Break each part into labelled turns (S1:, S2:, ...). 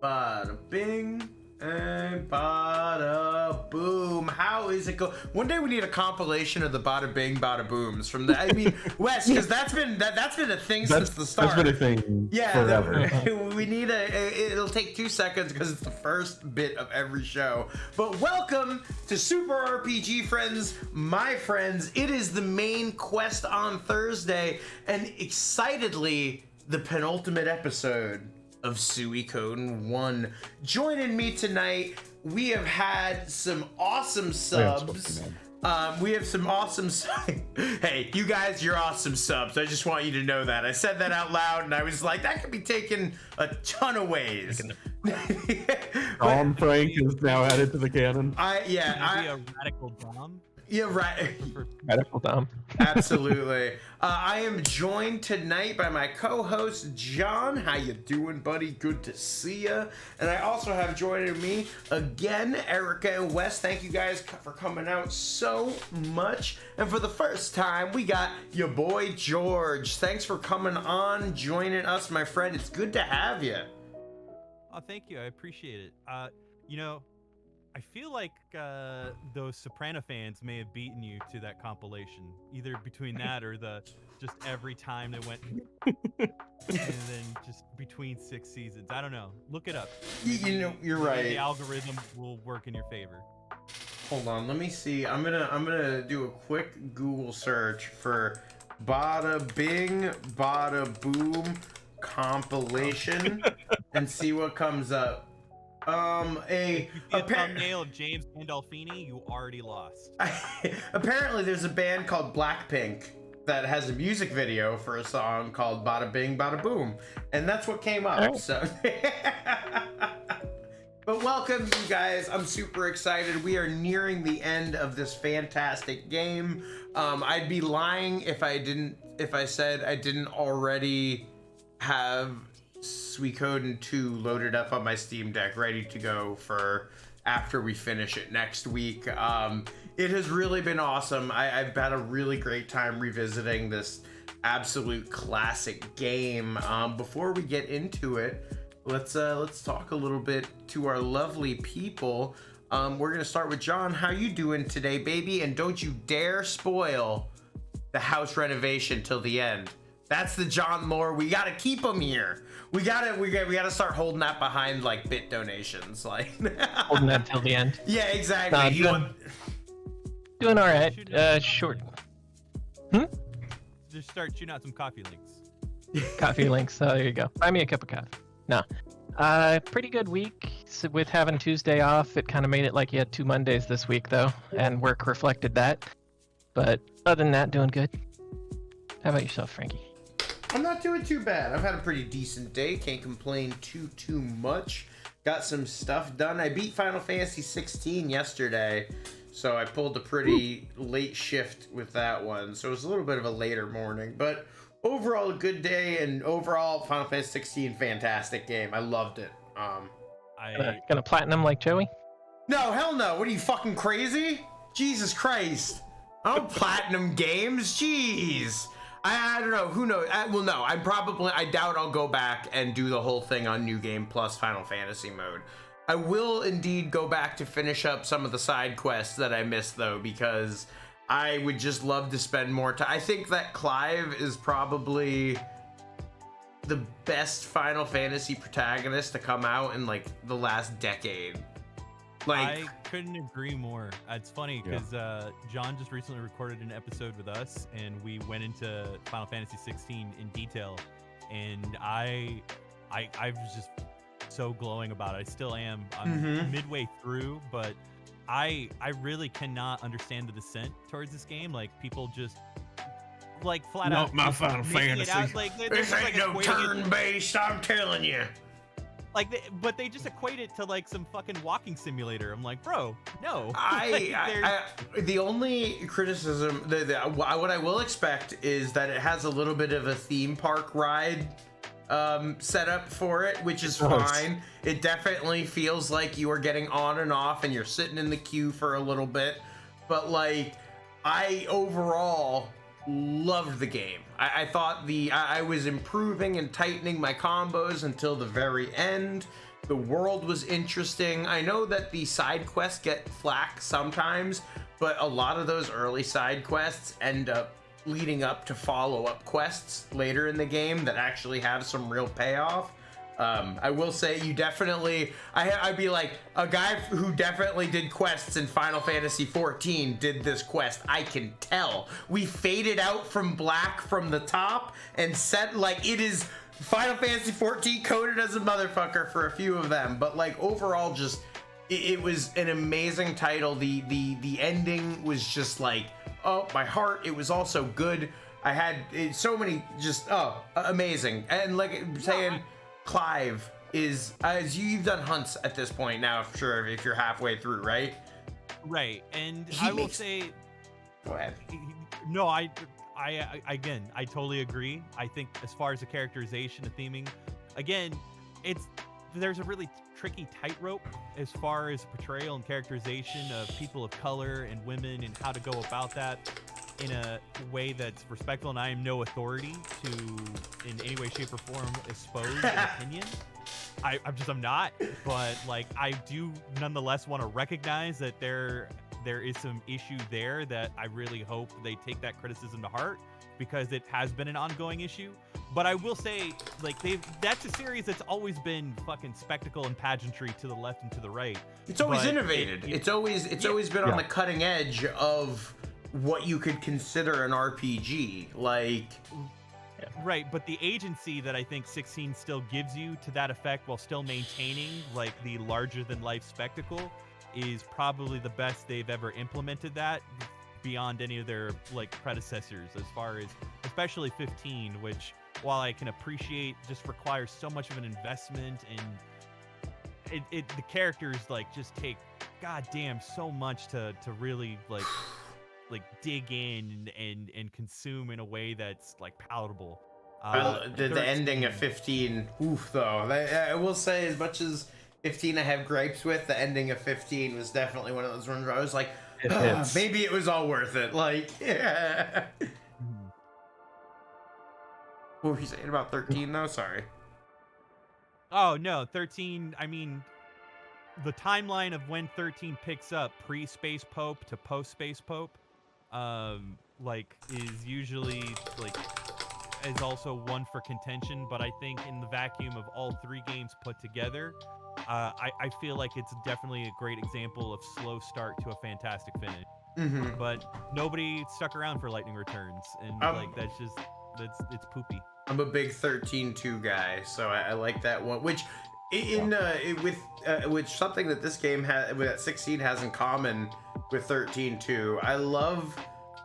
S1: Bada bing and bada boom. How is it go? One day we need a compilation of the bada bing, bada booms from the. I mean, Wes, because that's been a thing since the start.
S2: That's been a thing forever.
S1: We need it'll take 2 seconds because it's the first bit of every show. But welcome to Super RPG Friends, my friends. It is the main quest on Thursday, and excitedly, the penultimate episode of Suikoden 1. Joining me tonight, we have had some awesome subs. We have some awesome Hey, you guys, you're awesome subs. I just want you to know that. I said that out loud, and I was like, that could be taken a ton of ways.
S2: Dom Frank is now added to the canon.
S3: Be a radical Dom.
S1: Yeah, right.
S2: Radical Dom.
S1: Absolutely. I am joined tonight by my co-host John. How you doing, buddy? Good to see ya. And I also have joining me again, Erika and Wes. Thank you guys for coming out so much. And for the first time, we got your boy George. Thanks for coming on, joining us, my friend. It's good to have you.
S3: Oh, thank you. I appreciate it. I feel like those Soprano fans may have beaten you to that compilation, either between that or the just every time they went and then just between 6 seasons. I don't know. Look it up.
S1: You know, you're right.
S3: The algorithm will work in your favor.
S1: Hold on, let me see. I'm gonna do a quick Google search for Bada Bing, Bada Boom compilation and see what comes up.
S3: A thumbnail of James Gandolfini, you already lost.
S1: Apparently there's a band called Blackpink that has a music video for a song called Bada Bing Bada Boom, and that's what came up. Right. So but welcome, you guys. I'm super excited. We are nearing the end of this fantastic game. I'd be lying if I said I didn't already have Suikoden 2 loaded up on my Steam Deck, ready to go for after we finish it next week. It has really been awesome. I've had a really great time revisiting this absolute classic game. Before we get into it, let's talk a little bit to our lovely people. We're gonna start with John. How you doing today, baby? And don't you dare spoil the house renovation till the end. That's the John lore. We gotta keep him here. We gotta start holding that behind like bit donations, like
S4: holding that till the end.
S1: Yeah, exactly.
S4: Doing all right. Short.
S3: Just start shooting out some coffee links.
S4: Coffee links. Oh, there you go. Buy me a cup of coffee. No. Pretty good week. So with having Tuesday off, it kind of made it like you had 2 Mondays this week though, and work reflected that. But other than that, doing good. How about yourself, Frankie?
S1: I'm not doing too bad. I've had a pretty decent day. Can't complain too much. Got some stuff done. I beat Final Fantasy 16 yesterday, so I pulled a pretty late shift with that one. So it was a little bit of a later morning, but overall a good day. And overall, Final Fantasy 16, fantastic game. I loved it.
S4: Gonna platinum like Joey?
S1: No, hell no. What are you, fucking crazy? Jesus Christ. I don't platinum games. Jeez. I don't know. Who knows? Well, no. I doubt I'll go back and do the whole thing on New Game Plus Final Fantasy mode. I will indeed go back to finish up some of the side quests that I missed, though, because I would just love to spend more time. I think that Clive is probably the best Final Fantasy protagonist to come out in, like, the last decade. Like,
S3: I couldn't agree more. It's funny because John just recently recorded an episode with us, and we went into Final Fantasy 16 in detail, and I was just so glowing about it. I still am. I'm midway through, but I really cannot understand the dissent towards this game. Like, people just like flat out
S2: my Final Fantasy.
S1: This ain't no turn-based, I'm telling you.
S3: Like, but they just equate it to like some fucking walking simulator. I'm like, bro, no.
S1: The only criticism, what I will expect is that it has a little bit of a theme park ride set up for it, which is fine. It definitely feels like you are getting on and off, and you're sitting in the queue for a little bit. But like, I overall loved the game. I thought I was improving and tightening my combos until the very end, The world was interesting. I know that the side quests get flack sometimes, but a lot of those early side quests end up leading up to follow-up quests later in the game that actually have some real payoff. I will say you definitely, I'd be like, a guy who definitely did quests in Final Fantasy XIV did this quest. I can tell. We faded out from black from the top and set, like, it is Final Fantasy XIV coded as a motherfucker for a few of them, but like overall just, it was an amazing title. The ending was just like, oh, my heart. It was also good. I had so many just, amazing. And like I'm saying, Clive is, as you've done hunts at this point now, sure, if you're halfway through, right?
S3: Right, and I will say,
S1: go ahead.
S3: No, I again, I totally agree. I think as far as the characterization, the theming, again, there's a really tricky tightrope as far as portrayal and characterization of people of color and women and how to go about that in a way that's respectful. And I am no authority to, in any way, shape, or form, expose an opinion. I'm not. But like, I do nonetheless want to recognize that there is some issue there that I really hope they take that criticism to heart, because it has been an ongoing issue. But I will say, like, that's a series that's always been fucking spectacle and pageantry to the left and to the right.
S1: It's always innovated. It's always been on the cutting edge of what you could consider an RPG. Like,
S3: right, but the agency that I think 16 still gives you to that effect while still maintaining like the larger than life spectacle is probably the best they've ever implemented that, beyond any of their like predecessors, as far as especially 15, which, while I can appreciate, just requires so much of an investment, and the characters like just take goddamn so much to really like dig in and consume in a way that's like palatable.
S1: The ending of 15, oof, though. I will say, as much as 15 I have gripes with, the ending of 15 was definitely one of those ones where I was like, maybe it was all worth it. Like, yeah. What were you saying about 13 though? Sorry.
S3: Oh no, 13, I mean, the timeline of when 13 picks up pre-Space Pope to post-Space Pope, like, is usually like, is also one for contention, but I think in the vacuum of all three games put together, I feel like it's definitely a great example of slow start to a fantastic finish.
S1: Mm-hmm.
S3: But nobody stuck around for Lightning Returns, and like it's poopy.
S1: I'm a big 13-2 guy, so I like that one. Which, with something that this game that 16 has in common with 13-2, I love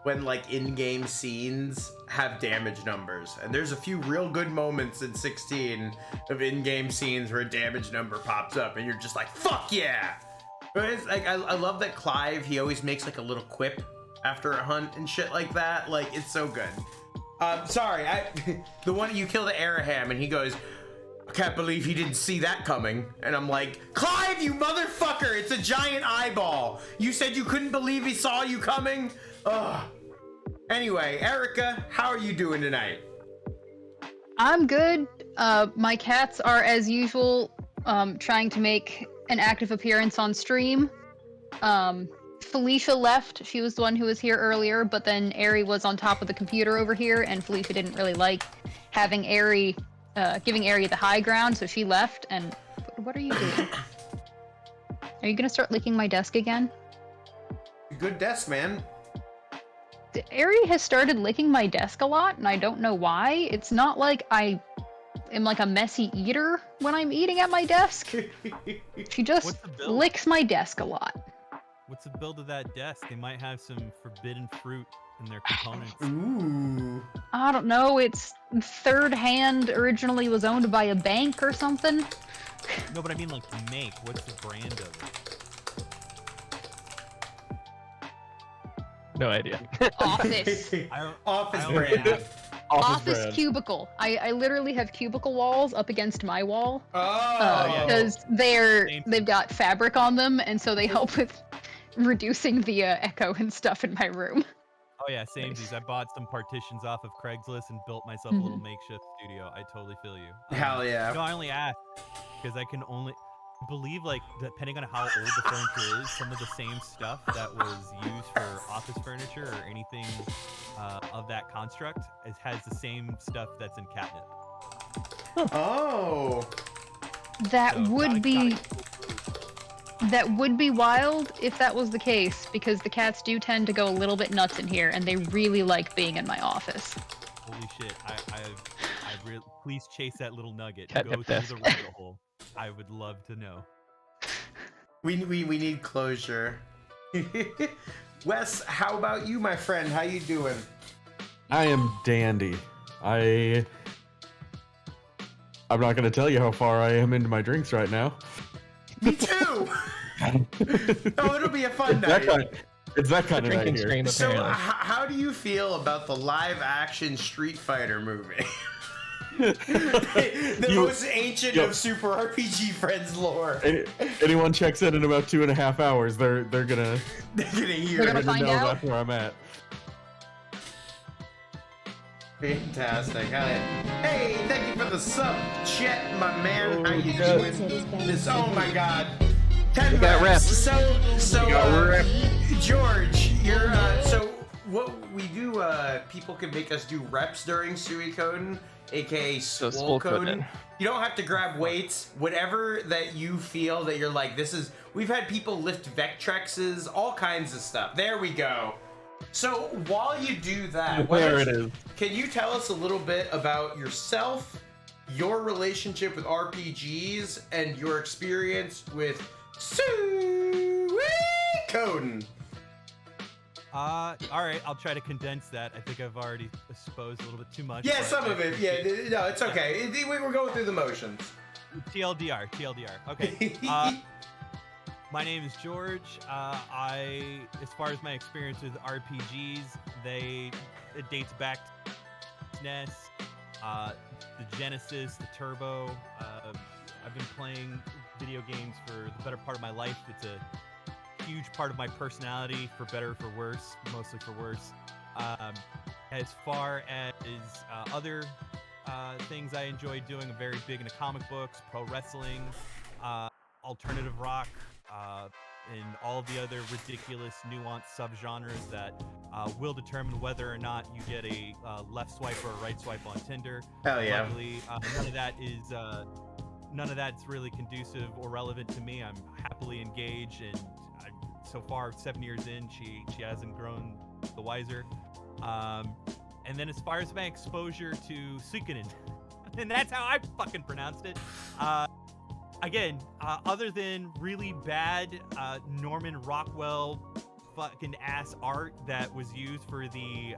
S1: when like in-game scenes have damage numbers, and there's a few real good moments in 16 of in-game scenes where a damage number pops up, and you're just like, fuck yeah! But it's like, I love that Clive, he always makes like a little quip after a hunt and shit like that. Like, it's so good. Sorry, the one you killed at Araham, and he goes, I can't believe he didn't see that coming. And I'm like, Clive, you motherfucker! It's a giant eyeball. You said you couldn't believe he saw you coming? Ugh. Anyway, Erika, how are you doing tonight?
S5: I'm good. My cats are, as usual, trying to make an active appearance on stream. Felicia left. She was the one who was here earlier, but then Ari was on top of the computer over here, and Felicia didn't really like having Ari, giving Ari the high ground, so she left. And what are you doing? Are you gonna start licking my desk again?
S1: Good desk, man.
S5: Ari has started licking my desk a lot, and I don't know why. It's not like I am like a messy eater when I'm eating at my desk. She just licks my desk a lot.
S3: What's the build of that desk? They might have some forbidden fruit in their components.
S1: Ooh.
S5: I don't know. It's third hand. Originally was owned by a bank or something.
S3: No, but I mean like make. What's the brand of it?
S4: No idea.
S5: Office.
S1: Office brand.
S5: Office cubicle. I literally have cubicle walls up against my wall.
S1: Oh.
S5: Because they've got fabric on them, and so they help with reducing the echo and stuff in my room.
S3: Oh yeah, samesies. I bought some partitions off of Craigslist and built myself a little makeshift studio. I totally feel you.
S1: Hell yeah.
S3: No, I only asked because believe, like, depending on how old the furniture is, some of the same stuff that was used for office furniture or anything of that construct has the same stuff that's in catnip.
S1: Oh.
S5: That
S3: So,
S5: would be
S3: gotta-
S5: that would be wild if that was the case, because the cats do tend to go a little bit nuts in here, and they really like being in my office.
S3: Holy shit! Please chase that little nugget.
S4: Catnip
S3: Go through
S4: desk.
S3: the rabbit hole. I would love to know.
S1: We need closure. Wes, how about you, my friend? How you doing?
S2: I am dandy. I'm not going to tell you how far I am into my drinks right now.
S1: Me too. Oh, it'll be a fun
S2: It's
S1: night.
S2: that kind of night
S4: Drinking
S2: here.
S4: stream,
S1: So,
S4: apparently.
S1: how do you feel about the live-action Street Fighter movie? the
S2: You-
S1: most ancient
S2: Yo.
S1: of Super RPG Friends lore.
S2: Anyone checks in about 2.5 hours, they're gonna
S1: They're gonna hear.
S5: They're gonna
S1: it.
S5: find
S2: know
S5: out?
S2: that's where I'm at.
S1: Fantastic. Hey, thank you for the sub, Chet, my man. How you
S2: yeah.
S1: doing? Oh my God. 10
S4: We got reps.
S1: So,
S2: We got reps.
S1: George, you're so what we do. People can make us do reps during Suikoden, aka
S4: So
S1: Swolcoden.
S4: Swolcoden.
S1: You don't have to grab weights. Whatever that you feel that you're like, this is. We've had people lift Vectrexes, all kinds of stuff. There we go. So while you do that,
S2: There it is.
S1: can you tell us a little bit about yourself, your relationship with RPGs, and your experience with Suikoden?
S3: All right, I'll try to condense that. I think I've already exposed a little bit too much.
S1: Yeah,
S3: but
S1: some
S3: I
S1: of it.
S3: appreciate
S1: Yeah, no, it's okay. We were going through the motions.
S3: TLDR. Okay. My name is George. As far as my experience with RPGs, it dates back to SNES, the Genesis, the Turbo. I've been playing video games for the better part of my life. It's a huge part of my personality, for better or for worse, mostly for worse. As far as other things I enjoy doing, I'm very big into comic books, pro wrestling, alternative rock, and all the other ridiculous, nuanced subgenres that will determine whether or not you get a left swipe or a right swipe on Tinder.
S1: Hell yeah.
S3: Luckily, none of that's really conducive or relevant to me. I'm happily engaged, and so far, 7 years in, she hasn't grown the wiser. And then as far as my exposure to Suikoden, and that's how I fucking pronounced it. Again, other than really bad Norman Rockwell fucking ass art that was used for the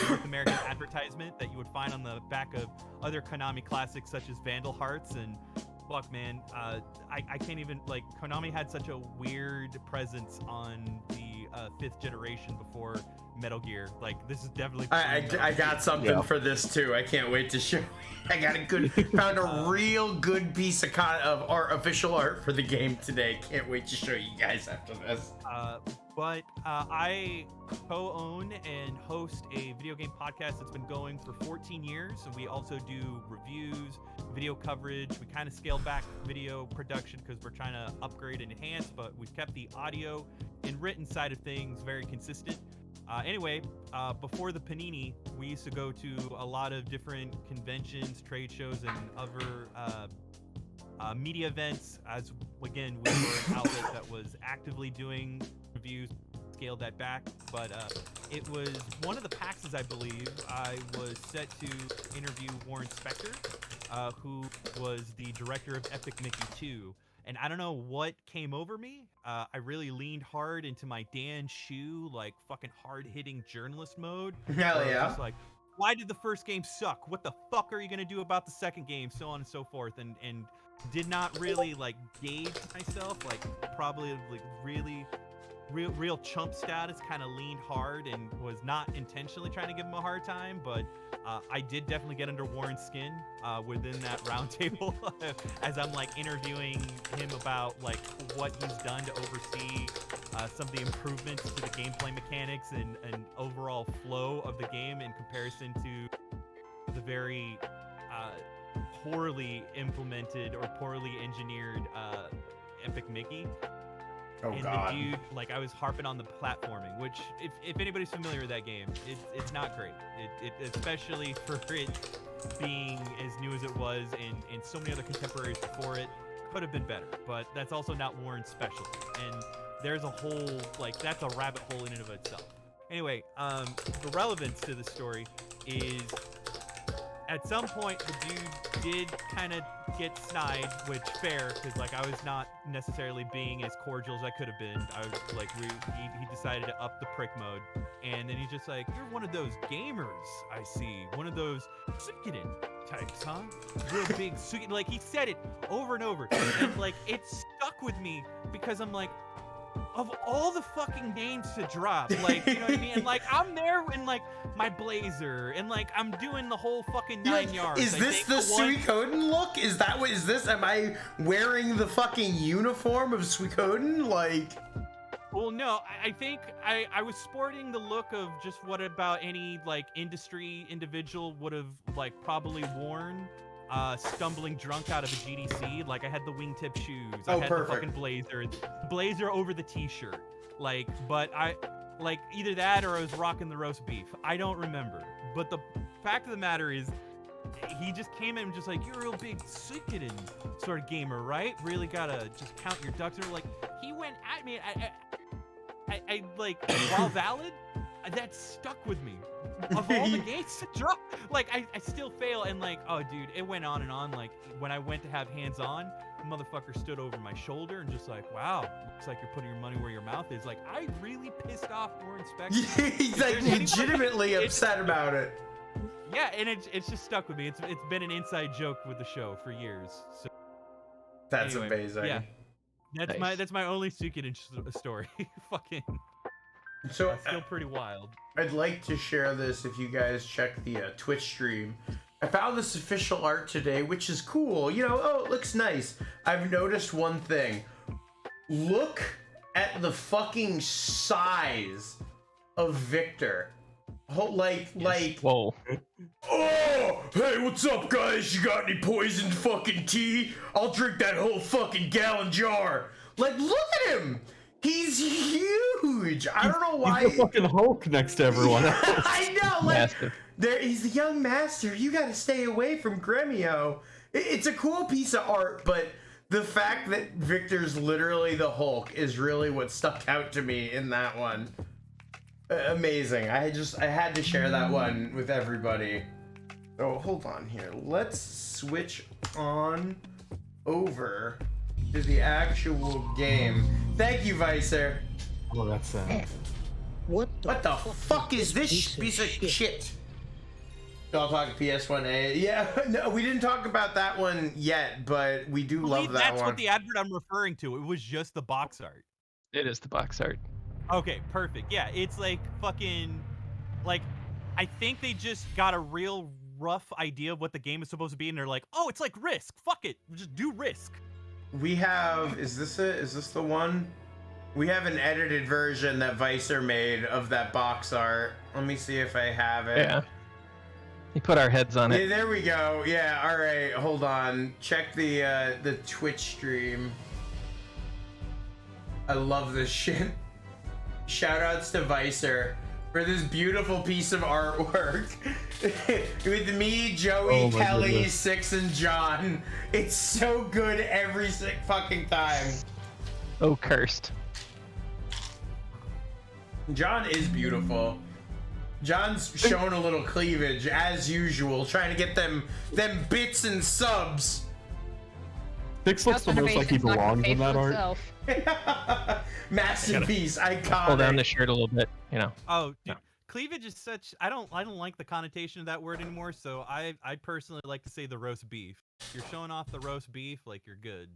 S3: North American advertisement that you would find on the back of other Konami classics such as Vandal Hearts, and fuck man, I can't even, like, Konami had such a weird presence on the 5th generation before Metal Gear. Like, this is definitely
S1: I got something
S2: Yeah.
S1: for this too. I can't wait to show. I got found a real good piece of art, official art for the game today. Can't wait to show you guys after this.
S3: But I co-own and host a video game podcast that's been going for 14 years. And we also do reviews, video coverage. We kind of scaled back video production because we're trying to upgrade and enhance, but we've kept the audio and written side of things very consistent. Anyway, before the Panini, we used to go to a lot of different conventions, trade shows, and other media events. As again, we were an outlet that was actively doing reviews, scaled that back. But it was one of the PAXs, I believe. I was set to interview Warren Spector, who was the director of Epic Mickey 2. And I don't know what came over me. I really leaned hard into my Dan Shu, like, fucking hard-hitting journalist mode.
S1: Hell
S3: where I was
S1: yeah.
S3: just like, why did the first game suck? What the fuck are you gonna do about the second game? So on and so forth. And did not really, like, gauge myself. Like, probably, like, really real chump status, kind of leaned hard and was not intentionally trying to give him a hard time, but I did definitely get under Warren's skin within that roundtable as I'm, like, interviewing him about, like, what he's done to oversee some of the improvements to the gameplay mechanics and overall flow of the game in comparison to the very poorly implemented or poorly engineered Epic Mickey.
S1: Oh
S3: And
S1: God.
S3: the dude, like, I was harping on the platforming, which, if anybody's familiar with that game, it's not great. It especially for it being as new as it was, and so many other contemporaries before it, could have been better. But that's also not Warren's specialty. And there's a whole, like, that's a rabbit hole in and of itself. Anyway, the relevance to the story is, at some point, the dude did kind of get snide, which fair, because like I was not necessarily being as cordial as I could have been. I was like, he decided to up the prick mode, and then he's just like, "You're one of those gamers, I see. One of those Suikoden types, huh? Real big Suikoden." Like, he said it over and over, and like it stuck with me because I'm like, of all the fucking names to drop, like, you know what I mean? And like, I'm there in like my blazer, and like I'm doing the whole fucking 9 yards.
S1: Is this the Suikoden look? Is that what is this? Am I wearing the fucking uniform of Suikoden? Like,
S3: well, no, I think I was sporting the look of just what about any like industry individual would have like probably worn. Stumbling drunk out of a GDC. Like, I had the wingtip shoes. I had
S1: perfect.
S3: the fucking blazer over the t-shirt. Like, but I, like, either that or I was rocking the roast beef. I don't remember. But the fact of the matter is, he just came in and just like, "You're a real big Suikoden sort of gamer, right? Really gotta just count your ducks." Or like, he went at me. I like, while valid, that stuck with me. Of all the games to drop, like, I still fail, and like, oh dude, it went on and on. Like, when I went to have hands on, the motherfucker stood over my shoulder and just like, "Wow, looks like you're putting your money where your mouth is." Like, I really pissed off Warren Spector.
S1: he's like legitimately upset about it.
S3: Yeah, and it's just stuck with me. It's been an inside joke with the show for years. So
S1: That's
S3: anyway,
S1: amazing.
S3: Yeah,
S4: Nice.
S3: that's my only Suikoden story. Fucking,
S1: So
S3: that's still pretty wild.
S1: I'd like to share this if you guys check the Twitch stream. I found this official art today, which is cool. You know, oh, it looks nice. I've noticed one thing. Look at the fucking size of Victor. Like,
S4: Whoa.
S1: "Oh, hey, what's up, guys? You got any poisoned fucking tea? I'll drink that whole fucking gallon jar." Like, look at him. He's huge. I don't know why.
S2: He's the fucking Hulk next to everyone else.
S1: I know. Like,
S4: Massive.
S1: he's the young master. You got to stay away from Gremio. It's a cool piece of art, but the fact that Victor's literally the Hulk is really what stuck out to me in that one. Amazing. I had to share that one with everybody. Oh, hold on here. Let's switch on over to the actual game. Thank you, Vicer.
S2: Oh, that's
S1: What the fuck is this piece of shit? I'll talk PS1A. Yeah, no, we didn't talk about that one yet, but we do love that
S3: That's
S1: one.
S3: what the advert I'm referring to. It was just the box art.
S4: It is the box art.
S3: Okay, perfect. Yeah, it's like fucking, like, I think they just got a real rough idea of what the game is supposed to be, and they're like, "Oh, it's like Risk. Fuck it, just do Risk."
S1: We have, is this it? Is this the one? We have an edited version that Vicer made of that box art. Let me see if I have it.
S4: Yeah. He put our heads on
S1: Yeah,
S4: it.
S1: there we go. Yeah, all right. Hold on. Check the Twitch stream. I love this shit. Shout outs to Vicer for this beautiful piece of artwork. With me, Joey,
S2: Oh my
S1: Kelly,
S2: goodness.
S1: Six, and John. It's so good every fucking time.
S4: Oh, cursed.
S1: John is beautiful. John's showing a little cleavage as usual, trying to get them bits and subs.
S2: Six looks the most like he belongs in that art.
S1: Masterpiece, iconic.
S4: Pull down the shirt a little bit, you know.
S3: Oh, dude,
S4: No.
S3: cleavage is such. I don't like the connotation of that word anymore. So I personally like to say the roast beef. If you're showing off the roast beef, like, you're good.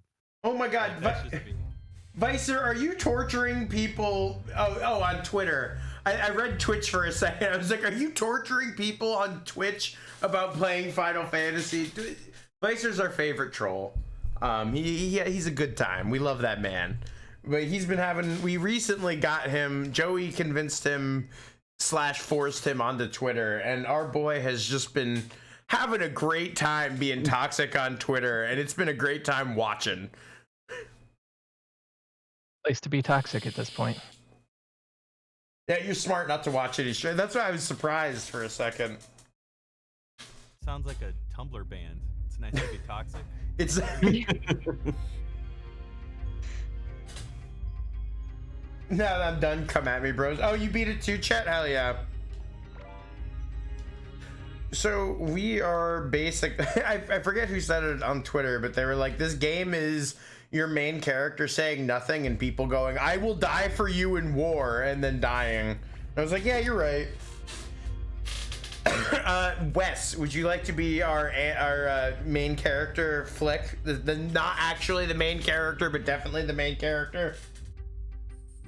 S1: Oh my god,
S3: That's just me.
S1: Vicer, are you torturing people? Oh, on Twitter. I read Twitch for a second. I was like, are you torturing people on Twitch about playing Final Fantasy? Vicer's our favorite troll. He's a good time. We love that man. But he's been having. We recently got him. Joey convinced him / forced him onto Twitter, and our boy has just been having a great time being toxic on Twitter, and it's been a great time watching.
S4: Place to be toxic at this point.
S1: Yeah, you're smart not to watch any show. That's why I was surprised for a second.
S3: Sounds like a Tumblr band. It's nice to be toxic.
S1: It's now that I'm done, come at me, bros. Oh, you beat it too, Chet? Hell yeah. So we are basic. I forget who said it on Twitter, but they were like, this game is your main character saying nothing and people going, I will die for you in war, and then dying. I was like, yeah, you're right. Wes, would you like to be our main character, Flick? The not actually the main character, but definitely the main character.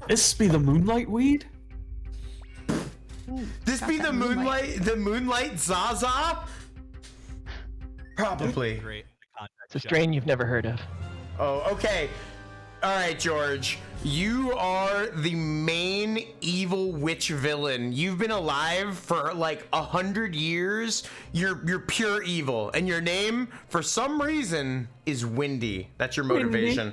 S2: This be the moonlight weed?
S1: This be the moonlight Zaza? Probably.
S3: Great.
S4: It's a strain you've never heard of.
S1: Oh, okay. All right, George. You are the main evil witch villain. You've been alive for like 100 years. You're pure evil, and your name, for some reason, is Windy. That's your motivation.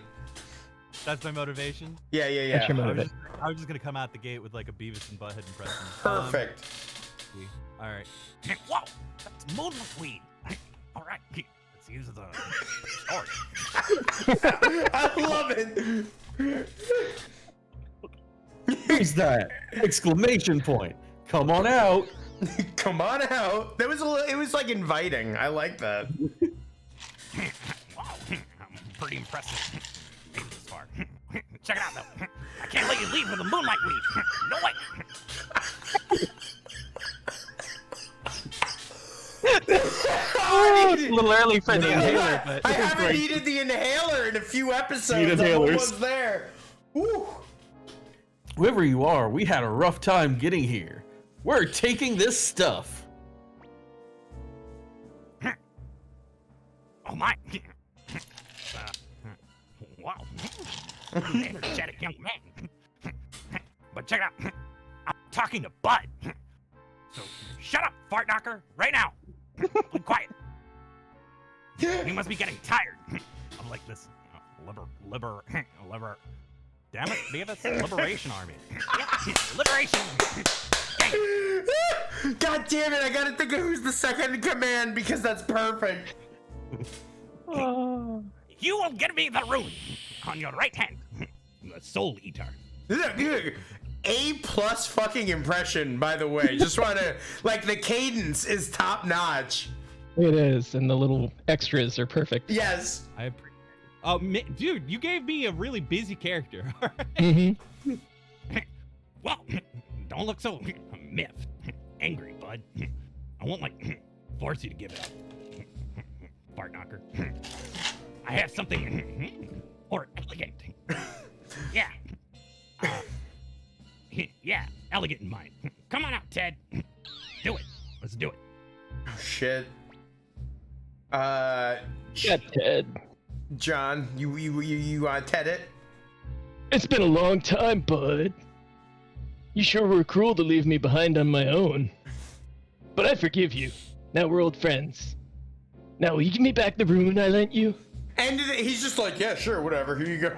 S3: That's my motivation.
S1: Yeah.
S4: That's your motivation.
S3: I was just gonna come out the gate with like a Beavis and Butthead impression.
S1: Perfect.
S3: All right.
S6: Whoa, that's moonlight weed. All right, let's use the story.
S1: I love it.
S2: Who's that? Exclamation point. Come on out.
S1: Come on out. That was it was like inviting. I like that.
S6: Wow, pretty impressive. Made it this far. Check it out, though. I can't let you leave with the moonlight weed. No way.
S4: It's a little early for the inhaler, but
S1: I haven't needed the inhaler in a few episodes.
S2: Need
S1: I'm
S2: inhalers.
S1: almost there. Woo.
S2: Whoever you are, we had a rough time getting here. We're taking this stuff.
S6: Oh my. Wow. Energetic young man. But check it out. I'm talking to Bud. So shut up, fart knocker, right now. Be quiet. You must be getting tired of like this liber. Damn it, Beavis, Liberation Army. Yep, Liberation.
S1: God damn it! I gotta think of who's the second in command because that's perfect.
S6: You will give me the rune on your right hand. The soul eater.
S1: A+ fucking impression, by the way. Just wanna like the cadence is top notch.
S4: it is, and the little extras are perfect.
S1: Yes.
S3: I appreciate it. Oh, dude, you gave me a really busy character.
S4: Mm-hmm.
S6: Well, don't look so miffed. Angry, Bud. I won't like force you to give it up. Fart knocker. I have something more elegant. Yeah. Yeah, elegant in mind. Come on out, Ted. Do it. Let's do it.
S1: Oh, shit.
S4: Yeah, Ted.
S1: John, you Ted it?
S4: It's been a long time, bud. You sure were cruel to leave me behind on my own. But I forgive you. Now we're old friends. Now will you give me back the rune I lent you?
S1: And he's just like, yeah, sure, whatever. Here you go.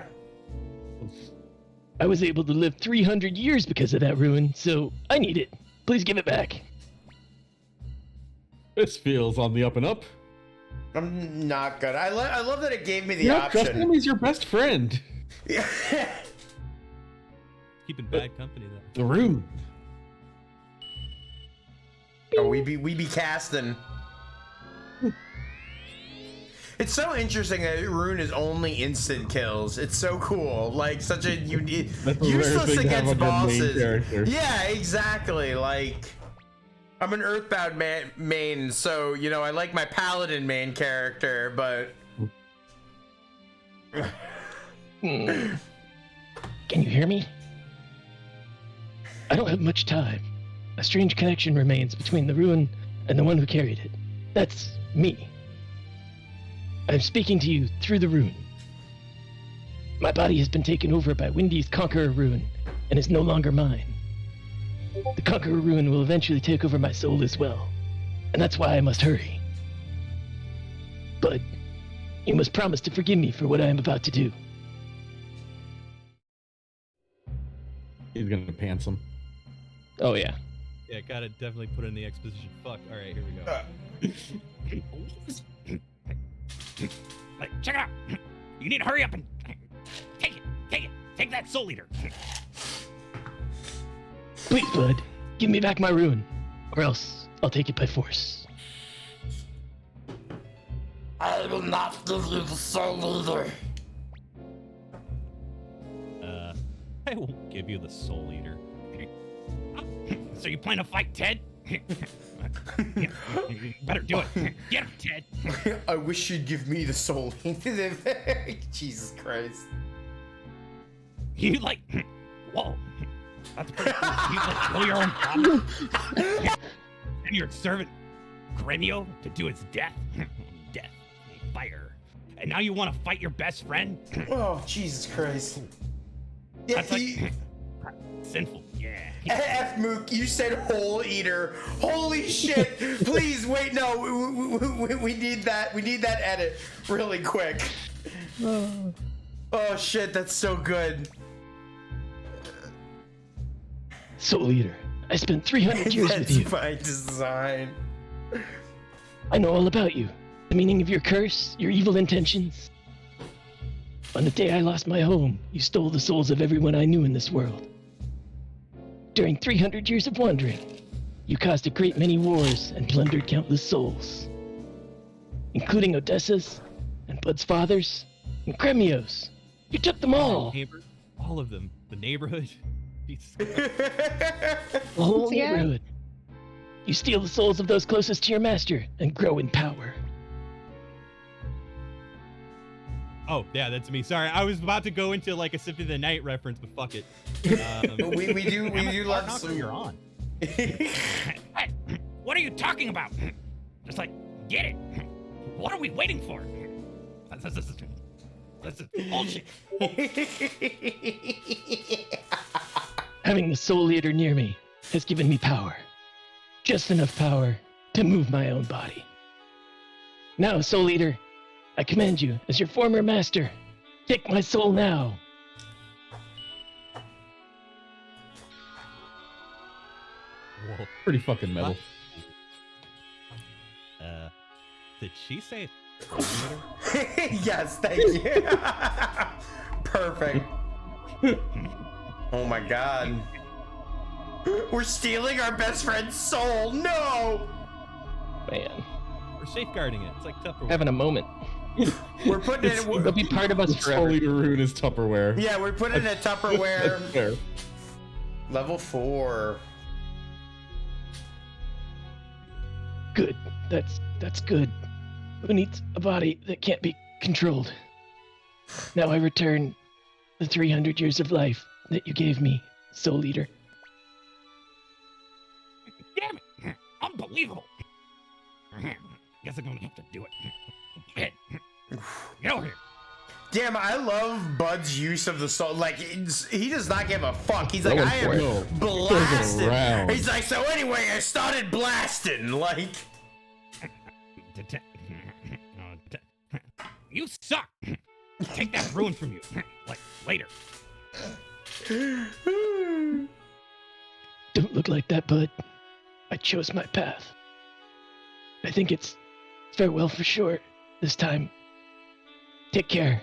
S4: I was able to live 300 years because of that rune, so I need it. Please give it back.
S2: This feels on the up and up.
S1: I'm not good. I love that it gave me the
S2: Yeah, trust
S1: option.
S2: him, he's your best friend.
S1: Yeah.
S3: Keeping bad company though.
S2: The rune.
S1: Oh, we be casting. It's so interesting that Rune is only instant kills. It's so cool. Like such a unique, useless against bosses. Yeah, exactly. Like I'm an Earthbound main, so you know I like my Paladin main character, but.
S4: Can you hear me? I don't have much time. A strange connection remains between the rune and the one who carried it. That's me. I'm speaking to you through the rune. My body has been taken over by Windy's Conqueror rune and is no longer mine. The Conqueror rune will eventually take over my soul as well, and that's why I must hurry. But you must promise to forgive me for what I am about to do.
S2: He's gonna pants him.
S4: Oh yeah.
S3: Yeah, gotta definitely put in the exposition. Fuck. All right, here we go.
S6: Like, check it out. You need to hurry up and take it. Take that soul eater.
S7: Wait, bud. Give me back my rune, or else I'll take it by force.
S1: I will not give you the soul eater.
S3: I won't give you the soul eater.
S6: So you plan to fight Ted? Yeah, you better do it. Get him, Ted.
S1: I wish you'd give me the soul eater. Jesus Christ.
S6: You like, whoa. That's pretty cool. You like kill your own father? And your servant, Grenio, to do his death? Death, fire. And now you want to fight your best friend?
S1: Oh, Jesus Christ. Yeah,
S6: That's like sinful. Yeah.
S1: F Mook, you said whole eater. Holy shit! Please wait, no, we need that. We need that edit really quick. Oh shit, that's so good.
S7: Soul Eater, I spent 300 years with
S1: That's
S7: you.
S1: by design.
S7: I know all about you. The meaning of your curse, your evil intentions. On the day I lost my home, you stole the souls of everyone I knew in this world. During 300 years of wandering, you caused a great many wars and plundered countless souls, including Odessa's and Bud's father's and Gremio's. You took them all.
S3: Neighbor, all of them. The neighborhood. Jesus.
S7: The whole
S5: Yeah.
S7: neighborhood. You steal the souls of those closest to your master and grow in power.
S3: Oh, yeah, that's me. Sorry, I was about to go into like a Symphony of the Night reference, but fuck it.
S1: we do
S3: Fart
S1: let
S3: Knocker,
S1: some.
S3: you're on.
S6: Hey, what are you talking about? Just like, get it. What are we waiting for? This is bullshit.
S7: Having the Soul Eater near me has given me power. Just enough power to move my own body. Now, Soul Eater, I command you as your former master. Take my soul now.
S3: Whoa.
S2: Pretty fucking metal.
S3: Did she say
S1: Yes, thank you. Perfect. Oh my god. We're stealing our best friend's soul. No.
S4: Man,
S3: we're safeguarding it? It's like Tupperware.
S4: having a moment.
S1: We're putting it.
S7: It'll be part of us
S2: The
S7: forever.
S2: Soul Eater rune is Tupperware.
S1: Yeah, we're putting it in a Tupperware.
S2: That's fair.
S1: Level 4.
S7: Good. That's good. Who needs a body that can't be controlled? Now I return the 300 years of life that you gave me, Soul Eater.
S6: Damn it. Unbelievable. Guess I'm gonna have to do it. Get over here.
S1: Damn, I love Bud's use of the soul. Like, he does not give a fuck. He's like,
S2: Going
S1: I
S2: for it.
S1: am
S2: Going
S1: blasted.
S2: around.
S1: He's like, so anyway, I started blasting. Like,
S6: You suck. Take that ruin from you. Like, later.
S7: Don't look like that, Bud. I chose my path. I think it's farewell for sure this time. Take care.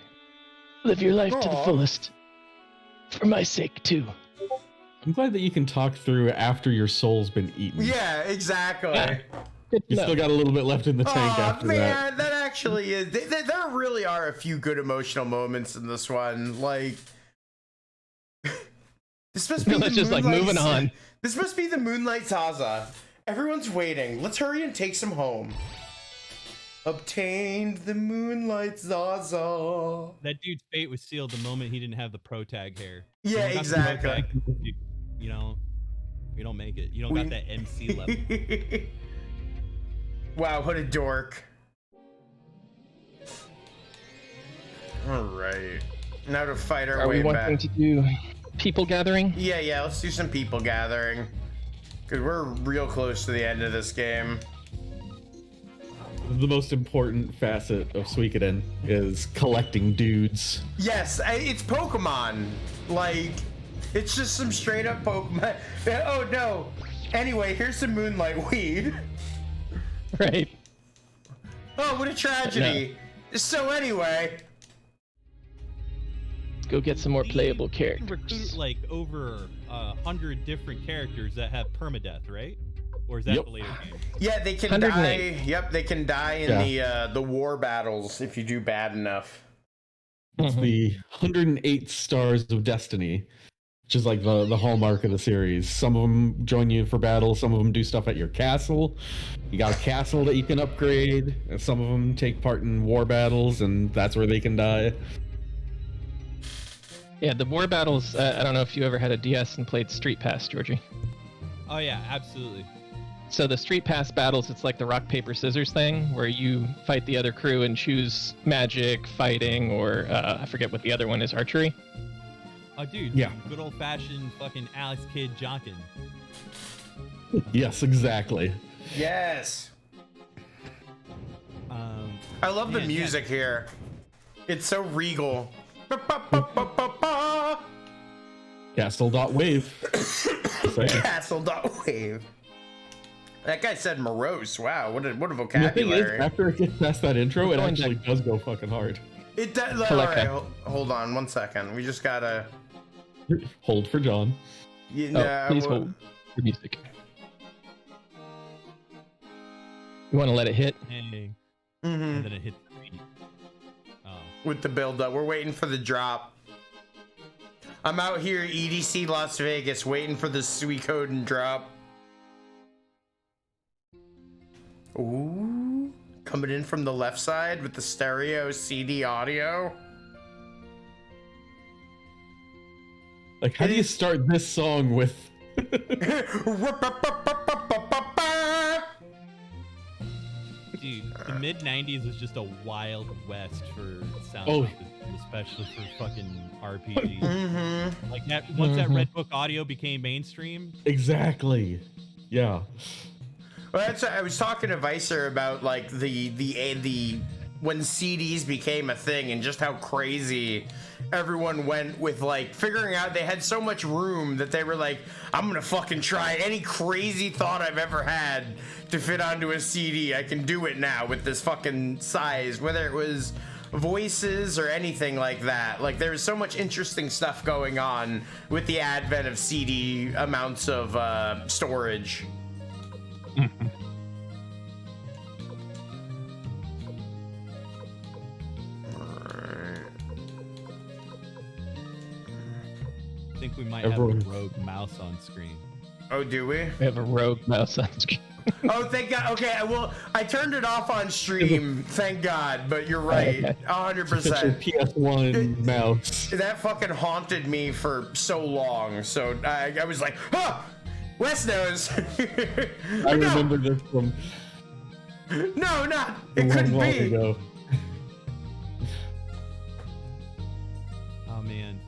S7: Live your life to the
S1: Aw.
S7: fullest. For my sake, too.
S2: I'm glad that you can talk through after your soul's been eaten.
S1: yeah, exactly.
S7: Yeah. Good to
S2: You
S7: know.
S2: still got a little bit left in the tank
S1: Oh
S2: after
S1: man, that actually is. There really are a few good emotional moments in this one. Like, this must be
S4: No,
S1: the
S4: it's just like
S1: Moonlight
S4: moving on.
S1: This must be the Moonlight Zaza. Everyone's waiting. Let's hurry and take some home. Obtained the Moonlight Zaza.
S3: That dude's fate was sealed the moment he didn't have the pro tag hair.
S1: Yeah,
S3: You don't got the pro
S1: exactly.
S3: tag, you know, you don't make it. You don't got that MC level.
S1: Wow, what a dork. Alright. Now to fight our
S4: Are
S1: way
S4: we wanting
S1: back.
S4: to do people gathering?
S1: Yeah, let's do some people gathering. Because we're real close to the end of this game.
S2: The most important facet of Suikoden is collecting dudes.
S1: Yes, it's Pokemon. Like, It's just some straight up Pokemon. Oh no. Anyway, here's some moonlight weed.
S4: Right.
S1: Oh, what a tragedy. So anyway.
S4: Go get some more playable
S3: You can
S4: characters.
S3: recruit like over 100 different characters that have permadeath, right? Or is that
S2: Yep.
S3: the later game?
S1: Yeah, they can
S4: 108.
S1: die. Yep, they can die in the war battles if you do bad enough.
S2: It's the 108 Stars of Destiny, which is like the hallmark of the series. Some of them join you for battle. Some of them do stuff at your castle. You got a castle that you can upgrade. And some of them take part in war battles, and that's where they can die.
S4: Yeah, the war battles. I don't know if you ever had a DS and played Street Pass, Georgie.
S3: Oh yeah, absolutely.
S4: So the Street Pass battles, it's like the rock, paper, scissors thing, where you fight the other crew and choose magic, fighting, or I forget what the other one is, archery.
S3: Oh dude,
S2: Yeah.
S3: good old fashioned fucking Alex Kidd Jonkin.
S2: Yes, exactly.
S1: Yes.
S3: Um,
S1: I love the
S3: Man,
S1: music here. It's so regal.
S2: Castle.wave.
S1: Castle.wave. That guy said morose. Wow, what a
S2: And the thing is,
S1: vocabulary.
S2: after it gets past that intro, it
S4: Going
S2: actually
S4: back-
S2: does go fucking hard.
S1: It does. All
S4: Collect
S1: right,
S4: that.
S1: hold on 1 second. We just gotta.
S2: Hold for John.
S1: You
S4: Oh,
S1: know,
S4: please hold the music. You want to let it hit?
S3: hey,
S1: Mhm.
S3: and then it hits the beat. Oh.
S1: With the build up, we're waiting for the drop. I'm out here, EDC Las Vegas, waiting for the Suikoden drop. Ooh, coming in from the left side with the stereo CD audio.
S2: Like, how do you start this song with?
S3: Dude, the mid '90s was just a wild west for sound,
S2: Oh.
S3: composition, especially for fucking RPGs.
S1: Mm-hmm.
S3: Like that, once that Red Book audio became mainstream,
S2: Exactly. Yeah.
S1: Well, that's I was talking to Vicer about like the when CDs became a thing and just how crazy everyone went with like figuring out they had so much room that they were like, I'm gonna fucking try any crazy thought I've ever had to fit onto a CD. I can do it now with this fucking size, whether it was voices or anything like that. Like there was so much interesting stuff going on with the advent of CD amounts of storage.
S3: I think we might
S2: Everyone-
S3: have a rogue mouse on screen.
S1: Oh, do we?
S4: We have a rogue mouse on screen.
S1: Oh, thank God. Okay, well, I turned it off on stream, thank God, but you're right.
S4: Okay.
S1: 100%.
S2: PS1 mouse.
S1: That fucking haunted me for so long. So I was like, huh, Wes knows.
S2: I remember this from
S1: No, not.
S2: a
S1: It
S2: long
S1: couldn't
S2: while
S1: be.
S2: ago.
S3: Oh man,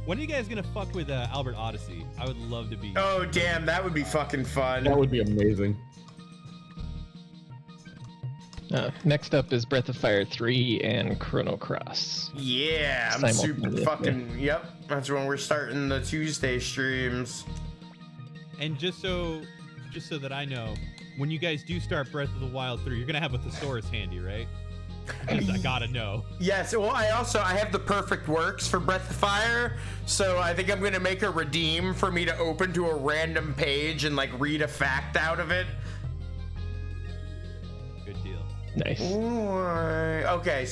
S3: when are you guys gonna fuck with Albert Odyssey? I would love to be.
S1: Oh, damn, that would be fucking fun.
S2: That would be amazing.
S4: Next up is Breath of Fire 3 and Chrono Cross.
S1: Yeah, I'm super
S4: Simultaneously.
S1: fucking. Yep, that's when we're starting the Tuesday streams.
S3: And just so that I know, when you guys do start Breath of the Wild 3, you're gonna have a thesaurus handy, right? Just, I gotta know.
S1: Yes, well, I have the perfect works for Breath of Fire, so I think I'm gonna make a redeem for me to open to a random page and like read a fact out of it.
S3: Good deal.
S4: Nice.
S1: Okay,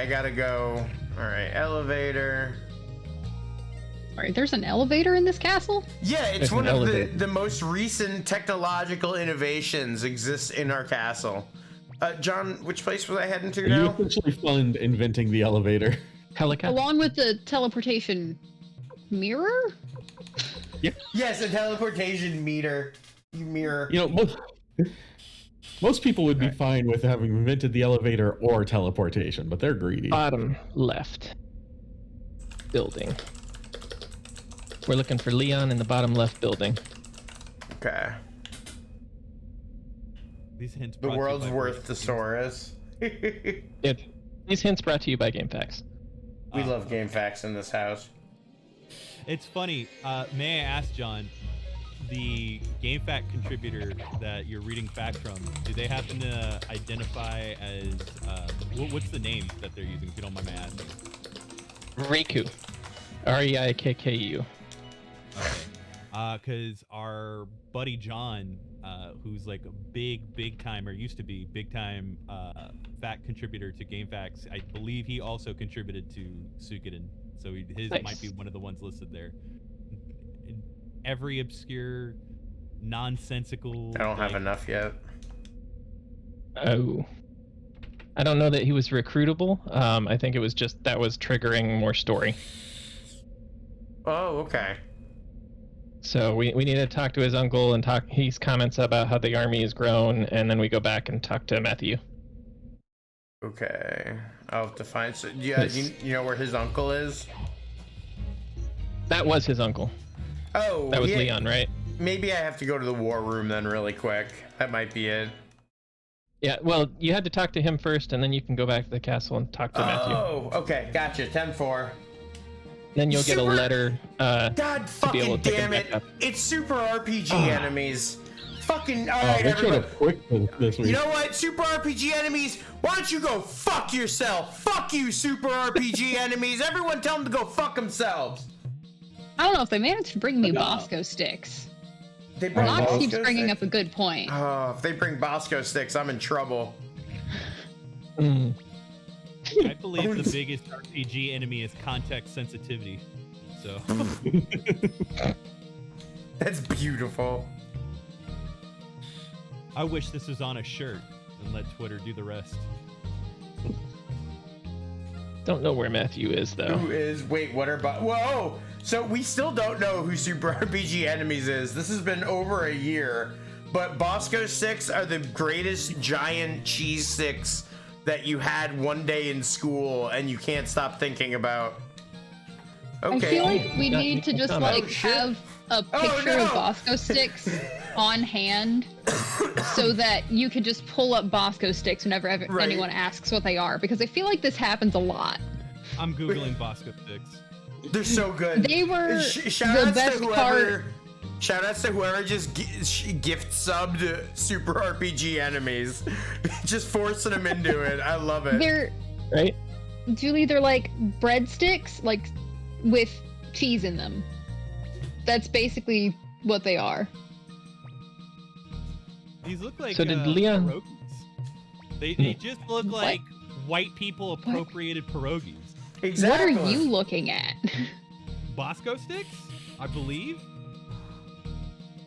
S1: I gotta go. All right, elevator.
S5: All right, there's an elevator in this castle?
S1: Yeah, it's
S4: There's
S1: one
S4: an
S1: of
S4: elevator.
S1: the most recent technological innovations exists in our castle. John, which place was I heading to
S2: You
S1: now?
S2: essentially fund inventing the elevator.
S4: Pelican?
S5: Along with the teleportation mirror?
S1: Yes, a teleportation mirror.
S2: You know, most people would be fine with having invented the elevator or teleportation, but they're greedy.
S4: Bottom left building. We're looking for Leon in the bottom left building.
S1: Okay.
S3: These hints.
S1: The
S3: brought to you
S1: world's
S3: by
S1: worth
S3: Breath-
S1: thesaurus.
S4: These hints brought to you by GameFAQs.
S1: We love game facts in this house.
S3: It's funny. May I ask, John, the GameFAQ contributor that you're reading facts from, do they happen to identify as what's the name that they're using? If you don't mind me asking.
S4: Riku. Reikku.
S3: Okay. Because our buddy John, who's like a big time, or used to be big time fact contributor to GameFAQs, I believe he also contributed to Suikoden, so his
S4: Nice.
S3: might be one of the ones listed there. Every obscure, nonsensical.
S1: I don't have
S3: like,
S1: enough yet.
S4: Oh. I don't know that he was recruitable. I think it was just that was triggering more story.
S1: Oh, okay.
S4: So we need to talk to his uncle and talk. He's comments about how the army has grown, and then we go back and talk to Matthew.
S1: Okay. I'll have to find. So, yeah, you know where his uncle is?
S4: That was his uncle.
S1: Oh,
S4: That was
S1: yeah.
S4: Leon, right?
S1: Maybe I have to go to the war room then, really quick. That might be it.
S4: Yeah. Well, you had to talk to him first, and then you can go back to the castle and talk to Matthew.
S1: Oh, okay, gotcha. 10-4.
S4: Then you'll get a letter.
S1: God
S4: to be able
S1: fucking
S4: to pick
S1: damn
S4: him
S1: it!
S4: back up.
S1: It's Super RPG enemies. Fucking all
S2: Oh,
S1: right,
S2: they showed
S1: everybody.
S2: up quick this week.
S1: You know what, Super RPG enemies? Why don't you go fuck yourself? Fuck you, Super RPG enemies! Everyone, tell them to go fuck themselves.
S5: I don't know if they managed to bring me Bosco sticks.
S1: They bring
S5: Nox
S1: Bosco
S5: keeps bringing
S1: sticks?
S5: up a good point.
S1: Oh, if they bring Bosco sticks, I'm in trouble.
S4: Mm.
S3: I believe the biggest RPG enemy is context sensitivity. So
S1: That's beautiful.
S3: I wish this was on a shirt and let Twitter do the rest.
S4: Don't know where Matthew is though.
S1: Who is? Wait, what are? Whoa! So we still don't know who Super RPG enemies is. This has been over a year, but Bosco sticks are the greatest giant cheese sticks that you had one day in school, and you can't stop thinking about. Okay.
S5: I feel like we
S4: got
S5: need to
S4: me
S5: just
S4: some
S5: like
S1: comment. Oh, shit.
S5: have a
S1: Oh,
S5: picture
S1: no.
S5: of Bosco sticks on hand so that you could just pull up Bosco sticks whenever
S1: Right.
S5: anyone asks what they are, because I feel like this happens a lot.
S3: I'm googling Bosco sticks.
S1: They're so good.
S5: They were
S1: Shoutouts
S5: the best
S1: to
S5: part.
S1: whoever. Shoutouts to whoever just gift subbed Super RPG enemies, just forcing them into it. I love it.
S5: They're
S4: Right?
S5: Julie, they're like breadsticks, like with cheese in them. That's basically what they are.
S3: These look like
S4: So did Leon-
S3: pierogies. They just look like white people appropriated pierogies.
S1: Exactly.
S5: What are you looking at?
S3: Bosco sticks, I believe.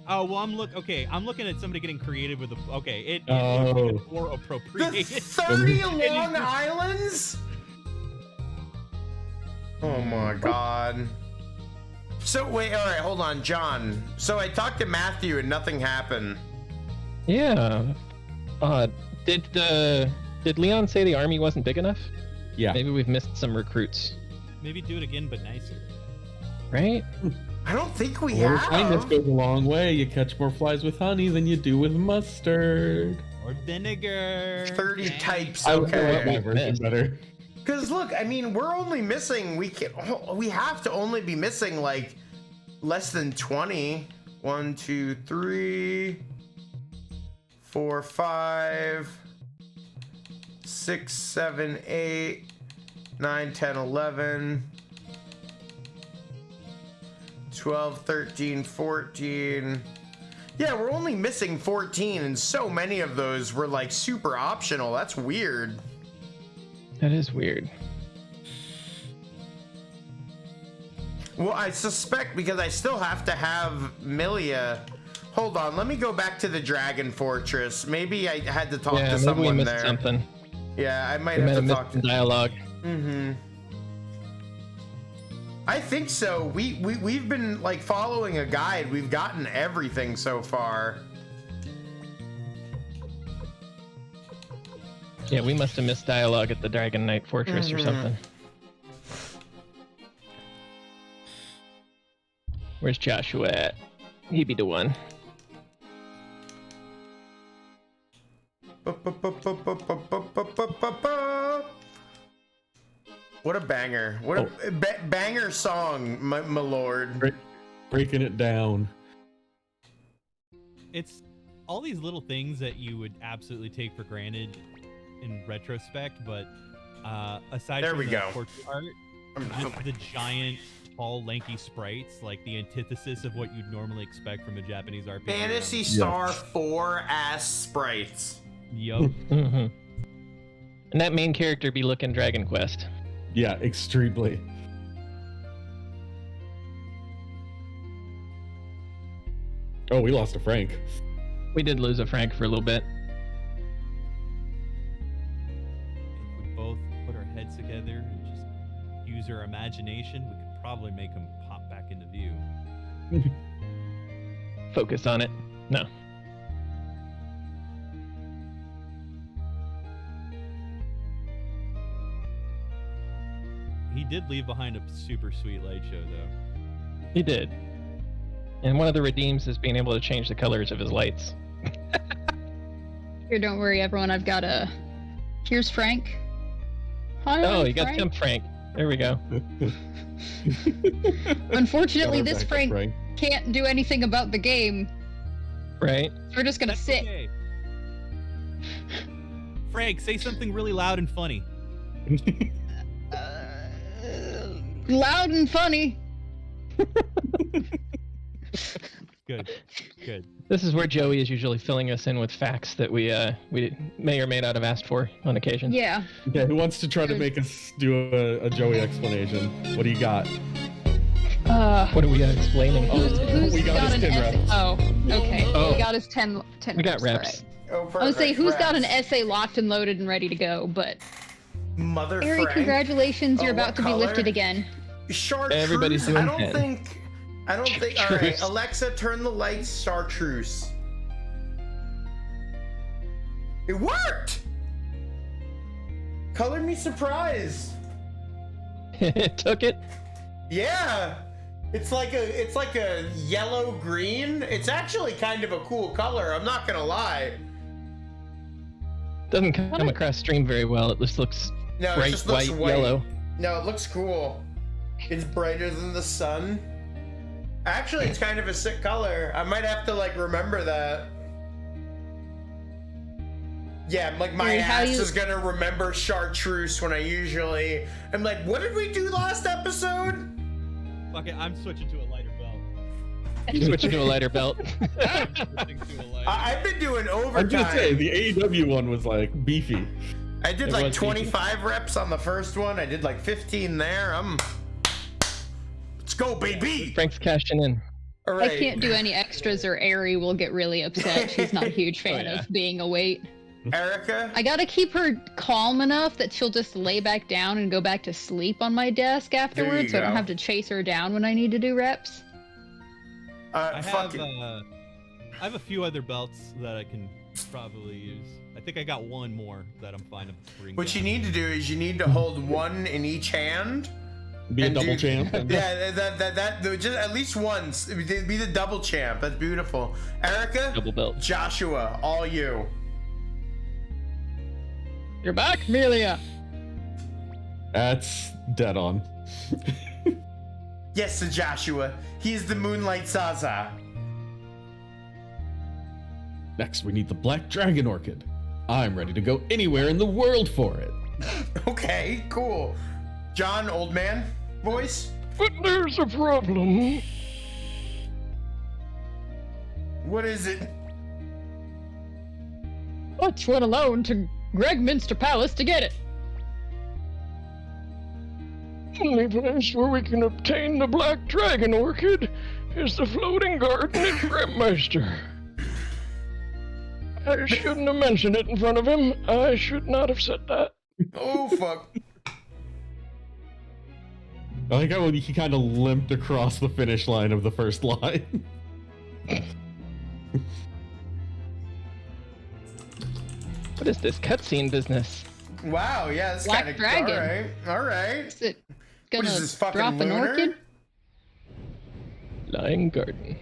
S3: Oh well, I'm looking at somebody getting creative with the. Okay, it looks like it's more
S1: The
S3: appropriated.
S1: 30 Long Islands? Oh my god. So wait, all right, hold on, John. So I talked to Matthew and nothing happened.
S4: Yeah. Did Leon say the army wasn't big enough?
S2: Yeah.
S4: Maybe we've missed some recruits.
S3: Maybe do it again, but nicer.
S4: Right?
S1: I don't think we
S2: Well, kindness
S1: have.
S2: goes a long way. You catch more flies with honey than you do with mustard.
S3: Or vinegar.
S1: 30
S3: Dang.
S1: types,
S2: I like
S1: okay.
S2: my version better.
S1: Because look, I mean, we're only missing. We have to only be missing like less than 20. 1, 2, 3, 4, 5, 6, 7, 8, 9, 10, 11, 12, 13, 14. Yeah, we're only missing 14, and so many of those were like super optional. That's weird.
S4: That is weird.
S1: Well, I suspect because I still have to have Milia. Hold on, let me go back to the Dragon Fortress. Maybe I had to talk
S4: Yeah,
S1: to
S4: maybe we
S1: someone
S4: missed
S1: there.
S4: something.
S1: Yeah, I might
S4: We might
S1: have
S4: have
S1: to
S4: missed
S1: talk
S4: some
S1: to.
S4: dialogue.
S1: Mm-hmm. I think so. We've been like following a guide. We've gotten everything so far.
S4: Yeah, we must have missed dialogue at the Dragon Knight Fortress or something. Where's Joshua at? He be the one.
S1: What a banger. What a banger song, my lord.
S2: Breaking it down.
S3: It's all these little things that you would absolutely take for granted in retrospect, but aside
S1: There
S3: from
S1: we
S3: the
S1: go.
S3: portrait art, just the giant, tall, lanky sprites, like the antithesis of what you'd normally expect from a Japanese RPG.
S1: Fantasy Star 4 ass sprites.
S3: Yup.
S4: And that main character be looking Dragon Quest.
S2: Yeah, extremely. Oh, we lost a Frank.
S4: We did lose a Frank for a little bit.
S3: If we both put our heads together and just use our imagination, we could probably make him pop back into view.
S4: Focus on it. No.
S3: He did leave behind a super sweet light show, though.
S4: He did. And one of the redeems is being able to change the colors of his lights.
S5: Here, don't worry, everyone. I've got a. Here's Frank. Hi,
S4: Oh, you got
S5: Frank.
S4: Temp Frank. There we go.
S5: Unfortunately,
S2: Got our
S5: this
S2: backup
S5: Frank can't do anything about the game.
S4: Right?
S5: So we're just gonna
S3: That's
S5: sit.
S3: okay. Frank, say something really loud and funny.
S5: Loud and funny.
S3: Good. Good.
S4: This is where Joey is usually filling us in with facts that we may or may not have asked for on occasion.
S5: Yeah.
S2: Yeah, who wants to try to make us do a Joey explanation? What do you got?
S4: What are we explaining?
S5: Who's
S2: we got his
S5: an
S2: 10
S5: essay?
S2: reps.
S5: Oh, okay.
S4: Oh.
S5: We got his 10
S4: We got
S5: reps.
S4: reps.
S5: All right.
S1: Oh, perfect.
S5: I would say who's got an
S1: Reps.
S5: essay locked and loaded and ready to go, but
S1: Mother
S5: Harry,
S1: Frank.
S5: congratulations, you're
S1: Oh, what
S5: about to be
S1: color?
S5: lifted again.
S1: Chartreuse.
S4: Everybody's doing
S1: I don't
S4: 10.
S1: think. All right,
S4: Chartreuse.
S1: Alexa, turn the lights. Chartreuse. It worked. Colored me surprised.
S4: Took it.
S1: Yeah. It's like a yellow green. It's actually kind of a cool color. I'm not gonna lie.
S4: Doesn't come across stream very well. It just looks
S1: No, it
S4: bright
S1: just looks
S4: white,
S1: white.
S4: yellow.
S1: No, it looks cool. It's brighter than the sun. Actually, it's kind of a sick color. I might have to like remember that. Yeah, like my
S5: Wait, how
S1: ass
S5: you-
S1: is gonna remember chartreuse when I usually. I'm like, what did we do last episode?
S3: Fuck it, I'm switching to a lighter belt.
S4: Switching to a lighter belt.
S3: Switching to a lighter.
S1: I've been doing
S2: I was gonna say
S1: overtime.
S2: the AEW one was like beefy.
S1: I did
S4: It
S1: like
S4: was
S1: 25 reps on the first one. I did like 15 there. Let's go, baby.
S4: Frank's cashing in.
S1: All right.
S5: I can't do any extras or Ari will get really upset. She's not a huge fan
S4: yeah.
S5: of being a weight.
S1: Erica.
S5: I gotta keep her calm enough that she'll just lay back down and go back to sleep on my desk afterwards, so I don't
S1: go.
S5: have to chase her down when I need to do reps.
S3: I
S1: Fucking.
S3: have a few other belts that I can probably use. I think I got one more that I'm fine to bring
S1: What you
S3: down.
S1: need to do is you need to hold one in each hand.
S2: Be a
S1: and
S2: double
S1: do-
S2: champ.
S1: Yeah, that just at least once. Be the double champ. That's beautiful. Erica,
S4: Double belt.
S1: Joshua, all you.
S5: You're back, Amelia.
S2: That's dead on.
S1: Yes, to Joshua. He's the Moonlight Zaza.
S2: Next, we need the Black Dragon Orchid. I'm ready to go anywhere in the world for it.
S1: Okay, cool. John, old man voice.
S7: But there's a problem.
S1: What is it?
S5: Let's run alone to Gregminster Palace to get it.
S7: Only place where we can obtain the Black Dragon Orchid is the floating garden at Grandmeister. I shouldn't have mentioned it in front of him. I should not have said that.
S1: Oh fuck.
S2: I like how he kind of limped across the finish line of the first line.
S4: What is this cutscene business?
S1: Wow. Yeah, that's
S5: Black
S1: kind of
S5: Dragon.
S1: All right. All right.
S5: Is it
S1: What
S5: gonna
S1: is this fucking
S5: drop an
S1: lunar?
S5: orchid?
S4: Lying garden.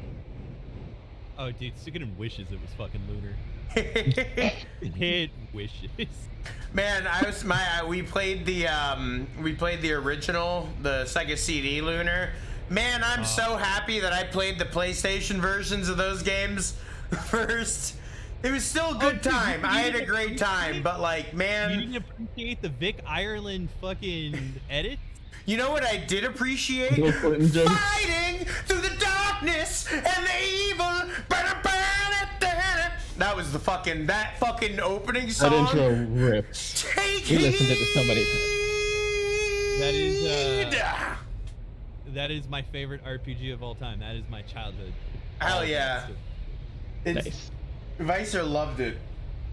S3: Oh, dude, Suikoden wishes it was fucking lunar. It wishes.
S1: Man, we played the original, the Sega CD Lunar. Man, I'm so happy that I played the PlayStation versions of those games first. It was still a good time. I had a great time, but like, man,
S3: You didn't appreciate the Vic Ireland fucking edit?
S1: you know what I did appreciate?
S2: Bill Clinton jokes.
S1: Fighting through the darkness and the evil. That was that fucking opening song.
S2: That intro rips.
S1: Take
S4: We listened to it so many times.
S3: That is my favorite RPG of all time. That is my childhood.
S1: Hell yeah. It's,
S4: Nice.
S1: Vicer loved it.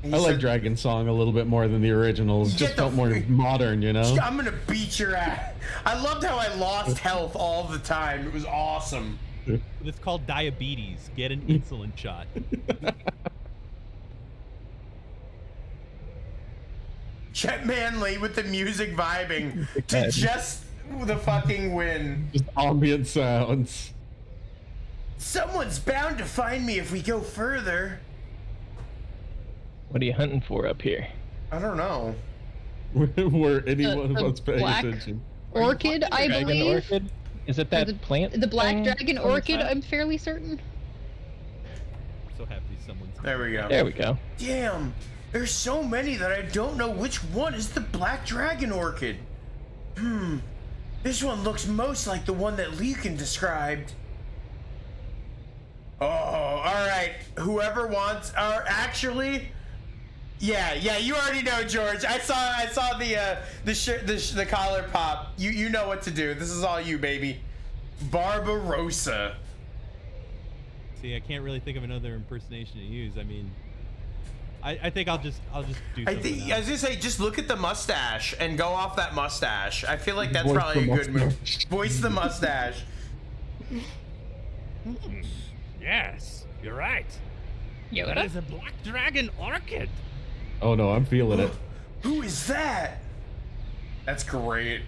S1: He
S2: I like
S1: said,
S2: Dragon Song a little bit more than the originals.
S1: Get
S2: Just
S1: the
S2: felt more
S1: freak-
S2: modern, you know?
S1: I'm gonna beat your ass. I loved how I lost health all the time. It was awesome.
S3: It's called diabetes. Get an insulin shot.
S1: Chet Manley with the music vibing to just the fucking win.
S2: Just ambient sounds.
S1: Someone's bound to find me if we go further.
S7: What are you hunting for up here?
S1: I don't know.
S2: Where anyone
S5: The
S2: was paying
S5: black
S2: attention.
S5: Orchid, I
S7: Dragon
S5: believe.
S7: orchid? Is it that
S5: the,
S7: plant?
S5: The black
S7: thing
S5: dragon
S7: on the
S5: orchid,
S7: side?
S5: I'm fairly certain.
S3: So happy someone's.
S1: There we go.
S7: There we go.
S1: Damn, there's so many that I don't know which one is the black dragon orchid. This one looks most like the one that Leakin described. Oh, all right. Whoever wants, or actually, yeah, you already know, George. I saw the collar pop. You know what to do. This is all you, baby. Barbarossa.
S3: See, I can't really think of another impersonation to use. I mean, I think I'll just do something
S1: I was gonna say, just look at the mustache and go off that mustache. I feel like that's
S2: Voice
S1: probably
S2: the
S1: a good move.
S2: mustache.
S1: Voice the mustache.
S6: Yes, you're right. That is a black dragon orchid.
S2: Oh no, I'm feeling it.
S1: Who is that? That's great.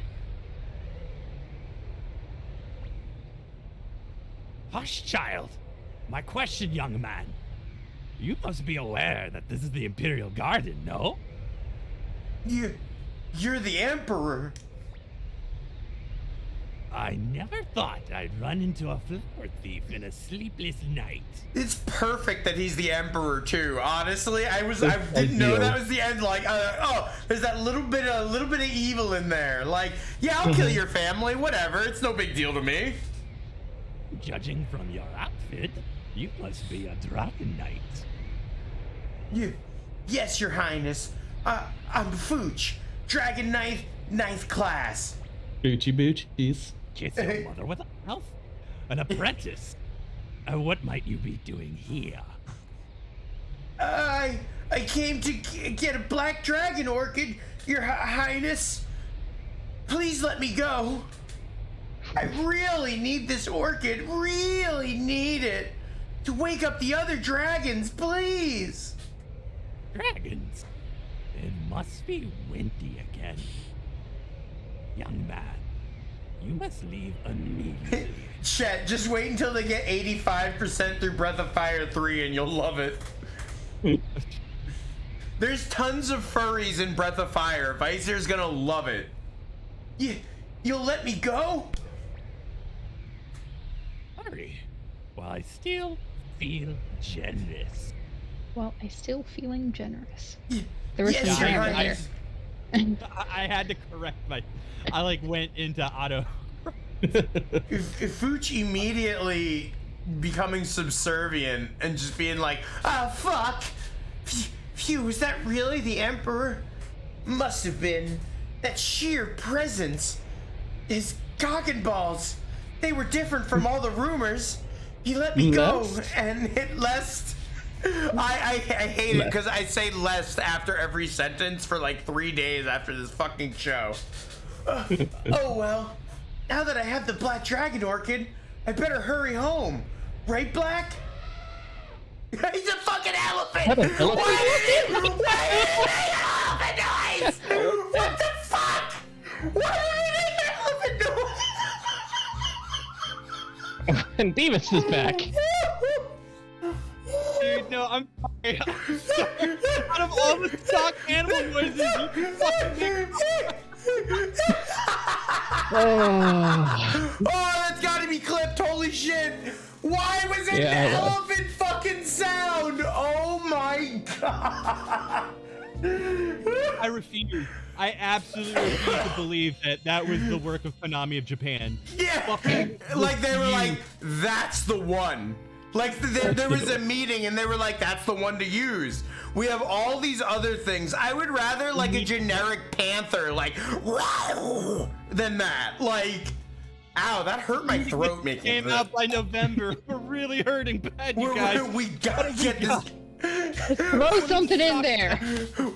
S6: Hush, child. My question, young man. You must be aware that this is the Imperial Garden, no?
S1: You're the Emperor.
S6: I never thought I'd run into a flower thief in a sleepless night.
S1: It's perfect that he's the Emperor too. Honestly, I
S2: It's
S1: didn't know
S2: ideal.
S1: that was the end. Like, oh, there's that little bit of evil in there. Like, yeah, I'll kill your family. Whatever. It's no big deal to me.
S6: Judging from your outfit, you must be a dragon knight.
S1: Yes, Your Highness. I'm Fooch, Dragon Knight, 9th class.
S2: Boochie boochies.
S6: Kiss your mother with a mouth? An apprentice? What might you be doing here?
S1: I came to get a black dragon orchid, Your Highness. Please let me go. I really need this orchid. Really need it to wake up the other dragons, please.
S6: Dragons? It must be windy again. Young man, you must leave immediately.
S1: Chet, just wait until they get 85% through Breath of Fire 3 and you'll love it. There's tons of furries in Breath of Fire. Vicer's gonna love it. You'll let me go?
S6: Hurry, while I still feel generous.
S5: Well, I still feeling generous. There was
S1: Yes,
S5: some
S1: Your
S5: grammar there.
S1: Highness.
S3: I had to correct I like went into auto.
S1: If Fooch immediately becoming subservient and just being like, ah, fuck. Phew, is that really the Emperor? Must have been. That sheer presence. His cock and balls. They were different from all the rumors. He let me go
S2: Lest?
S1: and hit lest. I hate it because I say lest after every sentence for like 3 days after this fucking show. Oh well. Now that I have the black dragon orchid, I better hurry home. Right, Black? He's a fucking elephant!
S7: What an elephant?
S1: Why did he make elephant noise? What the fuck? Why did he make elephant noise?
S7: And Beavis is back.
S3: Dude, no, I'm Out of all the stock animal noises, you fucking make
S1: Oh, that's gotta be clipped. Holy shit. Why was it an elephant fucking sound? Oh my god.
S3: I refuse. I absolutely refuse to believe that was the work of Konami of Japan.
S1: Yeah, like they were like, that's the one. Like there was a meeting and they were like, that's the one to use. We have all these other things. I would rather like a generic panther, like, than that. Like, ow, that hurt my throat making
S3: Came out by November. We're really hurting bad, you guys.
S1: We gotta get this.
S5: Throw something in there.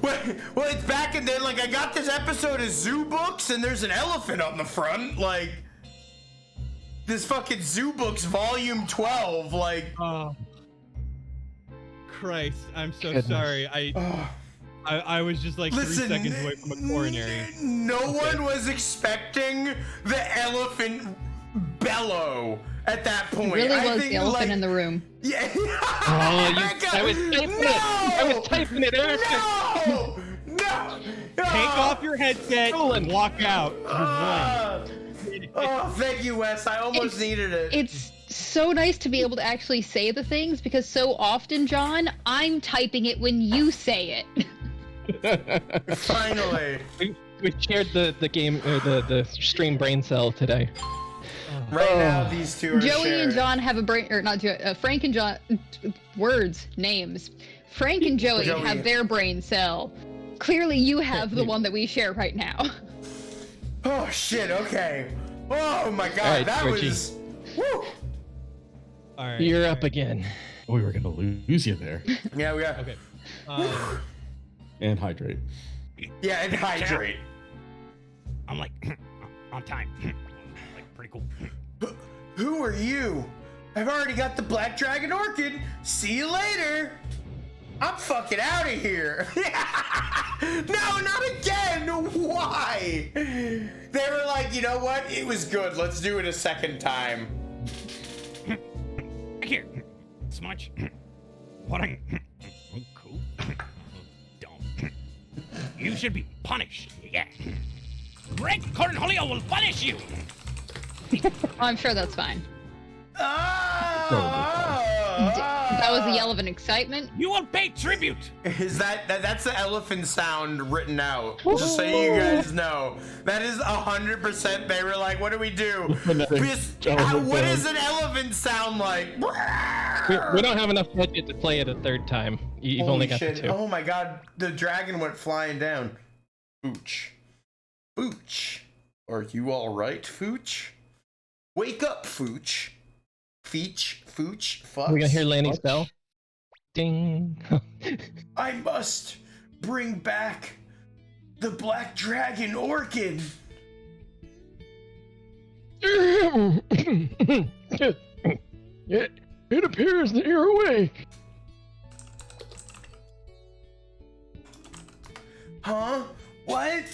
S1: Well, it's back in there. Like, I got this episode of Zoo Books, and there's an elephant on the front. Like, this fucking Zoo Books Volume 12. Like,
S3: oh, Christ, I'm so sorry. I was just like 3 seconds away from a coronary.
S1: No one was expecting the elephant bellow at that point.
S5: It really
S1: I
S5: was
S1: think,
S5: the elephant
S1: like,
S5: in the room.
S1: Yeah.
S7: I was typing it. I was typing it, Erika.
S1: No.
S3: Take off your headset and walk out.
S1: Oh, thank you, Wes. I almost needed it.
S5: It's so nice to be able to actually say the things because so often, John, I'm typing it when you say it.
S1: Finally.
S4: We shared the game or the stream brain cell today.
S1: Right now, these two are
S5: Joey
S1: sharing.
S5: and John have a brain, or not Joey, Frank and John, names. Frank and Joey have their brain cell. Clearly, you have the one that we share right now.
S1: Oh, shit, okay. Oh, my God,
S4: right,
S1: that
S4: Richie.
S1: was... Woo.
S3: All right.
S4: You're up again.
S2: We were gonna lose you there.
S1: Yeah, we are.
S3: Okay.
S2: And hydrate.
S1: Yeah, and hydrate.
S6: I'm like, on time. Like, pretty cool.
S1: Who are you? I've already got the Black Dragon Orchid. See you later. I'm fucking out of here. No, not again. Why? They were like, you know what? It was good. Let's do it a second time.
S6: Here, Smudge. What a cool. Don't. You should be punished. Yeah. Greg Cornholio will punish you.
S5: I'm sure that's fine. That was the yell of an excitement.
S6: You will pay tribute.
S1: Is that's the elephant sound written out? Just so you guys know, that is 100%. They were like, "What do we do? What does an elephant sound like?"
S4: We don't have enough budget to play it a third time. You've
S1: Holy
S4: only got
S1: shit.
S4: the 2.
S1: Oh my god, the dragon went flying down. Fooch. Fooch. Are you alright, Fooch? Wake up, Fooch. Feech, Fooch, fucks.
S4: We gonna hear Lanny's bell? Ding.
S1: I must bring back the Black Dragon Orchid.
S7: It appears that you're awake.
S1: Huh? What?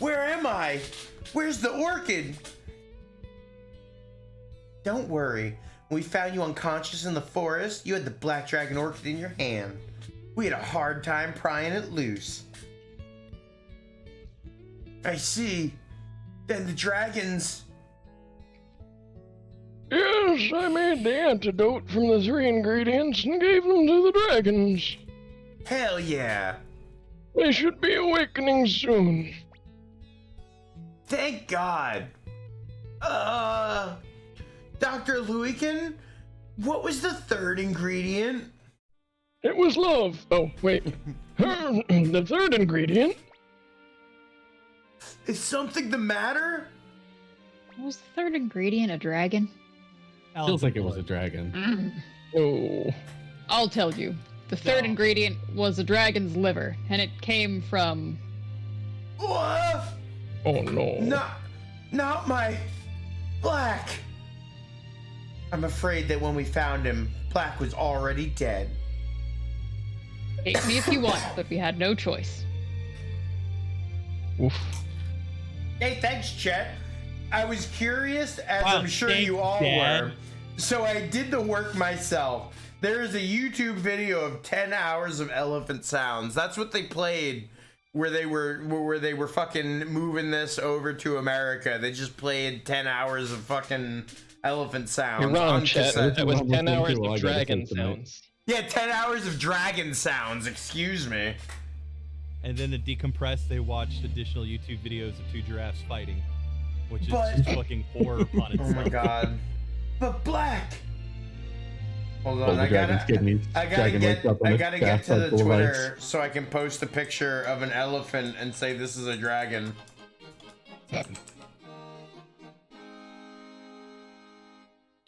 S1: Where am I? Where's the orchid? Don't worry. When we found you unconscious in the forest, you had the Black Dragon Orchid in your hand. We had a hard time prying it loose. I see. Then the dragons...
S7: Yes, I made the antidote from the 3 ingredients and gave them to the dragons.
S1: Hell yeah.
S7: They should be awakening soon.
S1: Thank God. Dr. Luiken, what was the 3rd ingredient?
S7: It was love. Oh, wait. The 3rd ingredient?
S1: Is something the matter?
S5: Was the 3rd ingredient a dragon?
S2: Feels like it was a dragon.
S7: Oh.
S5: I'll tell you. The 3rd ingredient was a dragon's liver, and it came from...
S1: What?
S7: Oh no.
S1: Not my Black. I'm afraid that when we found him, Black was already dead.
S5: Hate me if you want, but we had no choice.
S7: Oof.
S1: Hey, thanks, Chet. I was curious, as
S3: Wow,
S1: I'm sure
S3: thanks,
S1: you all
S3: Dad.
S1: were. So I did the work myself. There is a YouTube video of 10 hours of elephant sounds. That's what they played where they were fucking moving this over to America. They just played 10 hours of fucking elephant sounds.
S4: You're wrong,
S1: on
S4: Chet.
S1: cassette.
S4: That was 10 hours
S2: I
S4: of
S2: gotta
S4: dragon
S2: take tonight.
S4: sounds.
S1: Yeah, 10 hours of dragon sounds, excuse me.
S3: And then to decompress, they watched additional YouTube videos of two giraffes fighting, which is
S1: But-
S3: just fucking horror on
S1: Oh
S3: itself.
S1: my god. But Black! Hold on,
S2: All the dragon's kidneys.
S1: I gotta
S2: Dragon wakes up on
S1: I
S2: the
S1: gotta get to
S2: bathtub
S1: the
S2: full of
S1: Twitter
S2: ice.
S1: so I can post a picture of an elephant and say this is a dragon.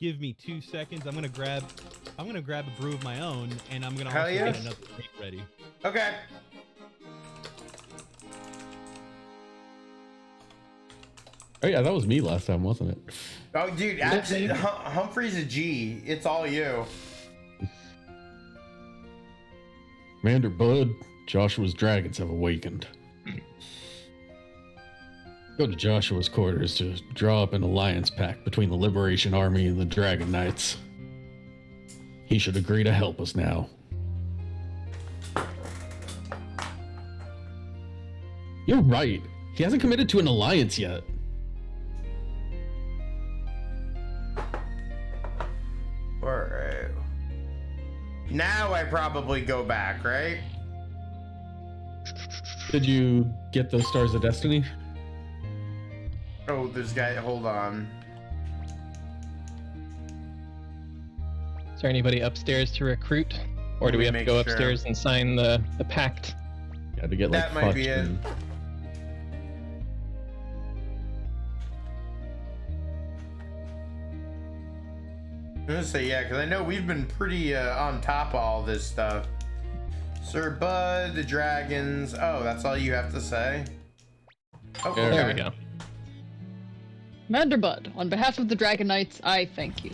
S3: Give me 2 seconds. I'm gonna grab a brew of my own, and I'm gonna
S1: Hell
S3: also
S1: yeah.
S3: get another drink ready.
S1: Okay.
S2: Oh yeah, that was me last time, wasn't it?
S1: Oh, dude, actually, Humphrey's a G. It's all you.
S2: Commander Bud, Joshua's dragons have awakened. Go to Joshua's quarters to draw up an alliance pact between the Liberation Army and the Dragon Knights. He should agree to help us now. You're right. He hasn't committed to an alliance yet.
S1: Alright. Now I probably go back, right?
S2: Did you get those Stars of Destiny?
S1: Oh, this guy, hold on.
S4: Is there anybody upstairs to recruit? Or do we have to
S1: Make
S4: go
S1: sure.
S4: upstairs and sign the pact?
S2: You had to get like
S1: That might be
S2: fucked
S1: it.
S2: and-
S1: I'm gonna say yeah, because I know we've been pretty on top of all this stuff. Sir Bud, the dragons. Oh, that's all you have to say? Oh,
S2: There
S4: There we
S1: okay.
S4: go.
S5: Commander Bud, on behalf of the Dragon Knights, I thank you.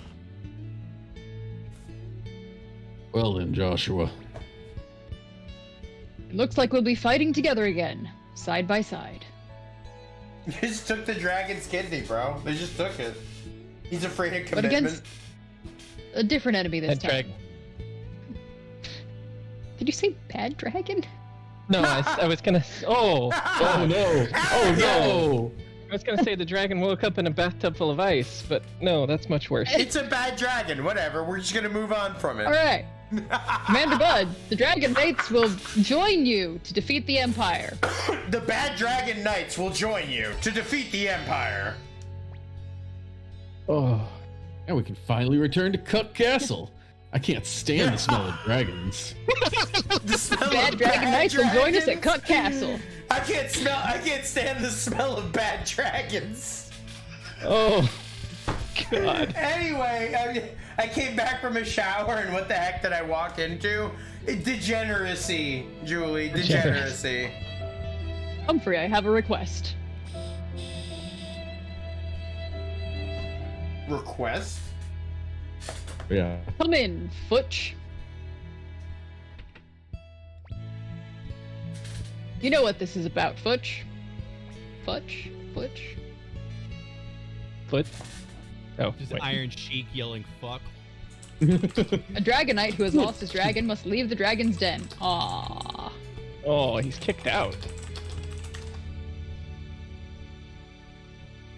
S2: Well then, Joshua.
S5: It looks like we'll be fighting together again, side by side.
S1: You just took the dragon's kidney, bro. They just took it. He's afraid of
S5: But
S1: commitment.
S5: against a different enemy this
S4: That
S5: time.
S4: dragon.
S5: Did you say bad dragon?
S4: No, I was gonna. Oh,
S2: Oh no! Oh no!
S4: I was gonna say the dragon woke up in a bathtub full of ice, but no, that's much worse.
S1: It's a bad dragon. Whatever. We're just gonna move on from it.
S5: All right, Commander Bud, the Dragon Knights will join you to defeat the Empire.
S1: The bad dragon knights will join you to defeat the Empire.
S4: Oh,
S2: Now we can finally return to Cuck Castle. I can't stand the smell of dragons.
S1: The smell
S5: Bad
S1: of
S5: Dragon Knights will join us at
S1: dragons?
S5: Cuck Castle.
S1: I can't stand the smell of bad dragons.
S4: oh, God.
S1: Anyway, I came back from a shower and what the heck did I walk into? Degeneracy, Julie. Degeneracy.
S5: Humphrey, I have a request.
S1: Request?
S2: Yeah.
S5: Come in, Futch. You know what this is about, Futch. Futch? Futch?
S4: Foot. Oh,
S3: Just
S4: wait.
S3: Iron Sheik yelling "fuck."
S5: A Dragon Knight who has lost his dragon must leave the dragon's den. Aww.
S4: Oh, he's kicked out.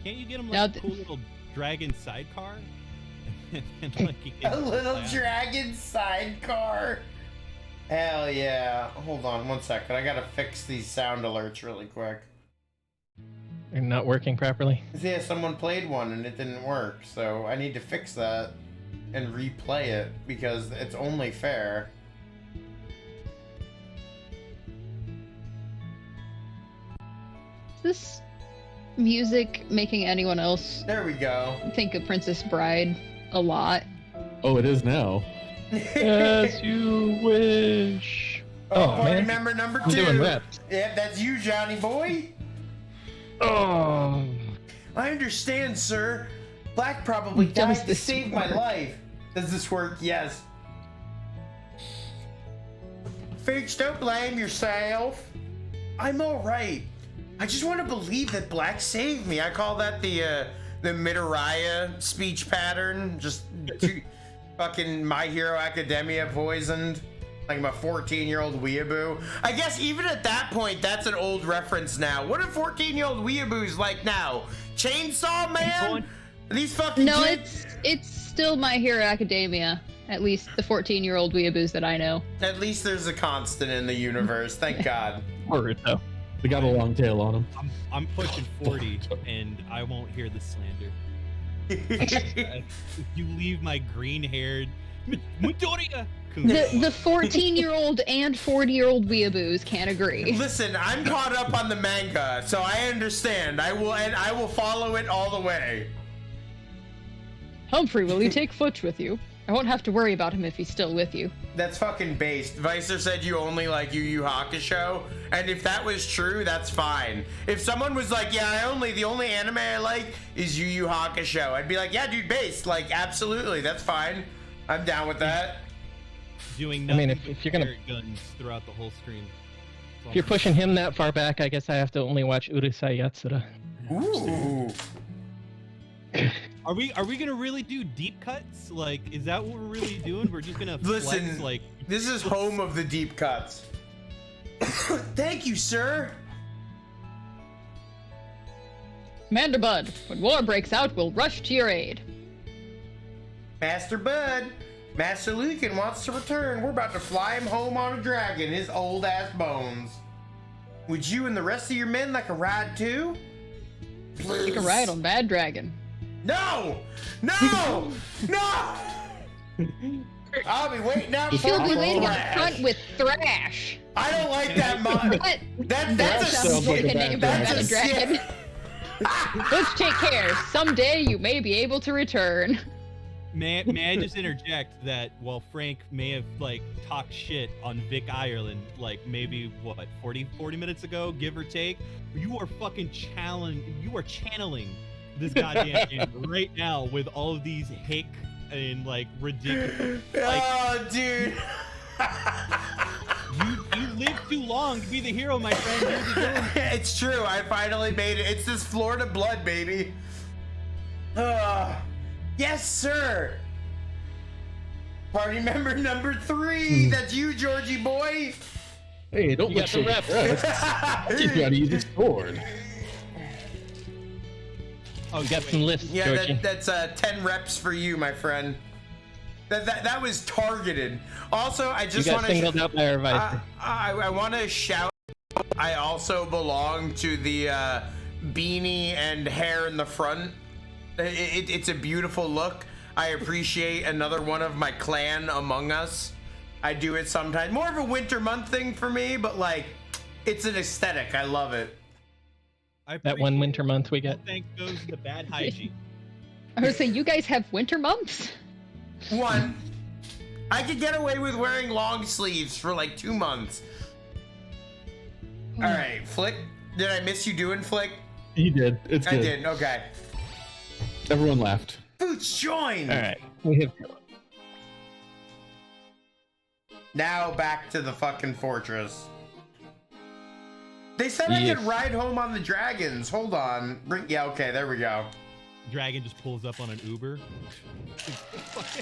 S3: Can't you get him
S5: Now
S3: like a cool little dragon sidecar? And, like, he
S1: A
S3: can
S1: little
S3: fly out.
S1: dragon sidecar. Hell yeah. Hold on one second. I gotta fix these sound alerts really quick.
S4: They're not working properly.
S1: Yeah, someone played one and it didn't work, so I need to fix that and replay it because it's only fair.
S5: Is this music making anyone else
S1: There we go.
S5: think of Princess Bride a lot?
S2: Oh, it is now.
S4: As you wish.
S1: Oh,
S4: Oh,
S1: party
S4: man.
S1: member number
S4: I'm
S1: 2.
S4: doing reps.
S1: Yeah, that's you, Johnny boy.
S4: Oh.
S1: I understand, sir. Black probably
S5: Does
S1: died to
S5: this
S1: save my
S5: work?
S1: life. Does this work? Yes. Fakes, don't blame yourself. I'm all right. I just want to believe that Black saved me. I call that the Midoriya speech pattern. Just fucking My Hero Academia poisoned. Like I'm a 14-year-old weeaboo. I guess even at that point, that's an old reference now. What are 14-year-old weeaboos like now? Chainsaw Man? These fucking
S5: No,
S1: kids?
S5: it's still My Hero Academia. At least the 14-year-old weeaboos that I know.
S1: At least there's a constant in the universe. Thank God.
S4: Word though.
S2: They got a long tail on them.
S3: I'm pushing 40, and I won't hear the slander. If you leave my green-haired Midoriya.
S5: The 14-year-old and 40-year-old weeaboos can't agree.
S1: Listen, I'm caught up on the manga, so I understand. I will follow it all the way.
S5: Humphrey, will you take Futch with you? I won't have to worry about him if he's still with you.
S1: That's fucking based. Vicer said you only like Yu Yu Hakusho, and if that was true, that's fine. If someone was like, yeah, the only anime I like is Yu Yu Hakusho, I'd be like, yeah, dude, based. Like, absolutely, that's fine. I'm down with that.
S3: Doing
S4: I mean,
S3: nothing
S4: if
S3: but
S4: you're gonna-
S3: carrot guns throughout the whole screen.
S4: If you're pushing him that far back, I guess I have to only watch Urusei Yatsura.
S1: Ooh.
S3: Are we gonna really do deep cuts? Like, is that what we're really doing? We're just gonna flex,
S1: Listen,
S3: like
S1: this is home of the deep cuts. Thank you, sir.
S5: Commander Bud, when war breaks out, we'll rush to your aid.
S1: Master Bud, Master Lucan wants to return. We're about to fly him home on a dragon, his old ass bones. Would you and the rest of your men like a ride too? Please.
S5: Take a ride on Bad Dragon.
S1: No! No! No! I'll be waiting out for
S5: You'll be waiting up
S1: Thrash.
S5: front with Thrash.
S1: I don't like that mod.
S5: What?
S1: That's
S5: That
S1: a
S5: sounds like a name for a
S1: that's
S5: Bad
S1: a
S5: Dragon. Let's take care. Someday you may be able to return.
S3: May I just interject that while Frank may have like talked shit on Vic Ireland like maybe what 40 minutes ago, give or take, you are fucking channeling this goddamn game right now with all of these hick and like ridiculous. Like,
S1: Oh, dude.
S3: you live too long to be the hero, my friend. You're the villain.
S1: It's true. I finally made it. It's this Florida blood, baby. Yes, sir. Party member number 3. That's you, Georgie boy.
S2: Hey, don't
S4: You
S2: let
S4: got the
S2: your
S4: rep.
S2: You gotta use a sword.
S3: Oh,
S4: You got some lifts,
S1: Yeah,
S4: Georgie.
S1: that's 10 reps for you, my friend. That was targeted. Also, I
S4: You
S1: just
S4: got
S1: want to
S4: singled out by our advisor.
S1: I want to shout. I also belong to the beanie and hair in the front. It's a beautiful look. I appreciate another one of my clan among us. I do it sometimes. More of a winter month thing for me, but like, it's an aesthetic. I love it.
S3: I
S4: That one
S3: appreciate
S4: winter
S3: it.
S4: month we
S3: All
S4: get.
S3: thanks goes to bad hygiene.
S5: I was saying, you guys have winter months?
S1: One, I could get away with wearing long sleeves for like 2 months. All right, Flick. Did I miss you doing Flick?
S2: You did. It's good.
S1: I did. Okay.
S2: Everyone laughed.
S1: Boots join.
S4: All right. We have
S1: Now back to the fucking fortress. They said I
S4: Yes.
S1: could ride home on the dragons. Hold on. Yeah, okay, there we go.
S3: Dragon just pulls up on an Uber.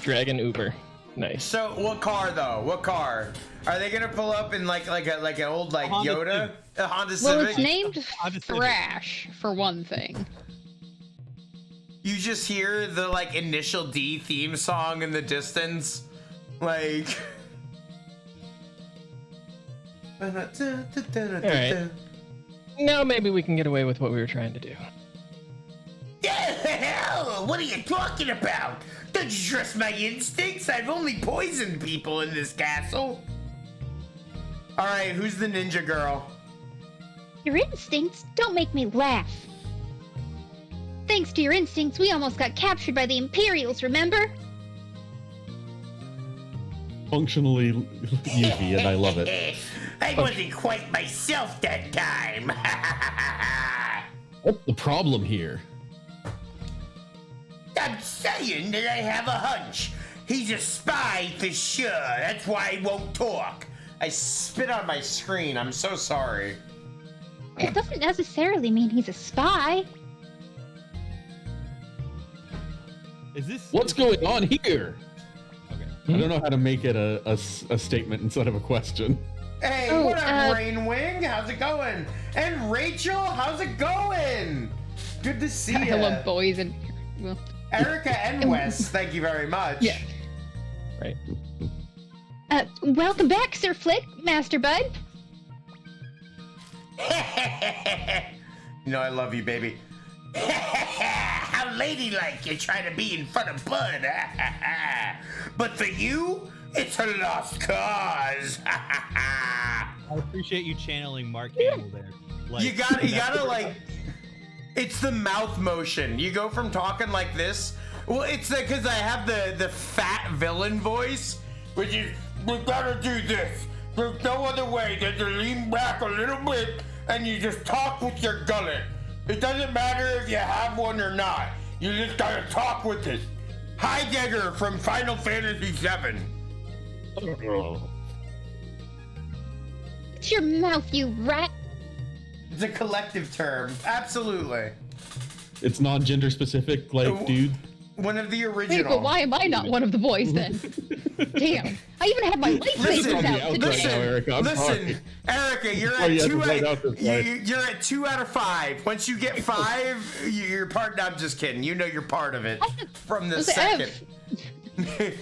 S4: Dragon Uber. Nice.
S1: So what car though? What car? Are they gonna pull up in like an old like
S3: Honda
S1: Yoda? A Honda
S5: Well,
S1: Civic?
S5: it's named
S3: Honda Civic.
S5: Thrash, for one thing.
S1: You just hear the like initial D theme song in the distance. Like
S4: Alright. Now maybe we can get away with what we were trying to do.
S1: Hell, what are you talking about? Don't you trust my instincts? I've only poisoned people in this castle. All right, who's the ninja girl?
S8: Your instincts don't make me laugh. Thanks to your instincts, we almost got captured by the Imperials, remember?
S2: Functionally Yuffie, and I love it.
S1: I wasn't quite myself that time.
S2: What's the problem here?
S1: I'm saying that I have a hunch. He's a spy for sure. That's why he won't talk. I spit on my screen. I'm so sorry.
S8: It doesn't necessarily mean he's a spy.
S3: Is this
S2: What's going on here? I don't know how to make it a statement instead of a question.
S1: Hey,
S8: Oh,
S1: what up, Rainwing? How's it going? And Rachel, how's it going? Good to see you.
S5: I love boys and well,
S1: Erika and Wes, thank you very much.
S5: Yeah.
S4: Right.
S8: Welcome back, Sir Flick, Master Bud.
S1: You know I love you, baby. How ladylike you try to be in front of Bud. But for you, it's a lost cause.
S3: I appreciate you channeling Mark Hamill there. Like,
S1: You gotta like, it's the mouth motion. You go from talking like this. Well, it's because I have the fat villain voice, which is, we gotta do this. There's no other way than to lean back a little bit and you just talk with your gullet. It doesn't matter if you have one or not. You just gotta talk with it. Heidegger from Final Fantasy VII.
S8: It's your mouth, you rat.
S1: It's a collective term. Absolutely.
S2: It's non-gender specific, like, dude.
S1: One of the
S5: wait,
S1: original.
S5: but why am I not one of the boys then? Damn, I even have my lightsabers out today.
S2: Erika, I'm sorry.
S1: Erika, you're
S2: Oh,
S1: at
S2: you had to
S1: two.
S2: write out this way.
S1: You're at 2 out of 5. Once you get 5, you're part. No, I'm just kidding. You know you're part of it from the
S5: What's the
S1: second.
S5: F?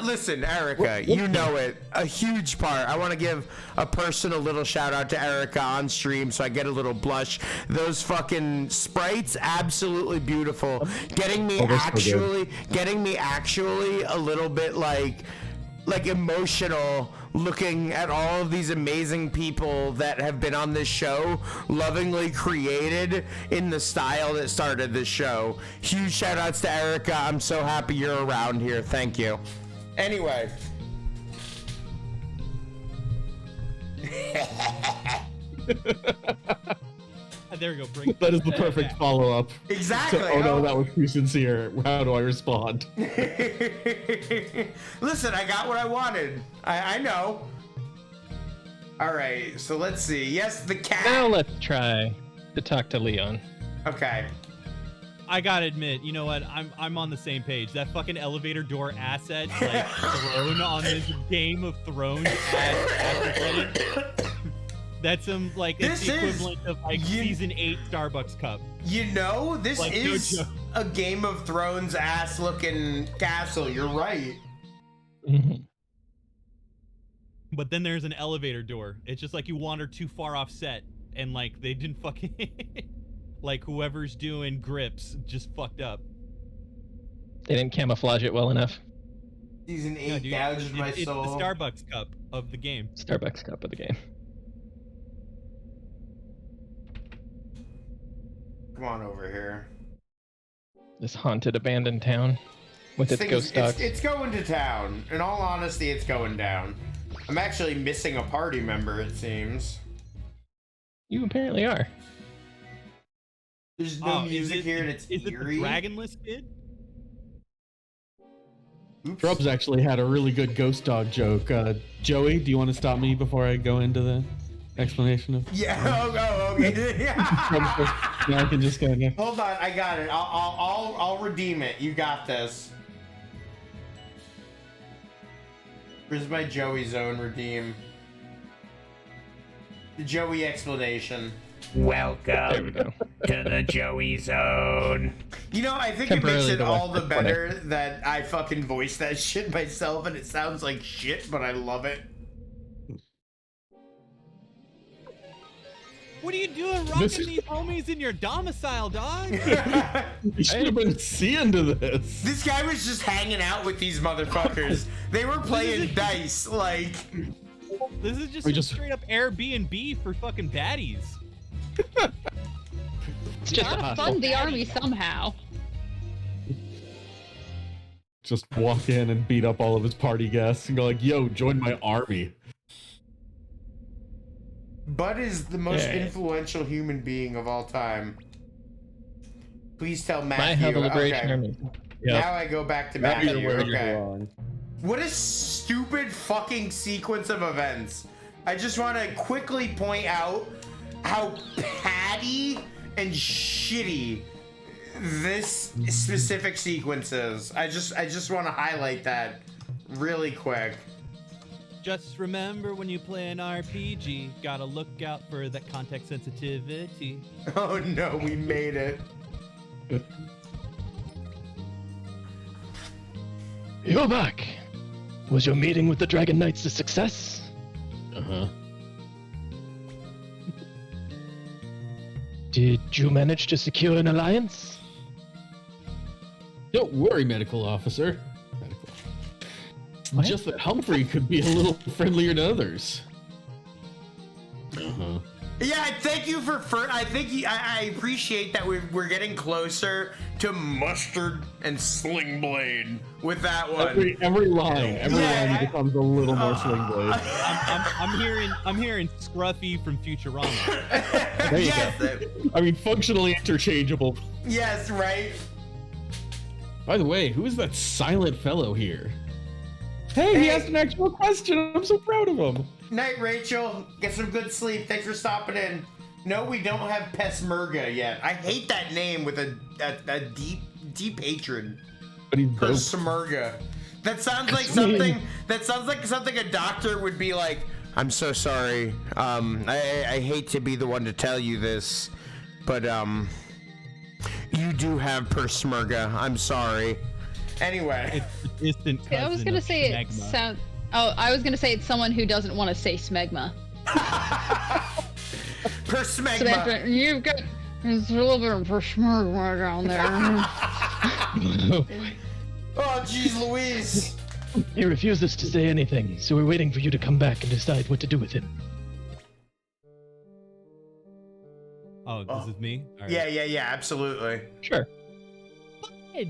S1: Listen, Erika, you know it. A huge part. I want to give a personal little shout out to Erika on stream, so I get a little blush. Those fucking sprites, absolutely beautiful. Getting me actually a little bit like emotional, looking at all of these amazing people that have been on this show, lovingly created in the style that started this show. Huge shout outs to Erika. I'm so happy you're around here. Thank you. Anyway.
S3: There we go. Bring
S2: That is the perfect follow-up.
S1: Exactly.
S2: Oh no, that was too sincere. How do I respond?
S1: Listen, I got what I wanted. I know. All right, so let's see. Yes, the cat.
S4: Now let's try to talk to Leon.
S1: Okay.
S3: I gotta admit, you know what? I'm on the same page. That elevator door asset, like thrown on this Game of Thrones asset setting. That's it's
S1: This
S3: the
S1: is-
S3: equivalent of season 8 Starbucks cup.
S1: You know, this
S3: Like, no
S1: is
S3: joke.
S1: a Game of Thrones ass looking castle. You're right.
S4: Mhm.
S3: But then there's an elevator door. It's just like you wander too far off set, and they didn't fucking whoever's doing grips just fucked up.
S4: They didn't camouflage it well enough.
S1: Season 8
S3: No, dude,
S1: gouged my
S3: it's
S1: soul.
S3: the Starbucks cup of the game.
S4: Starbucks cup of the game.
S1: Come on over here.
S4: This haunted, abandoned town with its ghost dogs.
S1: It's going to town. In all honesty, it's going down. I'm actually missing a party member, it seems.
S4: You apparently are.
S1: There's no
S3: Is
S1: music
S3: it-
S1: here, and it's
S3: Is it the
S1: eerie.
S3: dragonless kid?
S1: Oops.
S2: Drubs actually had a really good ghost dog joke. Joey, do you want to stop me before I go into the explanation of?
S1: Yeah. Okay.
S2: Yeah, I can just go there.
S1: Hold on, I got it. I'll redeem it. You got this. Where's my Joey zone redeem? The Joey explanation.
S4: There we
S6: Welcome
S4: go.
S6: to the Joey Zone.
S1: You know, I think it makes
S4: Temporarily
S1: it
S4: the
S1: all the
S4: Western
S1: better that I fucking voice that shit myself and it sounds like shit, but I love it.
S3: What are you doing rocking
S2: This is-
S3: these homies in your domicile, dog?
S2: You should have been seeing to this.
S1: This guy was just hanging out with these motherfuckers. They were playing dice, like.
S3: This is just
S2: We
S3: some
S2: just-
S3: straight up Airbnb for fucking baddies.
S4: It's just a
S5: Gotta
S4: hostel.
S5: fund the army somehow.
S2: Just walk in and beat up all of his party guests and go like, "Yo, join my army."
S1: Bud is the most
S4: Yeah.
S1: influential human being of all time. Please tell
S4: My
S1: Matthew.
S4: Hub Liberation
S1: Okay.
S4: Army. Yeah.
S1: Now I go back to
S2: Matthew,
S1: Matthew.
S2: where you're
S1: Okay.
S2: wrong.
S1: What a stupid fucking sequence of events. I just want to quickly point out how patty and shitty this specific sequence is. I just want to highlight that really quick.
S3: Just remember when you play an RPG, gotta look out for that context sensitivity.
S1: Oh no, we made it.
S7: You're back. Was your meeting with the Dragon Knights a success?
S2: Uh-huh.
S7: Did you manage to secure an alliance?
S2: Don't worry, medical officer.
S7: What?
S2: Just that Humphrey could be a little friendlier to others. Uh-huh.
S1: Yeah, thank you for I think I appreciate that we're getting closer to Mustard and Sling Blade with that one.
S2: Every line becomes a little more Sling Blade.
S3: I'm hearing Scruffy from Futurama.
S2: There you
S1: Yes.
S2: go. I mean, functionally interchangeable.
S1: Yes, right?
S2: By the way, who is that silent fellow here? Hey, he asked an actual question. I'm so proud of him.
S1: Night, Rachel. Get some good sleep. Thanks for stopping in. No, we don't have Pesmerga yet. I hate that name with a deep hatred.
S2: But he's dope.
S1: Pesmerga. That sounds like something. That sounds like something a doctor would be like. I'm so sorry. I hate to be the one to tell you this, but you do have Pesmerga. I'm sorry. Anyway.
S3: It's the distant cousin
S5: I was gonna
S3: of
S5: say
S3: Smegma.
S5: it sound. Oh, I was gonna say it's someone who doesn't want to say smegma.
S1: Persmegma.
S5: So that's you've got. There's a little bit of persmegma down there.
S1: Oh, jeez Louise.
S7: He refuses to say anything, so we're waiting for you to come back and decide what to do with him.
S3: Oh, this is me? All right.
S1: Yeah, absolutely.
S7: Sure.
S3: Bud!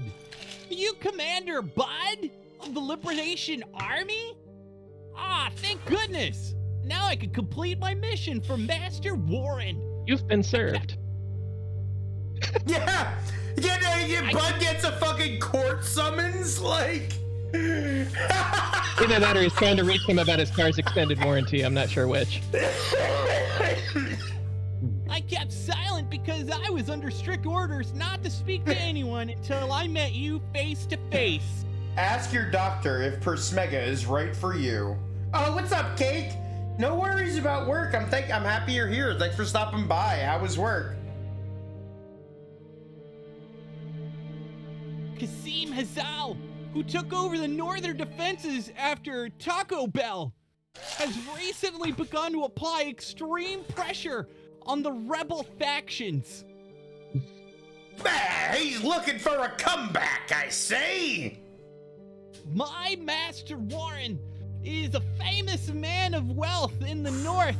S3: You Commander Bud of the Liberation Army? Ah, thank goodness! Now I can complete my mission for Master Warren.
S7: You've been served.
S1: Yeah, Bud gets a fucking court summons, like.
S4: Either that or he's trying to reach him about his car's extended warranty. I'm not sure which.
S3: I kept silent because I was under strict orders not to speak to anyone until I met you face to face.
S1: Ask your doctor if Persmega is right for you. Oh, what's up, Cake? No worries about work. I'm happy you're here. Thanks for stopping by. How was work?
S3: Kasim Hazal, who took over the northern defenses after Taco Bell, has recently begun to apply extreme pressure on the rebel factions.
S1: He's looking for a comeback, I say.
S3: My Master Warren is a famous man of wealth in the north,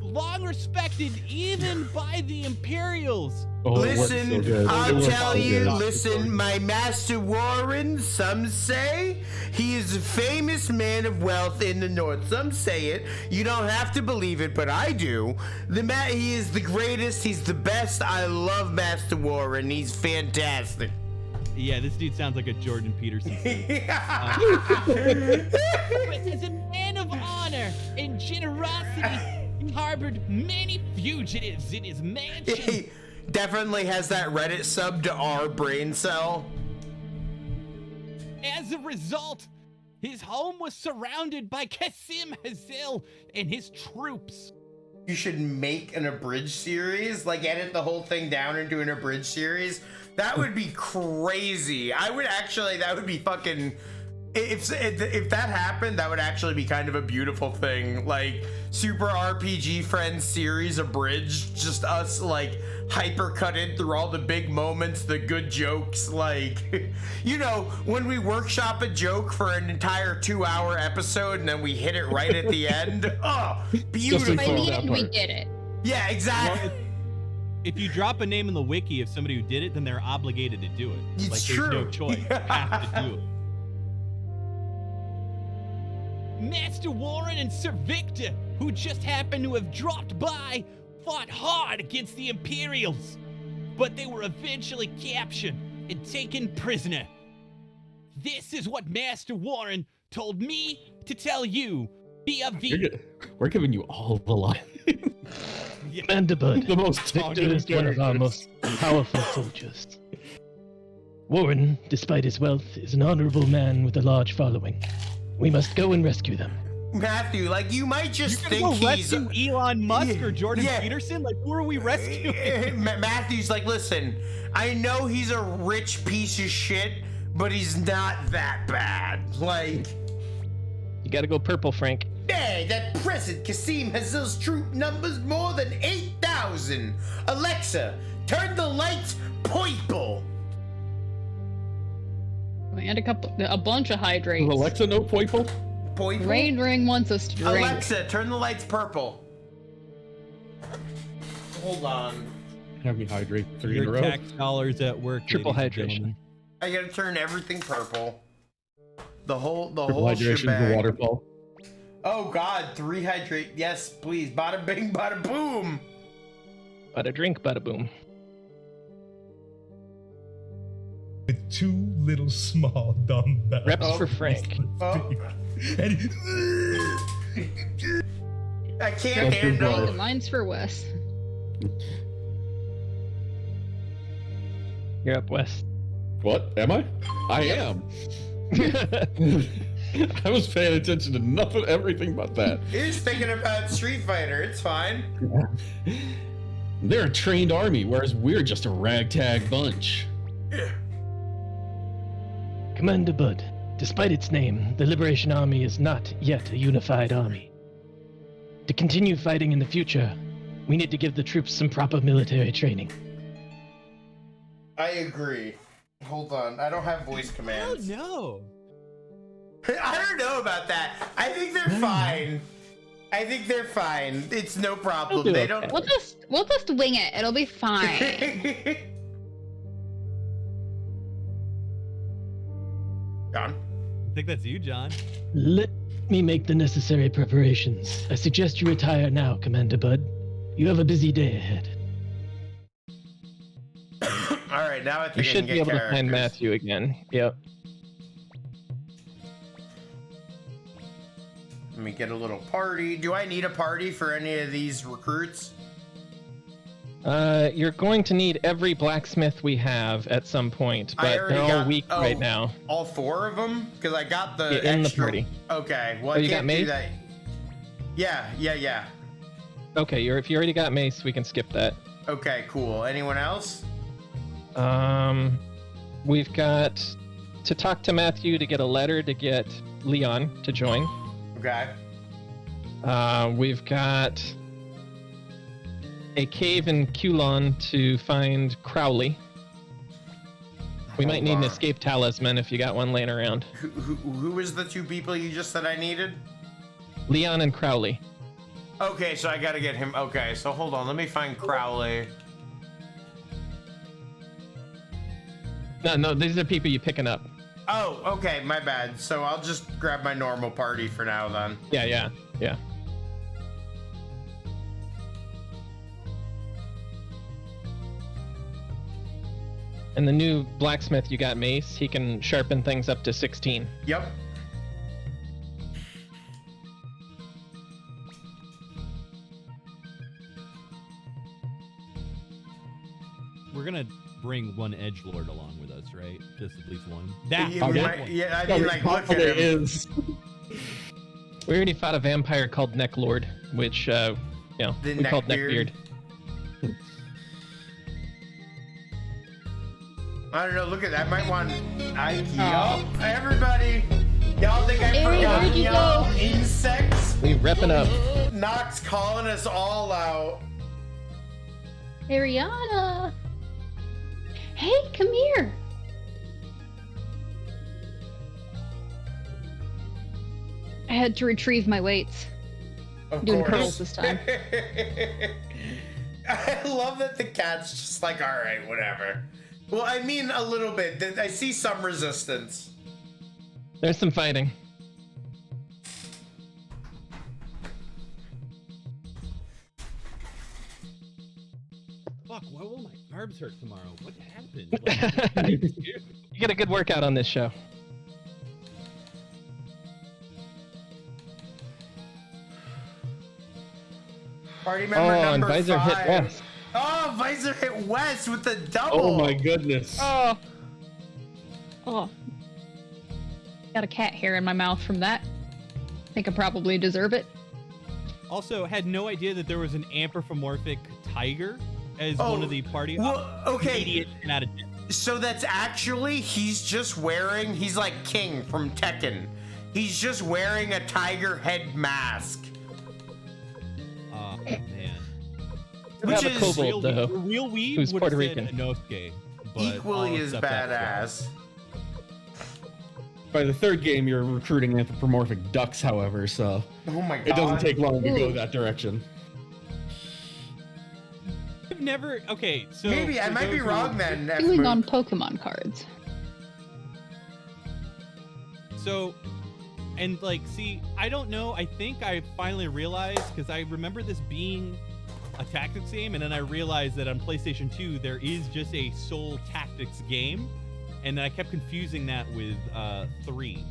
S3: long respected even by the Imperials.
S2: Oh, it works
S1: Listen,
S2: so good. It
S1: I'll
S2: works
S1: tell
S2: so
S1: you,
S2: good.
S1: listen, my Master Warren, some say he is a famous man of wealth in the north. Some say it. You don't have to believe it, but I do. He is the greatest. He's the best. I love Master Warren. He's fantastic.
S3: Yeah, this dude sounds like a Jordan Peterson. But as a man of honor and generosity, he harbored many fugitives in his mansion.
S1: He definitely has that Reddit sub to our brain cell.
S3: As a result, his home was surrounded by Kasim Hazil and his troops.
S1: You should make an abridged series, like edit the whole thing down and do an abridged series. That would be crazy. That would be fucking, if that happened, that would actually be kind of a beautiful thing. Like, Super RPG Friends series abridged, just us, like, hyper-cutted through all the big moments, the good jokes, like, you know, when we workshop a joke for an entire 2-hour episode and then we hit it right at the end. Oh, beautiful.
S5: By the end, we did it.
S1: Yeah, exactly.
S3: If you drop a name in the wiki of somebody who did it, then they're obligated to do it.
S1: It's
S3: like,
S1: true.
S3: There's no choice. You have to do it. Master Warren and Sir Victor, who just happened to have dropped by, fought hard against the Imperials, but they were eventually captured and taken prisoner. This is what Master Warren told me to tell you via
S2: We're giving you all the lines.
S7: Commander Bud,
S2: The most
S7: Victor
S2: talkative
S7: is one of our
S2: characters.
S7: most powerful soldiers. Warren, despite his wealth, is an honorable man with a large following. We must go and rescue them.
S1: Matthew, like you might just
S3: You're
S1: think
S3: gonna go
S1: he's
S3: rescue Elon Musk or Jordan
S1: yeah.
S3: Peterson? Like, who are we rescuing?
S1: Matthew's like, listen, I know he's a rich piece of shit, but he's not that bad. Like,
S4: You gotta go purple, Frank.
S1: hey, that present Kasim has those troop numbers more than 8,000. Alexa, turn the lights purple.
S5: And a bunch of hydrates.
S2: Does Alexa know Poiple?
S1: Purple?
S5: Rain Ring wants us to drink.
S1: Alexa, turn the lights purple. Hold on.
S2: Have me hydrate 3 in a
S3: Your
S2: row.
S3: tax dollars at work.
S4: Triple
S3: ladies and
S4: hydration.
S3: gentlemen.
S1: I gotta turn everything purple. The whole
S2: Triple hydration,
S1: shebang.
S2: the waterfall.
S1: Oh God, 3 hydrate. Yes, please. Bada bing, bada boom.
S4: Bada drink, bada boom.
S9: With 2 little small dumbbells.
S4: Reps for Frank.
S1: Oh,
S9: And
S1: I can't
S2: That's your
S1: handle.
S2: blood.
S5: Mine's for Wes.
S4: You're up, Wes.
S2: What? Am I? I am. I was paying attention to nothing, everything but that.
S1: He's thinking about Street Fighter. It's fine.
S2: They're a trained army, whereas we're just a ragtag bunch.
S7: Commander Bud, despite its name, the Liberation Army is not yet a unified army. To continue fighting in the future, we need to give the troops some proper military training.
S1: I agree. Hold on. I don't have voice
S3: Oh
S1: commands.
S3: no.
S1: I don't know about that. I think they're fine. I think they're fine. It's no problem.
S4: They'll do
S1: They
S4: okay.
S1: don't.
S5: We'll just wing it. It'll be fine.
S1: John?
S3: I think that's you, John.
S7: Let me make the necessary preparations. I suggest you retire now, Commander Bud. You have a busy day ahead.
S1: All right, now I think
S4: You
S1: I
S4: should
S1: can
S4: be
S1: get
S4: able to find
S1: characters.
S4: Matthew again. Yep.
S1: Let me get a little party. Do I need a party for any of these recruits?
S4: You're going to need every blacksmith we have at some point,
S1: I
S4: but
S1: already
S4: they're all
S1: got-
S4: weak
S1: oh.
S4: right now.
S1: All 4 of them? Because I got the
S4: Yeah, in the
S1: extra...
S4: party.
S1: Okay, well,
S4: Oh,
S1: I
S4: you got
S1: can't do
S4: mace?
S1: that. Yeah.
S4: Okay, if you already got mace, we can skip that.
S1: Okay, cool. Anyone else?
S4: We've got to talk to Matthew to get a letter to get Leon to join.
S1: Okay.
S4: We've got a cave in Kulon to find Crowley. We might need an escape talisman if you got one laying around.
S1: Who was the 2 people you just said I needed?
S4: Leon and Crowley.
S1: Okay, so I gotta get him. Okay, so hold on. Let me find Crowley.
S4: No, these are people you're picking up.
S1: Oh, okay, my bad. So I'll just grab my normal party for now then.
S4: Yeah. And the new blacksmith you got, Mace, he can sharpen things up to 16.
S1: Yep.
S3: We're gonna bring one edgelord along with us, right? Just at least one.
S1: Yeah,
S3: That
S1: we
S3: one.
S1: might- yeah, I mean, like, look at
S2: it
S1: him.
S2: is.
S4: We already fought a vampire called Necklord, which,
S1: The
S4: we called
S1: Neckbeard.
S4: Neckbeard.
S1: I don't know. Look at that. I might want. Everybody. Y'all think I
S5: Ariel,
S1: forgot
S5: where'd you
S1: y'all
S5: go?
S1: insects?
S4: We repping up.
S1: Nox calling us all out.
S5: Ariana! Hey, come here! I had to retrieve my weights.
S1: Of
S5: Doing
S1: course.
S5: curls this time.
S1: I love that the cat's just like, all right, whatever. Well, I mean, a little bit. I see some resistance.
S4: There's some fighting.
S3: Fuck, why will my arms hurt tomorrow? What happened? Like,
S4: You get a good workout on this show.
S1: Party member
S4: And
S1: number
S4: Visor
S1: 5.
S4: hit West.
S1: Oh, Visor hit West with the double.
S2: Oh my goodness.
S4: Oh,
S5: Oh, Got a cat hair in my mouth from that. I think I probably deserve it.
S3: Also, had no idea that there was an anthropomorphic tiger as one of the party.
S1: Well, okay.
S3: Idiot and out of depth.
S1: So that's actually, he's like King from Tekken. He's just wearing a tiger head mask.
S3: Oh, man.
S1: Which
S4: have a
S1: is
S4: kobold, though,
S3: real weed
S4: who's
S3: would
S4: Puerto
S3: have said
S4: Rican.
S3: Inosuke, but
S1: equally
S3: I'll
S1: as
S3: accept that
S1: badass.
S2: By the third game, you're recruiting anthropomorphic ducks, however, so
S1: Oh my god.
S2: it doesn't take long to go
S5: Ooh.
S2: that direction.
S3: I've never. Okay, so
S1: Maybe I
S3: for
S1: might be
S3: those who-
S1: wrong then.
S5: Doing on Pokemon cards.
S3: So, and like, see, I don't know. I think I finally realized, because I remember this being a tactics game, and then I realized that on PlayStation 2 there is just a sole tactics game, and then I kept confusing that with 3.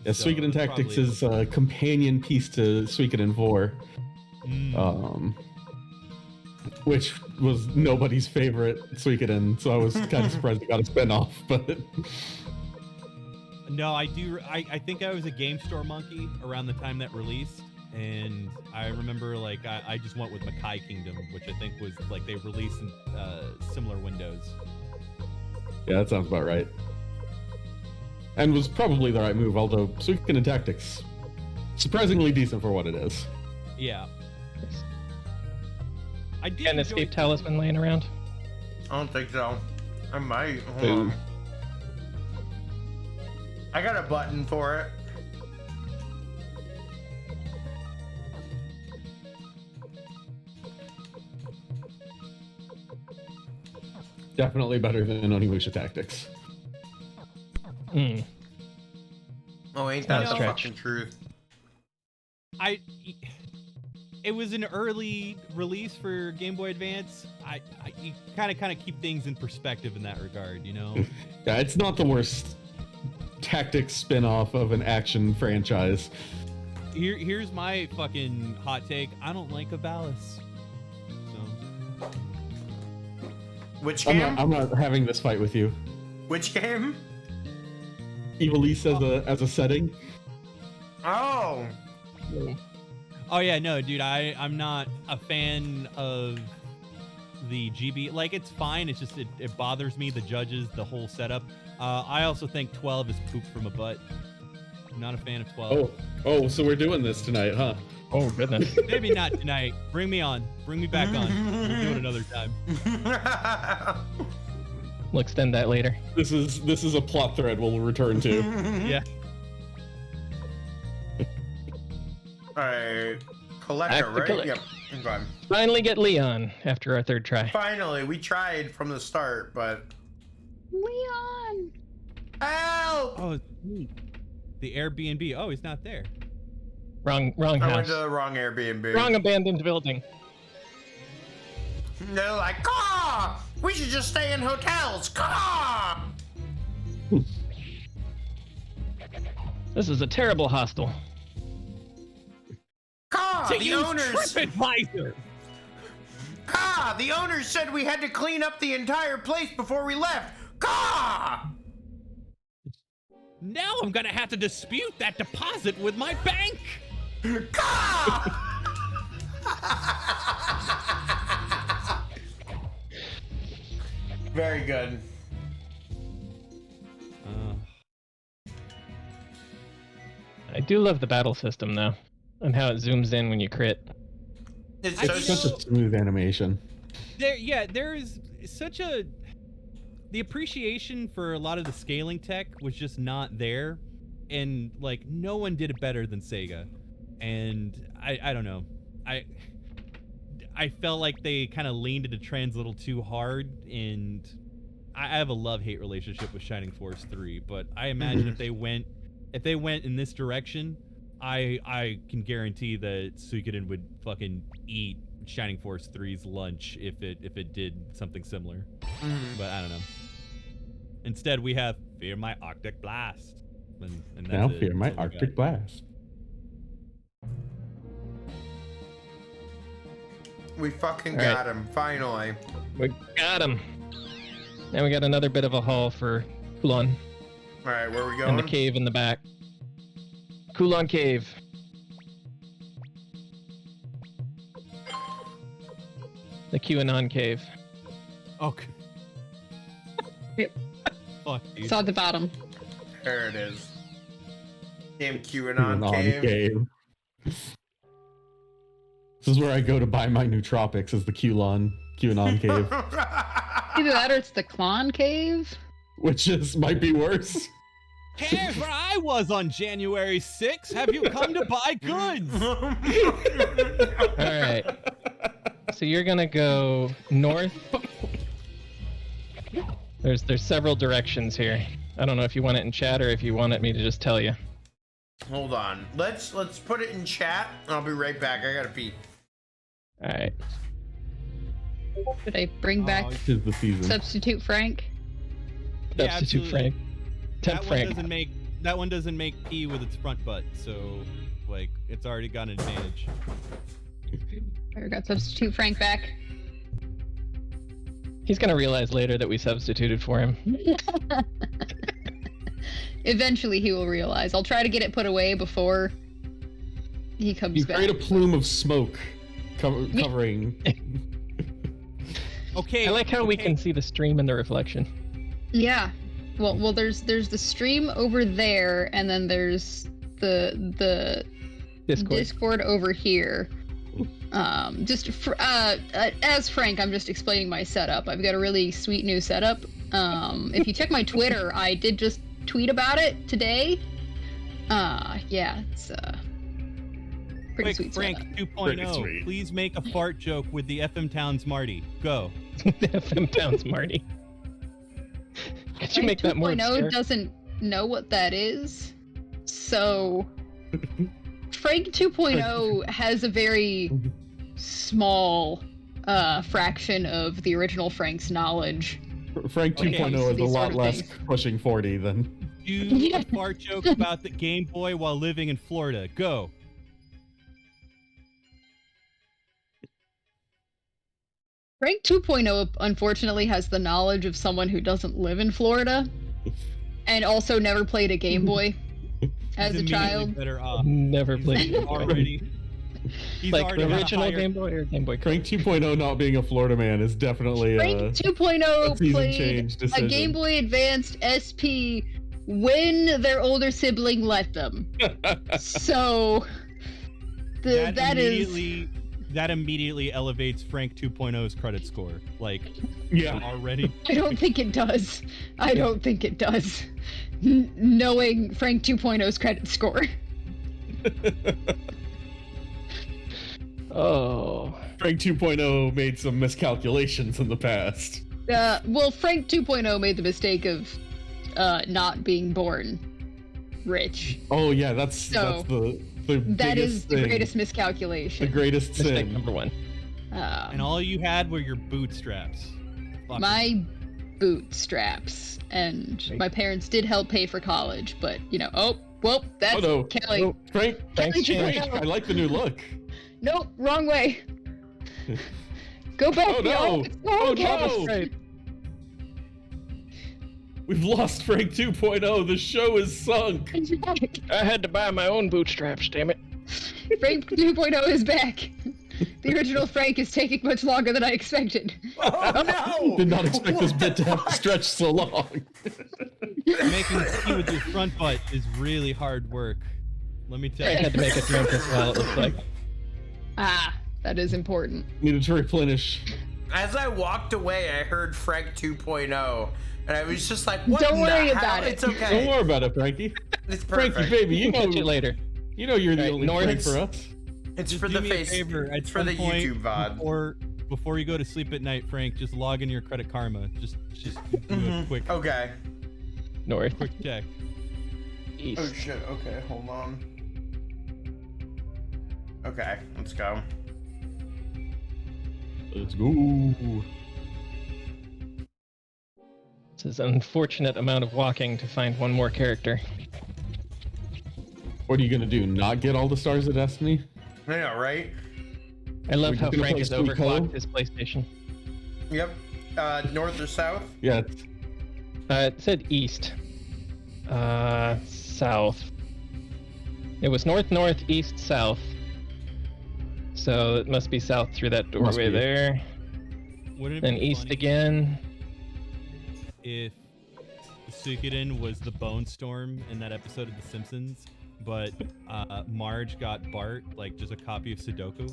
S2: Yeah,
S3: So
S2: Suikoden
S3: it's
S2: Tactics
S3: probably-
S2: is a companion piece to Suikoden 4,
S3: Mm.
S2: which was nobody's favorite Suikoden, so I was kind of surprised it got a spin-off, but
S3: No, I do. I think I was a game store monkey around the time that released, and I remember like I just went with Makai Kingdom, which I think was like they released in similar windows.
S2: yeah, that sounds about right. And was probably the right move, although Suikoden Tactics, surprisingly decent for what it is.
S3: Yeah. I did
S4: An
S3: enjoy-
S4: escape talisman laying around.
S1: I don't think so. I might. Hold
S2: Ooh.
S1: on. I got a button for it.
S2: Definitely better than Onimusha Tactics.
S4: Mm.
S1: Oh, ain't that
S3: No.
S1: the
S4: Stretch.
S1: fucking truth?
S3: It was an early release for Game Boy Advance. You kind of keep things in perspective in that regard, you know.
S2: Yeah, it's not the worst tactics spin-off of an action franchise.
S3: Here's my fucking hot take. I don't like Avalis. So
S1: Which
S2: I'm
S1: game?
S2: not having this fight with you.
S1: Which game?
S2: Evilise as a setting.
S1: Oh.
S3: oh yeah, no, dude, I'm not a fan of the GB. Like, it's fine. It's just it bothers me, the judges, the whole setup. I also think 12 is poop from a butt. I'm not a fan of 12.
S2: Oh, so we're doing this tonight, huh?
S4: Oh goodness.
S3: Maybe not tonight. Bring me on. Bring me back on. We'll do it another time.
S4: We'll extend that later.
S2: This is a plot thread we'll return to.
S3: Yeah.
S1: Alright. Collector,
S4: Act the
S1: right?
S4: collect-
S1: Yep. Okay.
S4: Finally get Leon after our third try.
S1: Finally, we tried from the start, but
S5: Leon!
S1: help!
S3: Oh, sweet. The Airbnb. Oh, he's not there.
S4: Wrong
S1: I went
S4: house.
S1: to the wrong Airbnb.
S4: Wrong abandoned building.
S1: They're like, "Ah, we should just stay in hotels." Ah!
S4: This is a terrible hostel.
S1: The owners.
S3: TripAdvisor.
S1: The owners said we had to clean up the entire place before we left.
S3: Now I'm gonna have to dispute that deposit with my bank.
S1: Very good.
S4: I do love the battle system though, and how it zooms in when you crit.
S1: It's
S3: I
S1: so
S2: It's such a smooth animation.
S3: There is such a the appreciation for a lot of the scaling tech was just not there, and like no one did it better than Sega, and I don't know, I felt like they kind of leaned into trends a little too hard, and I have a love-hate relationship with Shining Force 3, but I imagine if they went in this direction, I can guarantee that Suikoden would fucking eat Shining Force 3's lunch if it did something similar. But I don't know. Instead, we have Fear My Arctic Blast. And that's
S2: Now
S3: it.
S2: fear my
S3: That's all we
S2: Arctic
S3: got.
S2: Blast.
S1: We fucking
S4: All right.
S1: got him, finally.
S4: We got him. Now we got another bit of a haul for Kulon.
S1: All right, where are we going?
S4: And the cave in the back. Kulon Cave. The QAnon Cave.
S3: Okay.
S5: Yep.
S3: Fuck, dude.
S5: It's at the bottom.
S1: There it is. Damn QAnon cave.
S2: This is where I go to buy my nootropics, is the QAnon cave.
S5: Either that or it's the Klon Cave.
S2: Which might be worse.
S3: Here's where I was on January 6th. Have you come to buy goods?
S4: All right. So you're gonna go north. There's several directions here. I don't know if you want it in chat or if you want me to just tell you.
S1: Hold on. Let's put it in chat. I'll be right back. I gotta pee.
S4: All right.
S5: Did I bring back
S2: Tis the season.
S5: Substitute Frank?
S3: Yeah,
S4: Substitute Frank. Temp Frank.
S3: That one doesn't make P with its front butt, so like it's already got an advantage.
S5: I got Substitute Frank back.
S4: He's gonna realize later that we substituted for him.
S5: Eventually he will realize. I'll try to get it put away before he comes
S2: You
S5: back.
S2: create a plume of smoke covering.
S3: Okay.
S4: I like how we can see the stream and the reflection.
S5: Yeah. Well, there's the stream over there, and then there's the Discord over here. As Frank, I'm just explaining my setup. I've got a really sweet new setup. If you check my Twitter, I did just tweet about it today. Yeah, it's pretty
S3: Quick,
S5: sweet
S3: Frank
S5: setup.
S3: 2.0, please make a fart joke with the FM Towns Marty. Go.
S4: The FM Towns Marty. Could you make that more
S5: 2.0
S4: obscure?
S5: doesn't know what that is, so Frank 2.0 has a very small fraction of the original Frank's knowledge.
S2: Frank
S3: Okay.
S2: 2.0 is a
S5: These
S2: lot
S5: sort of
S2: less
S5: things.
S2: pushing 40 than.
S3: Do a fart joke about the Game Boy while living in Florida. Go.
S5: Frank 2.0 unfortunately has the knowledge of someone who doesn't live in Florida and also never played a Game Boy as
S3: He's
S5: a
S3: immediately
S5: child.
S3: better off.
S4: Never played it.
S3: Already. He's
S4: Like
S3: already
S4: the
S3: got a
S4: original
S3: higher-
S4: Game Boy or Game Boy Color?
S2: Frank 2.0 not being a Florida man is definitely
S5: Frank
S2: a
S5: 2.0
S2: season
S5: played
S2: change
S5: a
S2: decision.
S5: Game Boy Advanced SP when their older sibling let them. So
S3: that immediately elevates Frank 2.0's credit score. Like,
S2: Yeah.
S3: already.
S5: I don't think it does. I don't think it does. Knowing Frank 2.0's credit score.
S4: Oh.
S2: Frank 2.0 made some miscalculations in the past.
S5: Well, Frank 2.0 made the mistake of not being born rich.
S2: Oh yeah, that's
S5: So,
S2: the
S5: That
S2: biggest
S5: is the
S2: thing.
S5: greatest miscalculation.
S2: The greatest
S4: Mistake
S2: sin.
S4: number one.
S3: And all you had were your bootstraps. Fuck.
S5: My bootstraps, and my parents did help pay for college, but that's
S2: Oh no,
S5: Kelly.
S2: no. Frank,
S4: Frank's
S5: Kelly
S4: changed.
S5: 2.0.
S2: I like the new look.
S5: Nope, wrong way. Go back,
S2: Oh, no.
S5: y'all. It's not
S2: Oh,
S5: okay.
S2: no.
S4: Right.
S2: We've lost Frank 2.0. The show is sunk.
S4: I had to buy my own bootstraps, damn it.
S5: Frank 2.0 is back. The original Frank is taking much longer than I expected.
S1: Oh no!
S2: Did not expect this bit to have to stretch so long.
S3: Making tea with your front butt is really hard work. Let me tell
S4: I
S3: you.
S4: had to make a drink as well, it looks like.
S5: Ah, that is important.
S2: Needed to replenish.
S1: As I walked away, I heard Frank 2.0, and I was just like, "What?
S5: Don't
S1: in
S5: worry
S1: the
S5: about
S1: hell?
S5: it.
S1: It's
S2: Don't
S1: okay.
S2: worry about it, Frankie.
S1: It's perfect.
S2: Frankie, baby, you
S4: Catch you
S2: know,
S4: later.
S2: you know you're the
S4: Right,
S2: only
S4: North-
S2: Frank for us.
S1: It's
S3: Just
S1: for
S3: do
S1: the
S3: me
S1: face.
S3: a favor. At
S1: It's for
S3: some
S1: the
S3: point
S1: YouTube VOD.
S3: Before you go to sleep at night, Frank, just log in your Credit Karma. Just do a quick
S1: Okay.
S4: North.
S3: quick check.
S4: East.
S1: Oh shit. Okay, hold on. Okay, let's go.
S2: Let's go.
S4: This is an unfortunate amount of walking to find one more character.
S2: What are you gonna do? Not get all the stars of Destiny?
S1: I know, right?
S4: I love
S2: We're
S4: how
S2: just gonna
S4: Frank
S2: play
S4: has
S2: Suikoden?
S4: overclocked his PlayStation.
S1: Yep. North or south?
S2: Yeah.
S4: It said east. South. It was north, north, east, south. So it must be south through that doorway there.
S3: Wouldn't it
S4: Then
S3: be
S4: east
S3: funny
S4: again.
S3: if Suikoden was the Bone Storm in that episode of The Simpsons, but Marge got Bart like just a copy of Sudoku,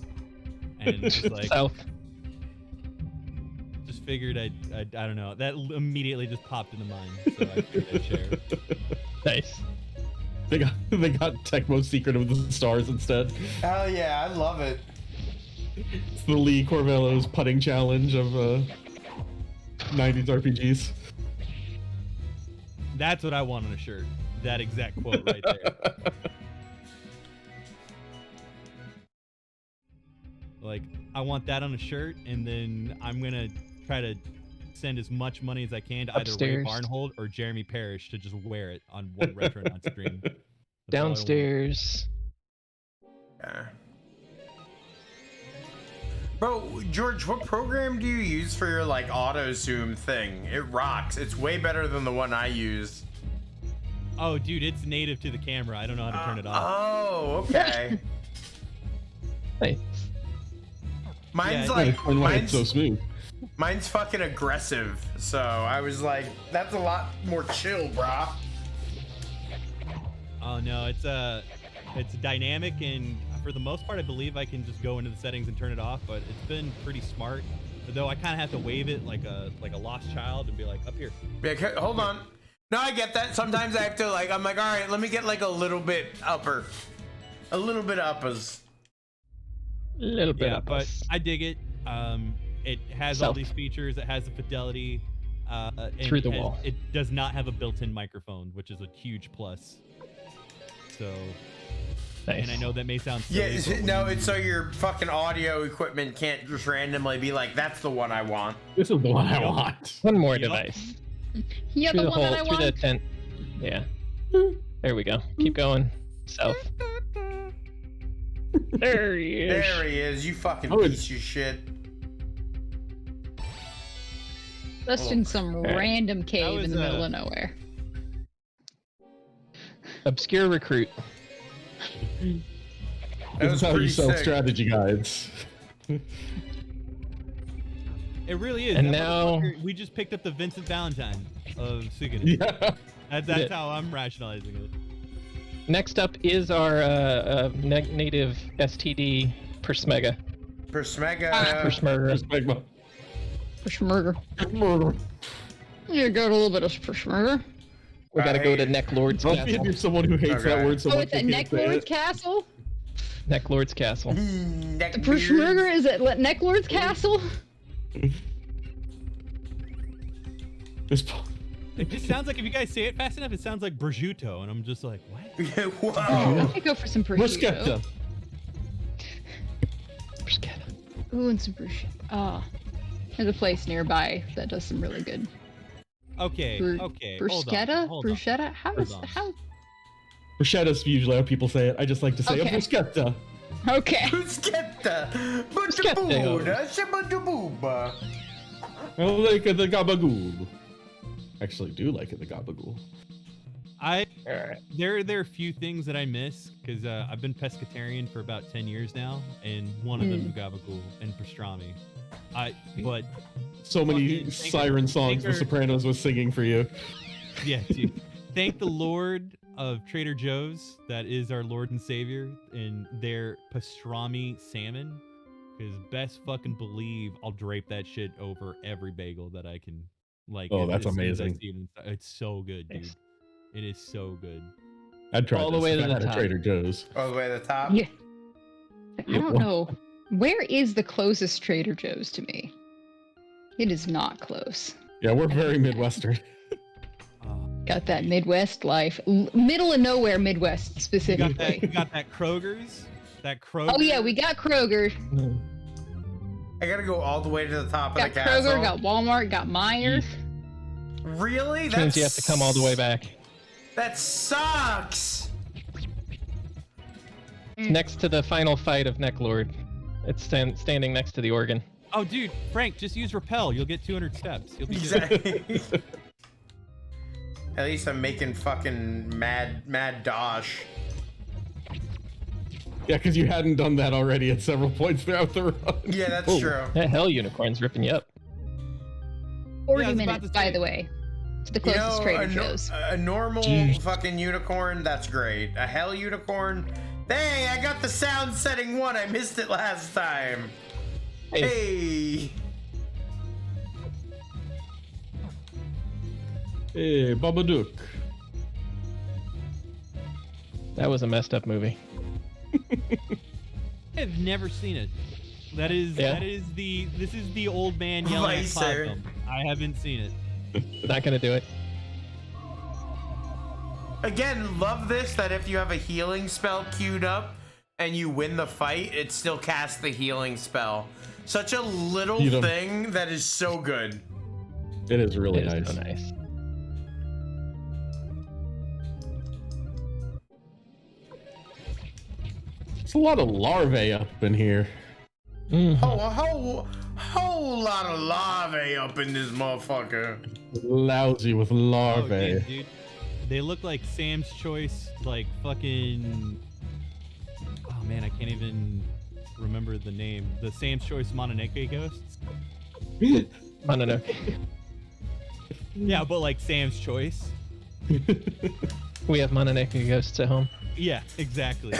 S3: and just like
S4: South.
S3: just figured I don't know, that immediately just popped into mind, so I figured I'd share.
S4: Nice.
S2: They got Tecmo Secret of the Stars instead.
S1: Hell yeah, I love it.
S2: It's the Lee Corvello's putting challenge of 90s RPGs.
S3: That's what I want on a shirt. That exact quote right there. Like, I want that on a shirt, and then I'm gonna try to send as much money as I can to either Ray
S4: Upstairs.
S3: Barnhold or Jeremy Parrish to just wear it on one Retronaut stream. That's all I want.
S4: Downstairs.
S1: Yeah. Bro, George, what program do you use for your like auto zoom thing? It rocks. It's way better than the one I use.
S3: Oh, dude, it's native to the camera. I don't know how to turn it off.
S1: Oh, okay.
S4: Nice.
S1: Mine's
S3: Yeah,
S1: like
S2: Explain why it's so
S1: mine's,
S2: smooth.
S1: mine's fucking aggressive. So I was like, that's a lot more chill, brah.
S3: Oh no, it's dynamic, and for the most part, I believe I can just go into the settings and turn it off. But it's been pretty smart. Though I kind of have to wave it like a lost child and be like, up here.
S1: Yeah, hold on. No, I get that. Sometimes I have to like, I'm like, all right, let me get like a little bit upper. A little bit uppers.
S4: A little bit
S3: Yeah,
S4: up
S3: but
S4: us.
S3: I dig it. It has all
S4: South.
S3: these features. It has the fidelity. And
S4: Through the
S3: it has-
S4: wall.
S3: It does not have a built-in microphone, which is a huge plus. So,
S4: Nice.
S3: and I know that may sound
S1: Yeah,
S3: silly. but
S1: no,
S3: when
S1: it's so your fucking audio equipment can't just randomly be like, that's the one I want.
S2: This is the one I want.
S4: One more
S3: Yup.
S4: device.
S5: Yeah,
S4: Through
S5: the
S4: the
S5: one
S4: hole,
S5: that I
S4: through the
S5: want.
S4: tent. Yeah. There we go. Keep going. South. There he is.
S1: There he is, you fucking
S2: Oh,
S1: piece of shit.
S5: Just in some
S4: Alright.
S5: random cave
S3: was,
S5: in the middle of nowhere.
S4: Obscure recruit.
S1: That
S2: This
S1: was
S2: is how you
S1: pretty
S2: sell
S1: sick.
S2: strategy guides.
S3: It really is.
S4: And
S3: That
S4: now-
S3: motherfucker- we just picked up the Vincent Valentine of Suikoden.
S2: Yeah.
S3: That's
S4: Yeah.
S3: how I'm rationalizing it.
S4: Next up is our native STD Persmega.
S1: Persmega.
S4: Persmurger.
S2: Magma.
S5: Persmurger.
S2: Murder.
S5: You got a little bit of Persmurger.
S4: We gotta go to
S1: Right.
S4: Neck Lord's
S2: Don't be if
S4: Castle.
S2: you're someone who hates that
S1: Okay.
S2: word so
S5: Oh,
S2: much.
S5: it's at
S2: you
S5: Neck
S2: can't say
S5: Lord's
S2: it.
S5: Castle?
S4: Neck Lord's Castle.
S1: Neck
S5: The
S1: beard.
S5: Persmurger is at Neck Lord's Castle?
S2: This
S3: It just sounds like, if you guys say it fast enough, it sounds like prosciutto, and I'm just like, what?
S1: Whoa.
S5: I go for some prosciutto.
S2: bruschetta.
S4: Bruschetta.
S5: Ooh, and some prosciutto. Ah. There's a place nearby that does some really good
S3: Okay,
S5: Bru-
S3: okay.
S5: bruschetta?
S3: Hold on.
S5: Bruschetta? How is
S3: Hold on.
S5: how?
S2: Bruschetta's usually how people say it. I just like to say
S5: Okay.
S2: a bruschetta.
S5: Okay.
S1: Bruschetta.
S4: Bruschetta.
S1: Buttabuda. Shabadububa.
S2: I like the gabagool. Actually, do like it, the gabagool.
S4: Alright.
S3: There are a few things that I miss, because I've been pescatarian for about 10 years now, and one of them is gabagool and pastrami. But
S2: So many
S3: Fucking
S2: siren songs The
S3: Tinker-
S2: Sopranos was singing for you.
S3: yeah, dude. Thank the Lord of Trader Joe's, that is our Lord and Savior, and their pastrami salmon. Because best fucking believe I'll drape that shit over every bagel that I can. Like,
S2: Oh, that's
S3: as soon as I
S2: amazing.
S3: see it, it's so good, dude.
S4: Nice.
S3: It is so good.
S2: I'd try
S4: All the
S2: this
S4: way
S2: if
S4: to
S2: I
S4: the
S2: had a
S4: top.
S2: Trader Joe's.
S1: All the way to the top.
S5: Yeah. I
S2: Yeah,
S5: don't
S2: well-
S5: know. Where is the closest Trader Joe's to me? It is not close.
S2: Yeah, we're very Midwestern.
S5: Got that Midwest life. Middle of nowhere Midwest
S3: You got that?
S5: specifically.
S3: You got that Kroger's? That Kroger?
S5: Oh yeah, we got Kroger.
S1: I gotta go all the way to the top of
S5: Got
S1: the castle.
S5: Kroger, got Walmart, got Meijer.
S1: Really?
S4: Which means you have to come all the way back.
S1: That sucks.
S4: Next to the final fight of Neck Lord. It's standing next to the organ.
S3: Oh, dude, Frank, just use repel. You'll get 200 steps. You'll be good.
S1: Exactly. At least I'm making fucking mad dosh.
S2: Yeah, because you hadn't done that already at several points throughout the run.
S1: Yeah, that's true.
S4: That hell unicorn's ripping you up.
S5: 40
S3: Yeah, I was about
S5: minutes,
S3: to
S5: by
S3: say-
S5: the way, to the closest Trader Joe's.
S1: A normal
S2: Jeez.
S1: fucking unicorn, that's great. A hell unicorn, hey, I got the sound setting 1. I missed it last time. Hey.
S2: Hey, Babadook.
S4: That was a messed up movie.
S3: I've never seen it. This is the old man yelling at
S1: Vicer.
S3: Platinum. I haven't seen it.
S4: Not gonna do it.
S1: Again, love this, that if you have a healing spell queued up and you win the fight, it still casts the healing spell. Such a little
S2: You don't-
S1: thing that is so good.
S2: It is really
S4: It is
S2: nice.
S4: so nice.
S2: It's a lot of larvae up in here.
S1: A whole lot of larvae up in this motherfucker.
S2: Lousy with larvae.
S3: Oh, dude. They look like Sam's Choice, like fucking. Oh man, I can't even remember the name. The Sam's Choice Mononoke ghosts.
S4: Mononoke.
S3: Yeah, but like Sam's Choice.
S4: We have Mononoke ghosts at home.
S3: Yeah, exactly.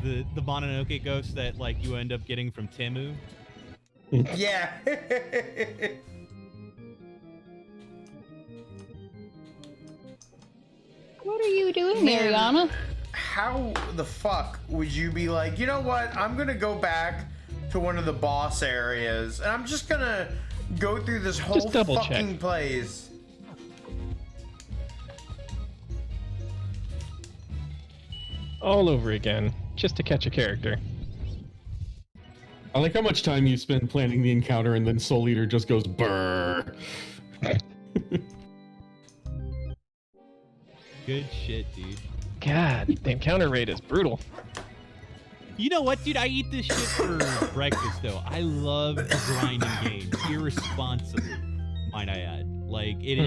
S3: the Mononoke ghost that like you end up getting from Temu.
S1: Yeah.
S5: What are you doing,
S1: Man.
S5: Mariana?
S1: How the fuck would you be like, you know what? I'm gonna go back to one of the boss areas and I'm just gonna go through this whole
S4: Just double check.
S1: fucking place.
S4: All over again, just to catch a character.
S2: I like how much time you spend planning the encounter and then Soul Eater just goes brrr.
S3: Good shit, dude.
S4: God, the encounter rate is brutal.
S3: You know what, dude? I eat this shit for breakfast, though. I love grinding games irresponsibly, might I add. Like, it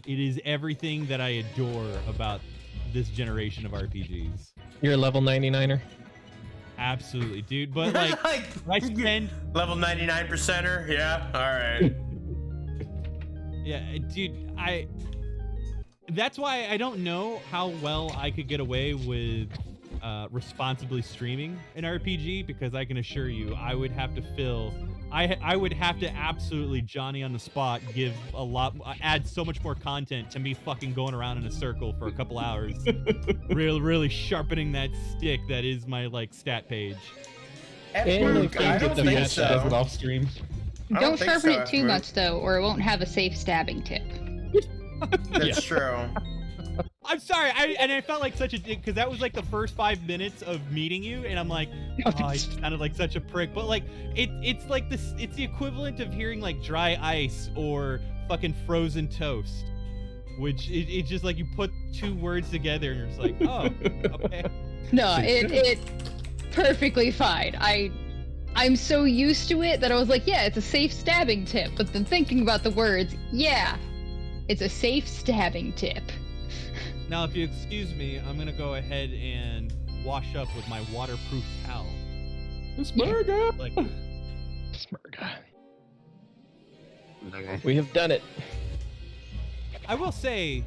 S3: is everything that I adore about this generation of RPGs.
S4: You're a level 99er.
S3: Absolutely, dude. But like, I spend
S1: level 99%er. Yeah. All right.
S3: Yeah, dude. That's why I don't know how well I could get away with responsibly streaming an RPG, because I can assure you, I would have to I would have to absolutely Johnny on the spot add so much more content to me fucking going around in a circle for a couple hours, really sharpening that stick that is my like stat page.
S1: Luke, I don't think
S2: Does it
S1: so.
S2: off stream.
S1: I
S5: Don't
S1: think
S5: sharpen
S1: so,
S5: it too
S1: Luke.
S5: much, though, or it won't have a safe stabbing tip.
S1: That's true.
S3: I'm sorry, I felt like such a dick because that was like the first 5 minutes of meeting you, and I'm like, oh, I sounded like such a prick. But like, it's like this, it's the equivalent of hearing like dry ice or fucking frozen toast, which it's just like you put two words together and you're just like, oh, okay.
S5: No, it perfectly fine. I'm so used to it that I was like, yeah, it's a safe stabbing tip. But then thinking about the words, yeah, it's a safe stabbing tip.
S3: Now, if you excuse me, I'm gonna go ahead and wash up with my waterproof towel.
S2: Smurga!
S3: Like,
S4: Smurga. We have done it.
S3: I will say,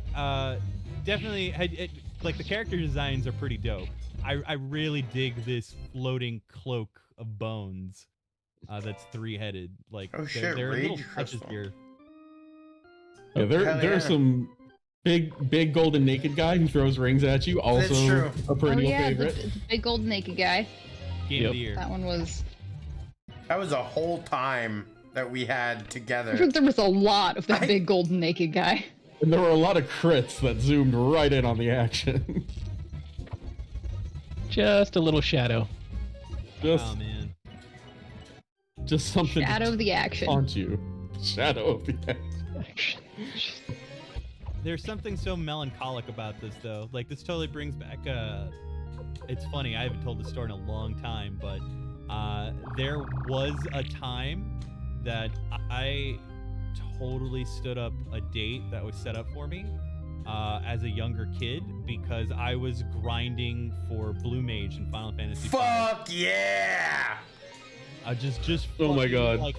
S3: definitely, like the character designs are pretty dope. I really dig this floating cloak of bones that's three-headed. Like,
S1: Oh, shit,
S3: there are
S1: Rage
S3: little touches
S1: Crystal.
S3: here.
S2: Yeah, there
S1: Hell
S2: are
S1: yeah.
S2: some big golden naked guy who throws rings at you. Also
S1: That's true.
S2: a perennial
S5: oh yeah,
S2: favorite.
S5: the big golden naked guy.
S3: Game of the year.
S5: That one was.
S1: That was a whole time that we had together.
S5: There was a lot of that
S1: I-
S5: big golden naked guy.
S2: And there were a lot of crits that zoomed right in on the action.
S4: Just a little shadow.
S2: just,
S3: Oh man.
S2: just something
S5: Shadow
S2: to
S5: of the action.
S2: haunt you. Shadow of the
S4: Action.
S3: There's something so melancholic about this, though. Like, this totally brings back, it's funny, I haven't told this story in a long time, but there was a time that I totally stood up a date that was set up for me. as a younger kid because I was grinding for Blue Mage in Final Fantasy.
S1: Fuck yeah!
S3: Just
S2: Oh my
S3: fucking,
S2: God.
S3: like,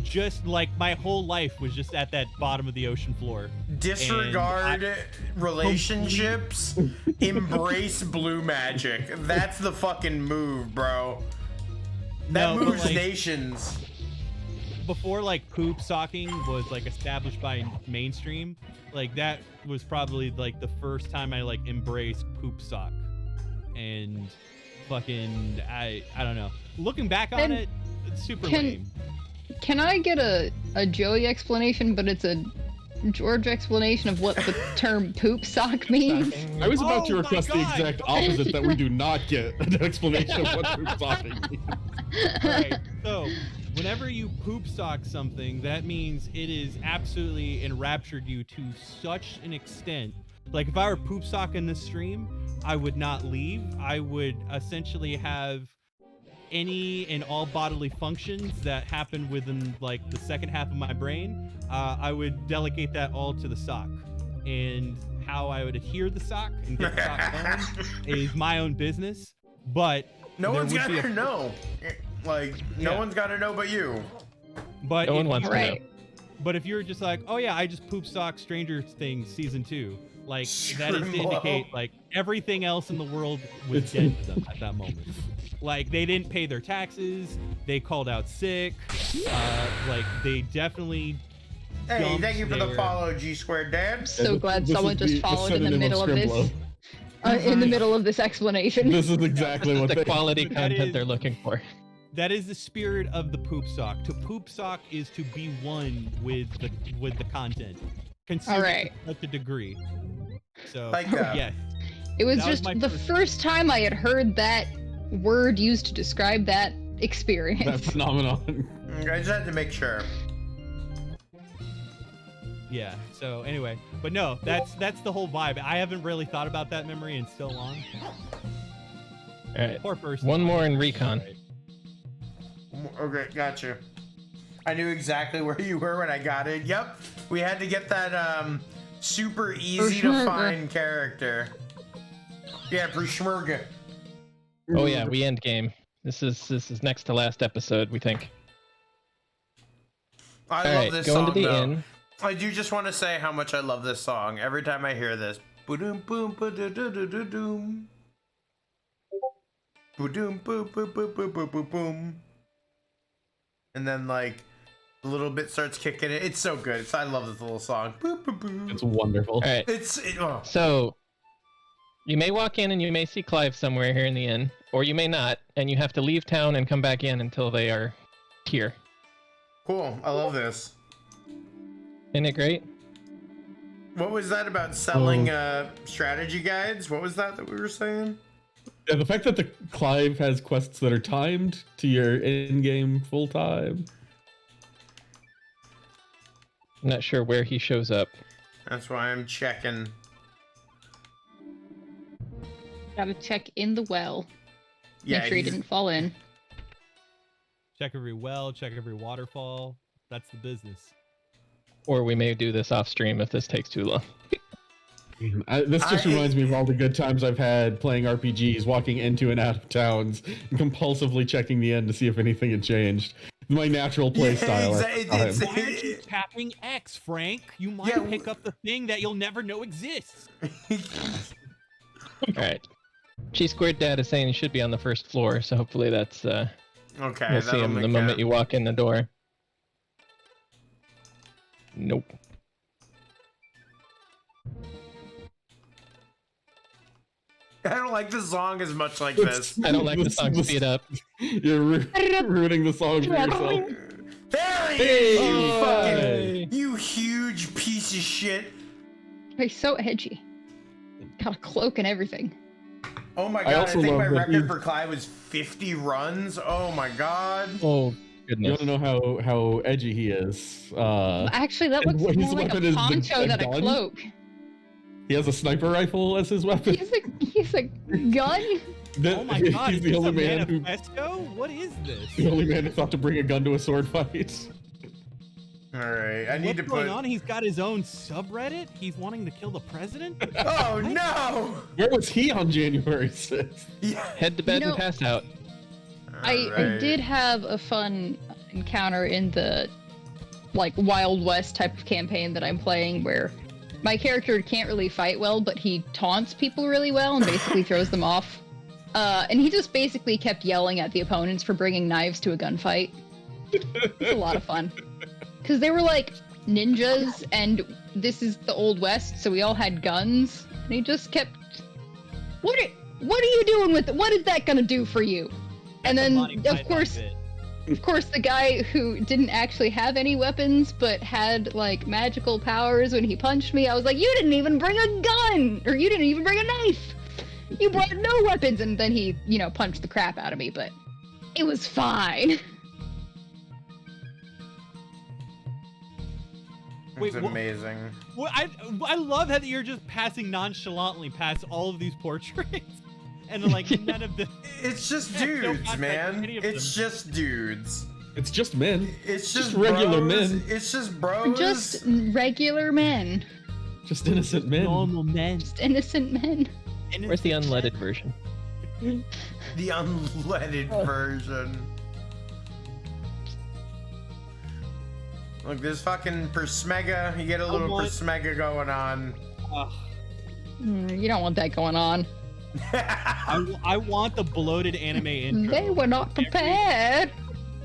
S3: just like my whole life was just at that bottom of the ocean floor.
S1: Disregard relationships, embrace blue magic. That's the fucking move, bro. That
S3: No, but,
S1: moves
S3: like,
S1: nations.
S3: Before like poop socking was like established by mainstream, like that was probably like the first time I like embraced poop sock, and fucking I don't know. Looking back on
S5: And
S3: it, it's super
S5: can-
S3: lame.
S5: Can I get a Joey explanation, but it's a George explanation of what the term poop sock means?
S2: I was about to
S3: Oh my
S2: request the
S3: God.
S2: exact opposite, that we do not get an explanation of what poop socking means.
S3: Alright, so whenever you poop sock something, that means it is absolutely enraptured you to such an extent. Like if I were poop socking this stream, I would not leave. I would essentially have any and all bodily functions that happen within like the second half of my brain. I would delegate that all to the sock. And how I would adhere the sock and get the sock going is my own business. But
S1: No
S3: there
S1: one's
S3: would be
S1: gotta
S3: a-
S1: know. Like, no
S3: Yeah.
S1: one's gotta know but you.
S3: But
S4: No one
S3: if
S4: wants
S3: you-
S4: to know.
S5: Right.
S3: But if you're just like, oh yeah, I just poop sock Stranger Things season 2, like that is to
S1: Screw
S3: indicate
S1: blow.
S3: like everything else in the world was
S2: It's-
S3: dead to them at that moment. Like they didn't pay their taxes, they called out sick, like they definitely.
S1: Hey,
S3: dumps
S1: thank you for the
S3: their-
S1: follow, G Squared Dad.
S5: So glad
S2: This
S5: someone
S2: is
S5: just
S2: the
S5: followed in the
S2: synonym
S5: middle of this.
S2: Scribbler.
S5: In the middle of this explanation.
S2: This is exactly what
S4: the
S2: they...
S4: quality
S3: That
S4: content
S3: is-
S4: they're looking for.
S3: That is the spirit of the poop sock. To poop sock is to be one with the content. Consume
S5: All
S3: it
S5: right.
S3: to such a degree. So
S1: Like that.
S3: yes.
S5: It was
S3: That was
S5: just
S3: my
S5: the
S3: first-
S5: first time I had heard that word used to describe that
S2: that
S5: experience.
S2: phenomenon.
S1: I just had to make sure.
S3: Yeah. So anyway, but no, that's the whole vibe. I haven't really thought about that memory in so long.
S4: All right.
S3: Poor person.
S4: One more in recon.
S1: Okay, gotcha. I knew exactly where you were when I got it. Yep, we had to get that super easy to
S5: Peshmerga.
S1: find character. Yeah, Peshmerga.
S4: Oh yeah, we end game. This is next to last episode, we think.
S1: I
S4: All
S1: love
S4: right,
S1: this
S4: going
S1: song
S4: to the
S1: though.
S4: inn.
S1: I do just want to say how much I love this song. Every time I hear this, boom boom boom, boom boom boom boom boom boom boom boom, and then like the little bit starts kicking it. It's so good. I love this little song. Boop, boop, boop.
S2: It's wonderful.
S4: All right.
S1: Oh.
S4: So you may walk in and you may see Clive somewhere here in the inn, or you may not, and you have to leave town and come back in until they are here.
S1: Cool. I love this.
S4: Isn't it great?
S1: What was that about selling strategy guides? What was that we were saying?
S2: Yeah, the fact that the Clive has quests that are timed to your in-game full time.
S4: I'm not sure where he shows up.
S1: That's why I'm checking.
S5: Gotta check in the well.
S1: Yeah,
S5: Make sure he
S1: he's-
S5: didn't fall in.
S3: Check every well, check every waterfall. That's the business.
S4: Or we may do this off stream if this takes too long.
S2: This just reminds me of all the good times I've had playing RPGs, walking into and out of towns, and compulsively checking the end to see if anything had changed. My natural play style. at the time.
S3: Why aren't you tapping X, Frank? You might
S1: Yeah,
S3: pick up the thing that you'll never know exists.
S4: All right. G-Squared Dad is saying he should be on the first floor, so hopefully that's
S1: Okay,
S4: you'll see
S1: that'll
S4: him the
S1: make
S4: moment
S1: that-
S4: you walk in the door. Nope.
S1: I don't like this song as much like this.
S4: I don't like the song speed up.
S2: You're ruining the song for yourself.
S1: There he
S2: Hey,
S1: is, you
S2: hey.
S1: fucking, you huge piece of shit.
S5: He's so edgy. Got a cloak and everything.
S1: Oh my
S2: I
S1: god, I,
S2: also
S1: think
S2: love
S1: my
S2: that
S1: record
S2: he-
S1: for Clyde was 50 runs. Oh my god.
S4: Oh,
S2: You
S4: goodness.
S2: want to know how edgy he is?
S5: Actually, that
S2: and
S5: looks
S2: his
S5: more like
S2: weapon
S5: a
S2: is the-
S5: poncho
S2: a
S5: than a
S2: gun?
S5: cloak.
S2: He has a sniper rifle as his weapon.
S5: He's a gun?
S3: Oh my god,
S2: He's
S3: is
S2: the
S3: this
S2: only
S3: a
S2: man who
S3: manifesto? What is this?
S2: the only man who thought to bring a gun to a sword fight.
S1: All right, I need
S3: What's
S1: to
S3: going
S1: put.
S3: on? He's got his own subreddit. He's wanting to kill the president.
S1: Oh no!
S2: Where was he on January 6th?
S1: Yeah.
S4: Head to bed
S5: You know-
S4: and pass out.
S5: I did have a fun encounter in the like Wild West type of campaign that I'm playing where my character can't really fight well, but he taunts people really well and basically throws them off. And he just basically kept yelling at the opponents for bringing knives to a gunfight. It's a lot of fun. Because they were like ninjas, and this is the Old West, so we all had guns. And he just kept, what are you doing with it? What is that gonna do for you? And then, of course, the guy who didn't actually have any weapons, but had like magical powers when he punched me, I was like, you didn't even bring a gun! Or you didn't even bring a knife! You brought no weapons! And then he, punched the crap out of me, but it was fine.
S1: It's amazing.
S3: I love how you're just passing nonchalantly past all of these portraits, and like none of the.
S1: It's just dudes, man. It's just dudes.
S2: It's just men.
S1: It's just
S2: regular
S1: bros.
S2: men.
S1: It's just bros.
S5: Just regular men.
S2: Just innocent men.
S3: Normal men.
S5: Just innocent men.
S4: Where's the unleaded version?
S1: The unleaded version. Look, this fucking persmega. You get a little persmega going on.
S5: You don't want that going on.
S3: I want the bloated anime intro.
S5: They were not prepared.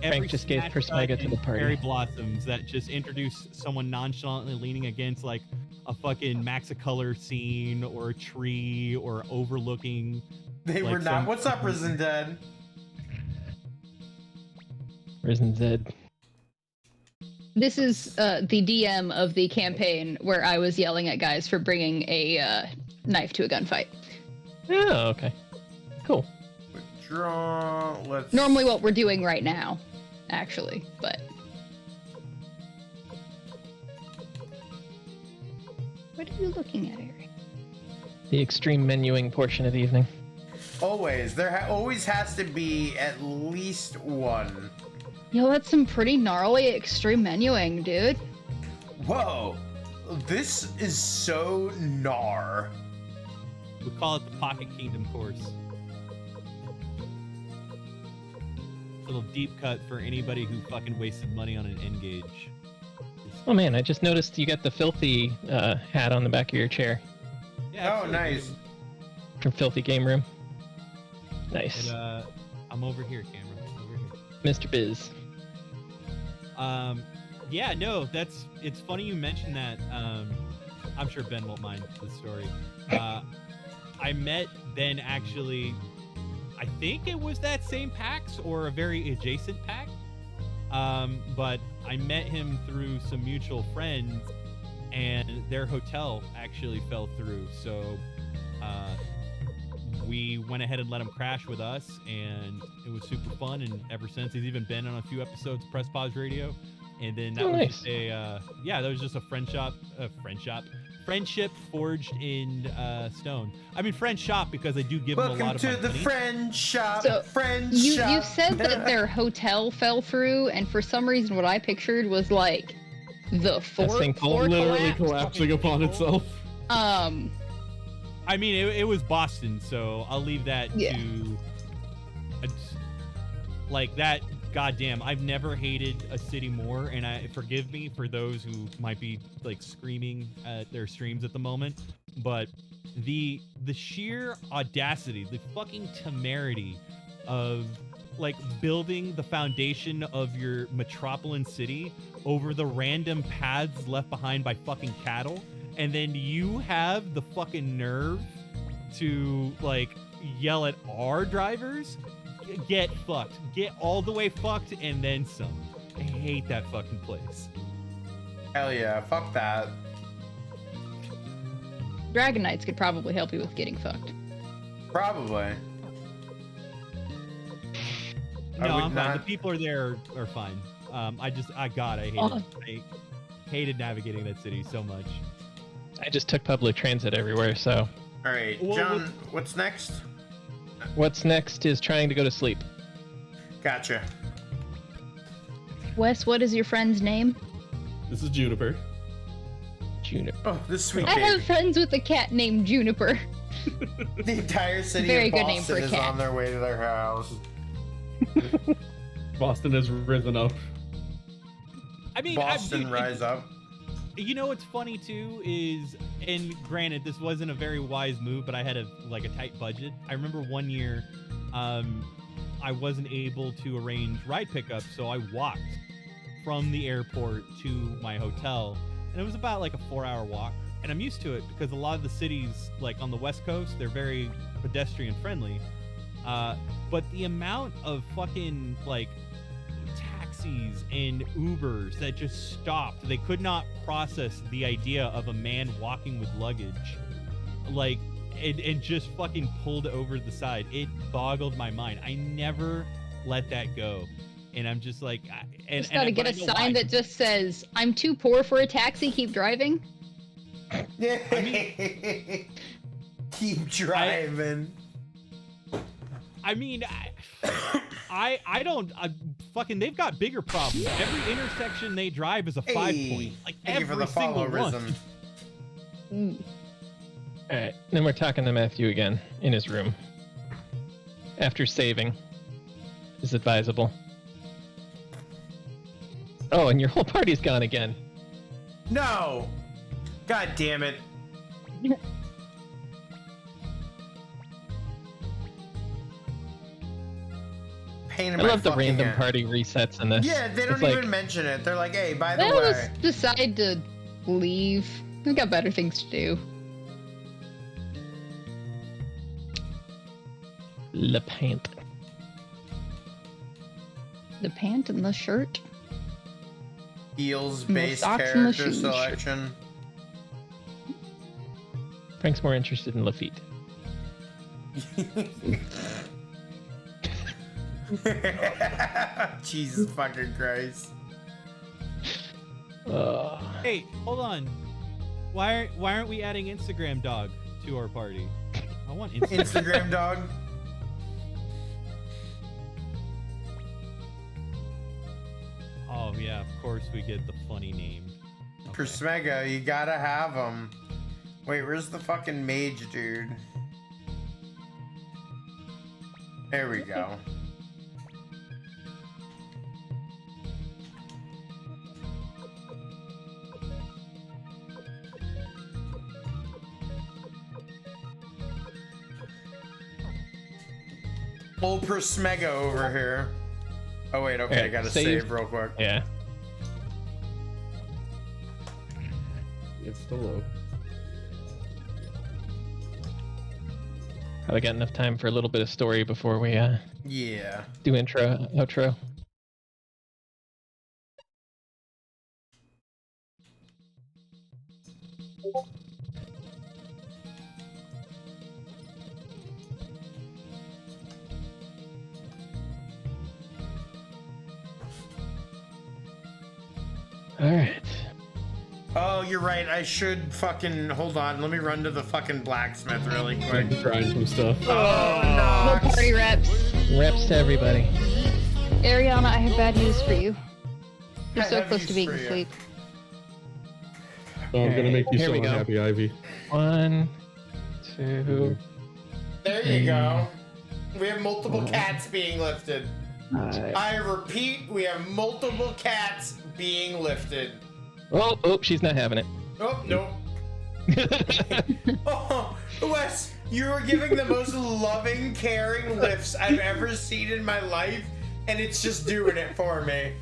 S4: Frank just gave persmega to the party.
S3: Cherry blossoms that just introduce someone nonchalantly leaning against like a fucking Maxicolor scene or a tree or overlooking.
S1: They
S3: like,
S1: were not. What's up, Risen Dead?
S4: Risen Zed.
S5: This is the DM of the campaign where I was yelling at guys for bringing a knife to a gunfight.
S4: Oh, okay. Cool.
S1: Withdraw. Let's.
S5: Normally what we're doing right now, actually, but. What are you looking at, Eric?
S4: The extreme menuing portion of the evening.
S1: Always. There always has to be at least one.
S5: Yo, that's some pretty gnarly extreme menuing, dude.
S1: Whoa. This is so gnar.
S3: We call it the Pocket Kingdom course. Little deep cut for anybody who fucking wasted money on an N-Gauge.
S4: Oh man, I just noticed you got the filthy hat on the back of your chair.
S3: Yeah,
S1: Oh, nice.
S4: From Filthy Game Room. Nice.
S3: And, I'm over here, Cameron. Over here.
S4: Mr. Biz.
S3: Yeah, no, it's funny you mentioned that. I'm sure Ben won't mind the story. I met Ben actually, I think it was that same PAX or a very adjacent PAX. But I met him through some mutual friends, and their hotel actually fell through. So we went ahead and let him crash with us, and it was super fun. And ever since, he's even been on a few episodes of Press Pause Radio. And then that was just that was just a friendship forged in stone. I mean, friend shop, because I do give them a lot of money.
S1: Welcome to the friend shop.
S5: So,
S1: friend shop.
S5: You said that their hotel fell through, and for some reason what I pictured was like the floor
S2: literally
S5: collapsed.
S2: collapsing upon itself.
S3: I mean, it was Boston, so I'll leave that to like that. Goddamn, I've never hated a city more, and forgive me for those who might be like screaming at their streams at the moment, but the sheer audacity, the fucking temerity of like building the foundation of your metropolitan city over the random paths left behind by fucking cattle, and then you have the fucking nerve to like yell at our drivers. Get fucked. Get all the way fucked and then some. I hate that fucking place.
S1: Hell yeah, fuck that.
S5: Dragon Knights could probably help you with getting fucked.
S1: Probably.
S3: No, I'm fine. The people are there are fine. I hated navigating that city so much.
S4: I just took public transit everywhere, so.
S1: All right, John, what's next?
S4: What's next is trying to go to sleep.
S1: Gotcha.
S5: Wes, what is your friend's name?
S2: This is Juniper.
S4: Juniper.
S1: Oh, this sweet
S8: I
S1: baby.
S8: have friends with a cat named Juniper.
S1: The entire city
S8: Very
S1: of
S8: good name for
S1: Boston
S8: a
S1: is
S8: cat.
S1: on their way to their house.
S2: Boston has risen up.
S3: I mean,
S1: Boston, rise up.
S3: You know what's funny too is, and granted, this wasn't a very wise move, but I had a tight budget. I remember one year, I wasn't able to arrange ride pickup, so I walked from the airport to my hotel, and it was about like a 4-hour walk. And I'm used to it because a lot of the cities, like on the West Coast, they're very pedestrian friendly. But the amount of fucking like taxis and Ubers that just stopped, they could not process the idea of a man walking with luggage, like, and just fucking pulled over the side. It boggled my mind. I never let that go. And I'm just like,
S5: Just gotta get a sign that just says, "I'm too poor for a taxi, keep driving."
S1: Yeah.
S3: I mean,
S1: keep driving.
S3: I mean, I don't fucking. They've got bigger problems. Every intersection they drive is a 5 point. Like
S1: thank you for
S3: every
S1: the
S3: single
S1: followism.
S3: one.
S4: All right, then we're talking to Matthew again in his room. After saving, is advisable. Oh, and your whole party's gone again.
S1: No! God damn it. Pain in
S4: I
S1: my
S4: love the
S1: fucking
S4: random
S1: ass.
S4: party resets in this.
S1: Yeah, they don't
S4: It's like,
S1: even mention it. They're like, hey, by the
S5: They'll
S1: way.
S5: just decide to leave. They got better things to do.
S4: Le pant.
S5: The pant and the shirt.
S1: Heels
S5: And the
S1: based
S5: socks and the
S1: character
S5: shoes.
S1: selection.
S4: Frank's more interested in Lafitte.
S1: Jesus fucking Christ.
S3: Hey, hold on. Why aren't we adding Instagram dog to our party? I want
S1: Instagram dog.
S3: Oh yeah, of course we get the funny name. Okay.
S1: Persmega, you gotta have him. Wait, where's the fucking mage dude? There we go. Old Persmega over here. Oh wait, okay, I
S4: Alright,
S1: gotta
S4: save.
S1: save real quick.
S4: Yeah.
S2: It's still low.
S4: Probably got enough time for a little bit of story before we
S1: Yeah.
S4: do intro, outro. All right.
S1: Oh, you're right. I should fucking hold on. Let me run to the fucking blacksmith really quick.
S2: Trying some stuff.
S1: Oh
S5: No
S1: no!
S5: party reps.
S4: Reps to everybody.
S5: Ariana, I have bad news for you. You're
S1: I
S5: so
S1: have
S5: close
S1: news
S5: to being
S1: for you.
S5: asleep.
S2: So I'm gonna make you
S4: Here
S2: so
S4: we go.
S2: unhappy, Ivy.
S4: 1, 2.
S1: There you go. We have multiple cats being lifted.
S4: Five.
S1: I repeat, we have multiple cats being lifted.
S4: Oh, she's not having it.
S1: Oh, nope. Oh, Wes, you were giving the most loving, caring lifts I've ever seen in my life, and it's just doing it for me.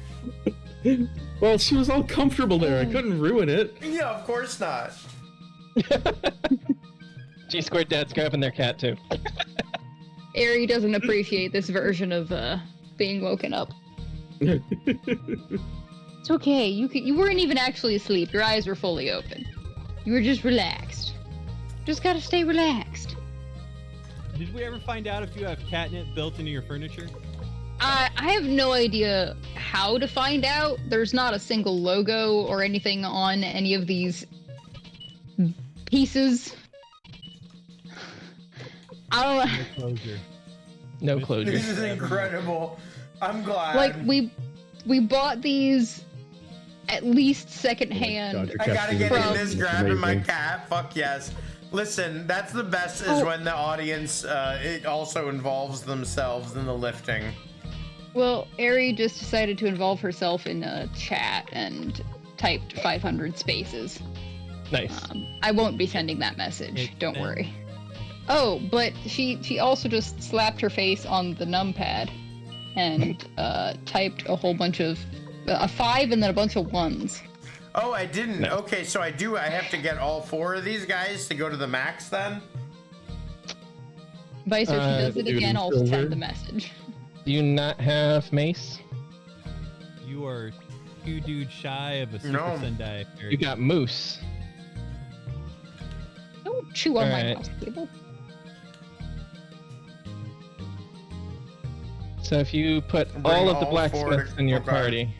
S2: Well, she was all comfortable there. I couldn't ruin it.
S1: Yeah, of course not.
S4: G-Squared Dad's grabbing their cat too.
S5: Ari doesn't appreciate this version of being woken up. It's okay. You weren't even actually asleep. Your eyes were fully open. You were just relaxed. Just gotta stay relaxed.
S3: Did we ever find out if you have catnip built into your furniture?
S5: I have no idea how to find out. There's not a single logo or anything on any of these pieces. I don't know.
S3: Closure.
S4: No closure.
S1: This is incredible. I'm glad.
S5: Like we bought these at least secondhand.
S2: your
S1: I gotta
S2: captain
S1: get
S5: From-
S1: in this grabbing my
S2: amazing.
S1: cat. Fuck yes. Listen, that's the best is
S5: Oh.
S1: when the audience it also involves themselves in the lifting.
S5: Well, Ari just decided to involve herself in a chat and typed 500 spaces.
S4: Nice.
S5: I won't be sending that message.
S3: It-
S5: Don't
S3: then-
S5: worry. Oh, but she also just slapped her face on the numpad and typed a whole bunch of a 5 and then a bunch of 1s.
S1: Oh, I didn't.
S4: No.
S1: Okay, so I have to get all 4 of these guys to go to the max then?
S5: Vicer, if she does it
S2: dude
S5: again,
S2: in
S5: I'll
S2: silver.
S5: send the message.
S4: Do you not have mace?
S3: You are 2 dudes shy of a Super
S1: No.
S3: Sendai.
S4: You got moose.
S5: Don't chew on my
S4: Alright.
S5: mouse cable.
S4: So if you put
S1: Bring
S4: all of the
S1: all 4
S4: blacksmiths
S1: to-
S4: in your
S1: okay.
S4: party,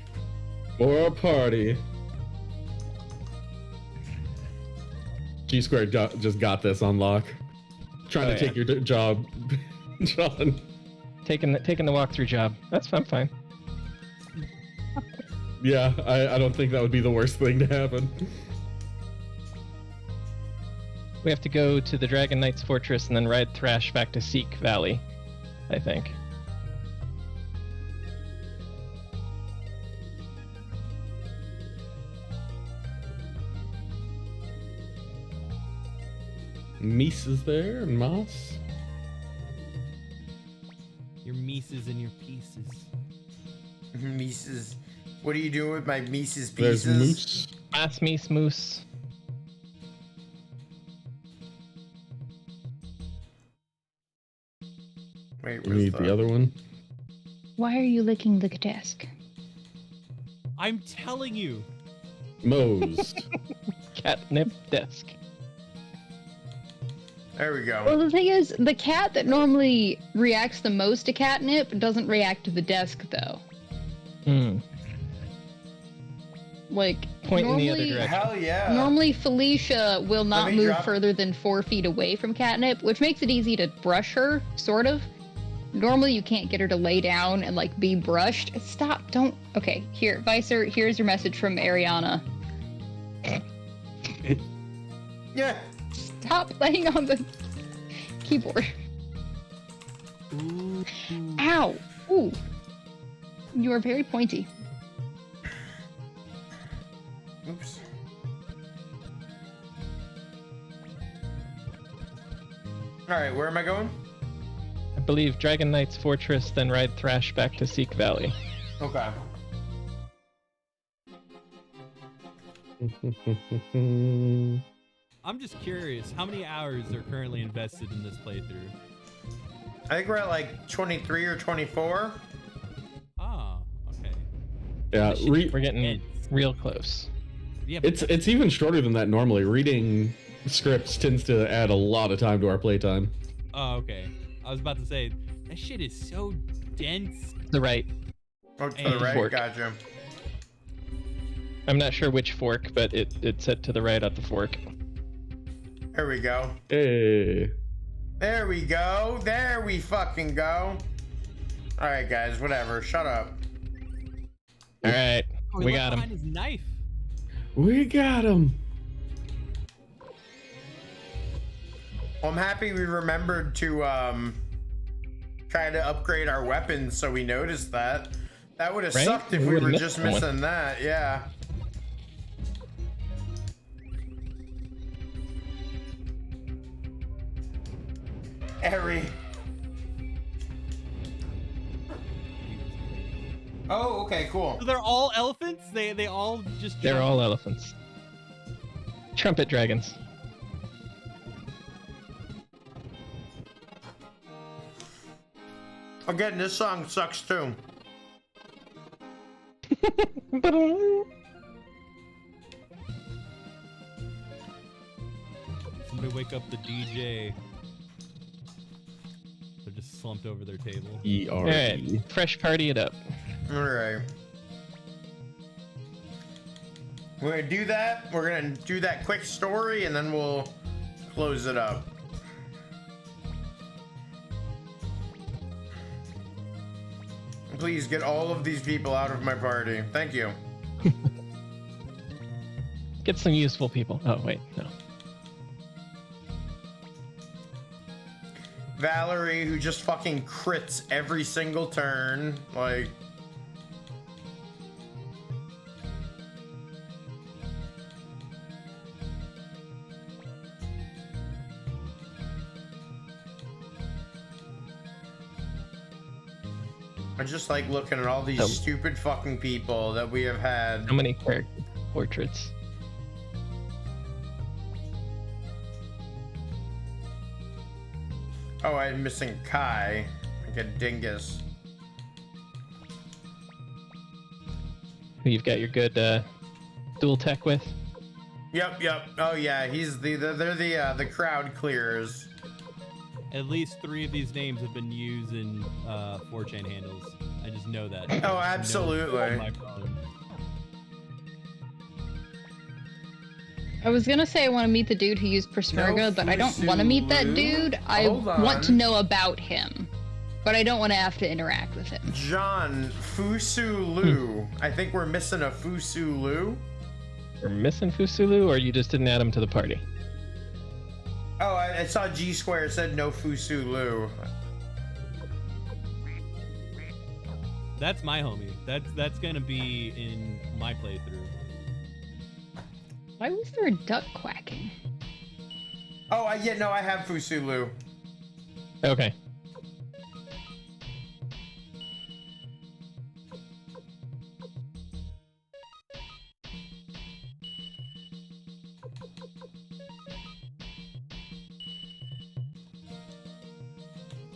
S2: For a party. G Squared just got this on lock. Trying
S4: Oh,
S2: to take your job, John.
S4: taking the walkthrough job. That's fine.
S2: Yeah, I don't think that would be the worst thing to happen.
S4: We have to go to the Dragon Knight's fortress and then ride Thrash back to Seek Valley, I think.
S2: Meese is there and Moss.
S3: Your Mises and your pieces.
S1: Mises. What are you doing with my Mises
S2: There's
S1: pieces?
S2: Moose.
S4: Ass Meese Moose.
S1: Wait,
S2: We
S1: where's
S2: need the other one.
S5: Why are you licking the desk?
S3: I'm telling you.
S2: Mose.
S4: Catnip desk.
S1: There we
S5: Well,
S1: go.
S5: the thing is, the cat that normally reacts the most to catnip doesn't react to the desk, though.
S4: Hmm.
S5: Like,
S4: Point in the other
S5: normally-
S4: direction.
S1: Hell yeah.
S5: Normally, Felicia will not
S1: me
S5: move
S1: drop-
S5: further than 4 feet away from catnip, which makes it easy to brush her, sort of. Normally, you can't get her to lay down and, like, be brushed. Stop, don't. Okay, here, Vicer, here's your message from Ariana.
S1: Yeah.
S5: Stop laying on the keyboard.
S3: Ooh.
S5: Ow! Ooh. You are very pointy.
S1: Oops. All right, where am I going?
S4: I believe Dragon Knight's fortress, then ride Thrash back to Seek Valley.
S1: Okay.
S3: I'm just curious, how many hours are currently invested in this playthrough?
S1: I think we're at like 23 or 24.
S3: Ah, okay.
S2: Yeah,
S4: We're getting
S3: It's-
S4: real close.
S3: Yeah, but
S2: it's even shorter than that normally. Reading scripts tends to add a lot of time to our playtime.
S3: oh, okay. I was about to say, that shit is so dense.
S4: The right.
S1: Oh, to the
S3: And
S1: right.
S4: fork.
S1: Gotcha.
S4: I'm not sure which fork, but it's set to the right at the fork.
S1: There we go.
S2: Hey.
S1: There we go. There we fucking go. All right, guys. Whatever. Shut up.
S4: All right,
S3: Oh, he
S4: we
S3: left
S4: got him.
S3: behind his knife.
S2: We got him.
S1: Well, I'm happy we remembered to try to upgrade our weapons, so we noticed that. That would have
S4: Right?
S1: sucked if
S4: We
S1: we
S4: would've
S1: were
S4: missed
S1: just
S4: someone.
S1: missing that. Yeah. Eri. Oh, okay, cool.
S3: So they're all elephants? They all just
S4: They're
S3: jump-
S4: all elephants. Trumpet dragons.
S1: Again, this song sucks too.
S3: Somebody wake up the DJ. They're just slumped over their table.
S2: E-R-E.
S4: All right, fresh party it up.
S1: All right. We're gonna do that. We're gonna do that quick story, and then we'll close it up. Please get all of these people out of my party. Thank you.
S4: Get some useful people. Oh, wait, no.
S1: Valerie, who just fucking crits every single turn. Like... I just like looking at all these stupid fucking people that we have had.
S4: How many character portraits?
S1: Oh, I'm missing Kai, like a dingus.
S4: Who you've got your good dual tech with?
S1: Yep. Oh yeah, he's they're the crowd clearers.
S3: At least 3 of these names have been used in 4chan handles. I just know that.
S1: Oh, absolutely.
S3: On my phone.
S5: I was gonna say I want to meet the dude who used Persmerga, but I don't want to meet that dude. I want to know about him, but I don't want to have to interact with him.
S1: John Fusu Lu. I think we're missing a Fusu Lu.
S4: We're missing Fusulu, or you just didn't add him to the party?
S1: Oh, I saw G Square said no Fusu Lu.
S3: That's my homie. That's gonna be in my playthrough.
S5: Why was there a duck quacking?
S1: Oh, I have Fusu Lu.
S4: Okay.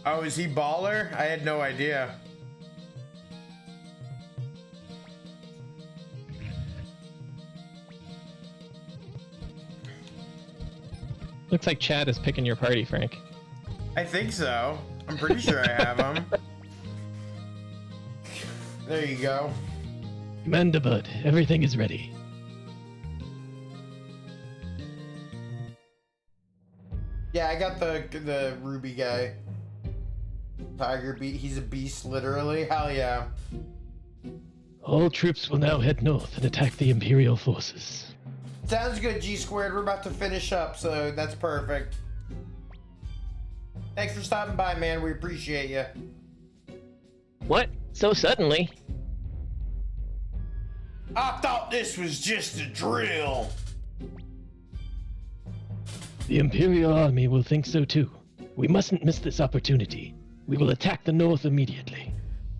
S1: Oh, is he baller? I had no idea.
S4: Looks like Chad is picking your party, Frank.
S1: I think so. I'm pretty sure I have him. There you go.
S7: Commander Bud, everything is ready.
S1: Yeah, I got the Ruby guy. Tiger beat. He's a beast, literally. Hell yeah.
S7: All troops will now head north and attack the Imperial forces.
S1: Sounds good, G Squared. We're about to finish up, so that's perfect. Thanks for stopping by, man. We appreciate you.
S7: What? So suddenly?
S1: I thought this was just a drill.
S7: The Imperial Army will think so too. We mustn't miss this opportunity. We will attack the north immediately.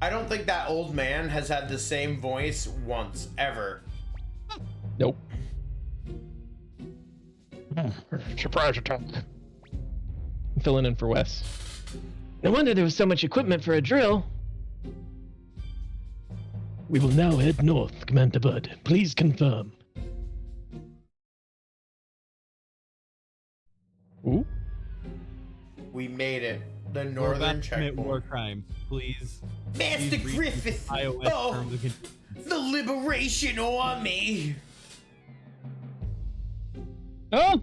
S1: I don't think that old man has had the same voice once, ever.
S4: Nope.
S7: Surprise attack.
S4: I'm filling in for Wes.
S7: No wonder there was so much equipment for a drill. We will now head north, Commander Bud. Please confirm.
S4: Ooh.
S1: We made it. The
S3: We're
S1: northern
S3: about to commit war
S1: checkpoint.
S3: crimes. Please.
S1: Master
S3: please read
S1: Griffith!
S3: the iOS
S1: Oh,
S3: terms of conditions.
S1: the Liberation Army!
S5: Oh,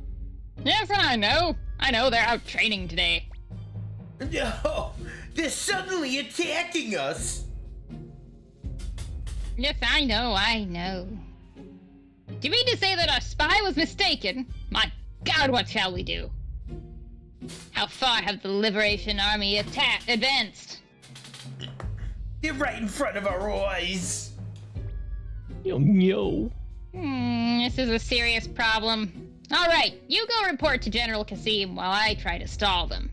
S5: yes, and I know. They're out training today.
S1: No, they're suddenly attacking us!
S5: Yes, I know. Do you mean to say that our spy was mistaken? My God, what shall we do? How far have the Liberation Army advanced?
S1: They're right in front of our eyes!
S7: Yo.
S5: This is a serious problem. All right, you go report to General Kasim while I try to stall them.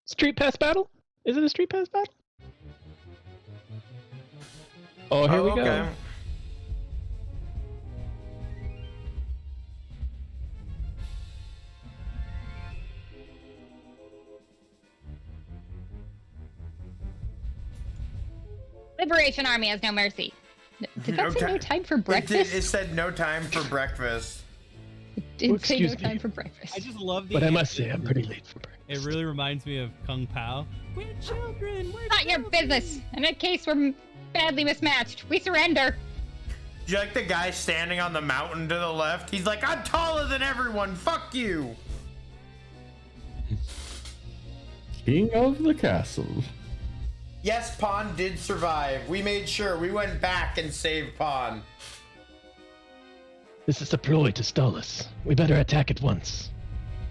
S4: Street pass battle? Is it a street pass battle? Oh, here we go.
S5: Liberation Army has no mercy. Did that say no time for breakfast?
S1: It said no time for breakfast.
S5: It didn't say no
S7: excuse me.
S5: time for breakfast.
S3: I just love the.
S7: But I must
S3: answer.
S7: say, I'm pretty late for breakfast.
S3: It really reminds me of Kung Pao. We're children. We're
S5: Not your business. In that case, we're badly mismatched. We surrender.
S1: Do you like the guy standing on the mountain to the left? He's like, I'm taller than everyone. Fuck you.
S2: King of the castle.
S1: Yes, Pawn did survive. We made sure. We went back and saved Pawn.
S7: This is a ploy to stall us. We better attack at once.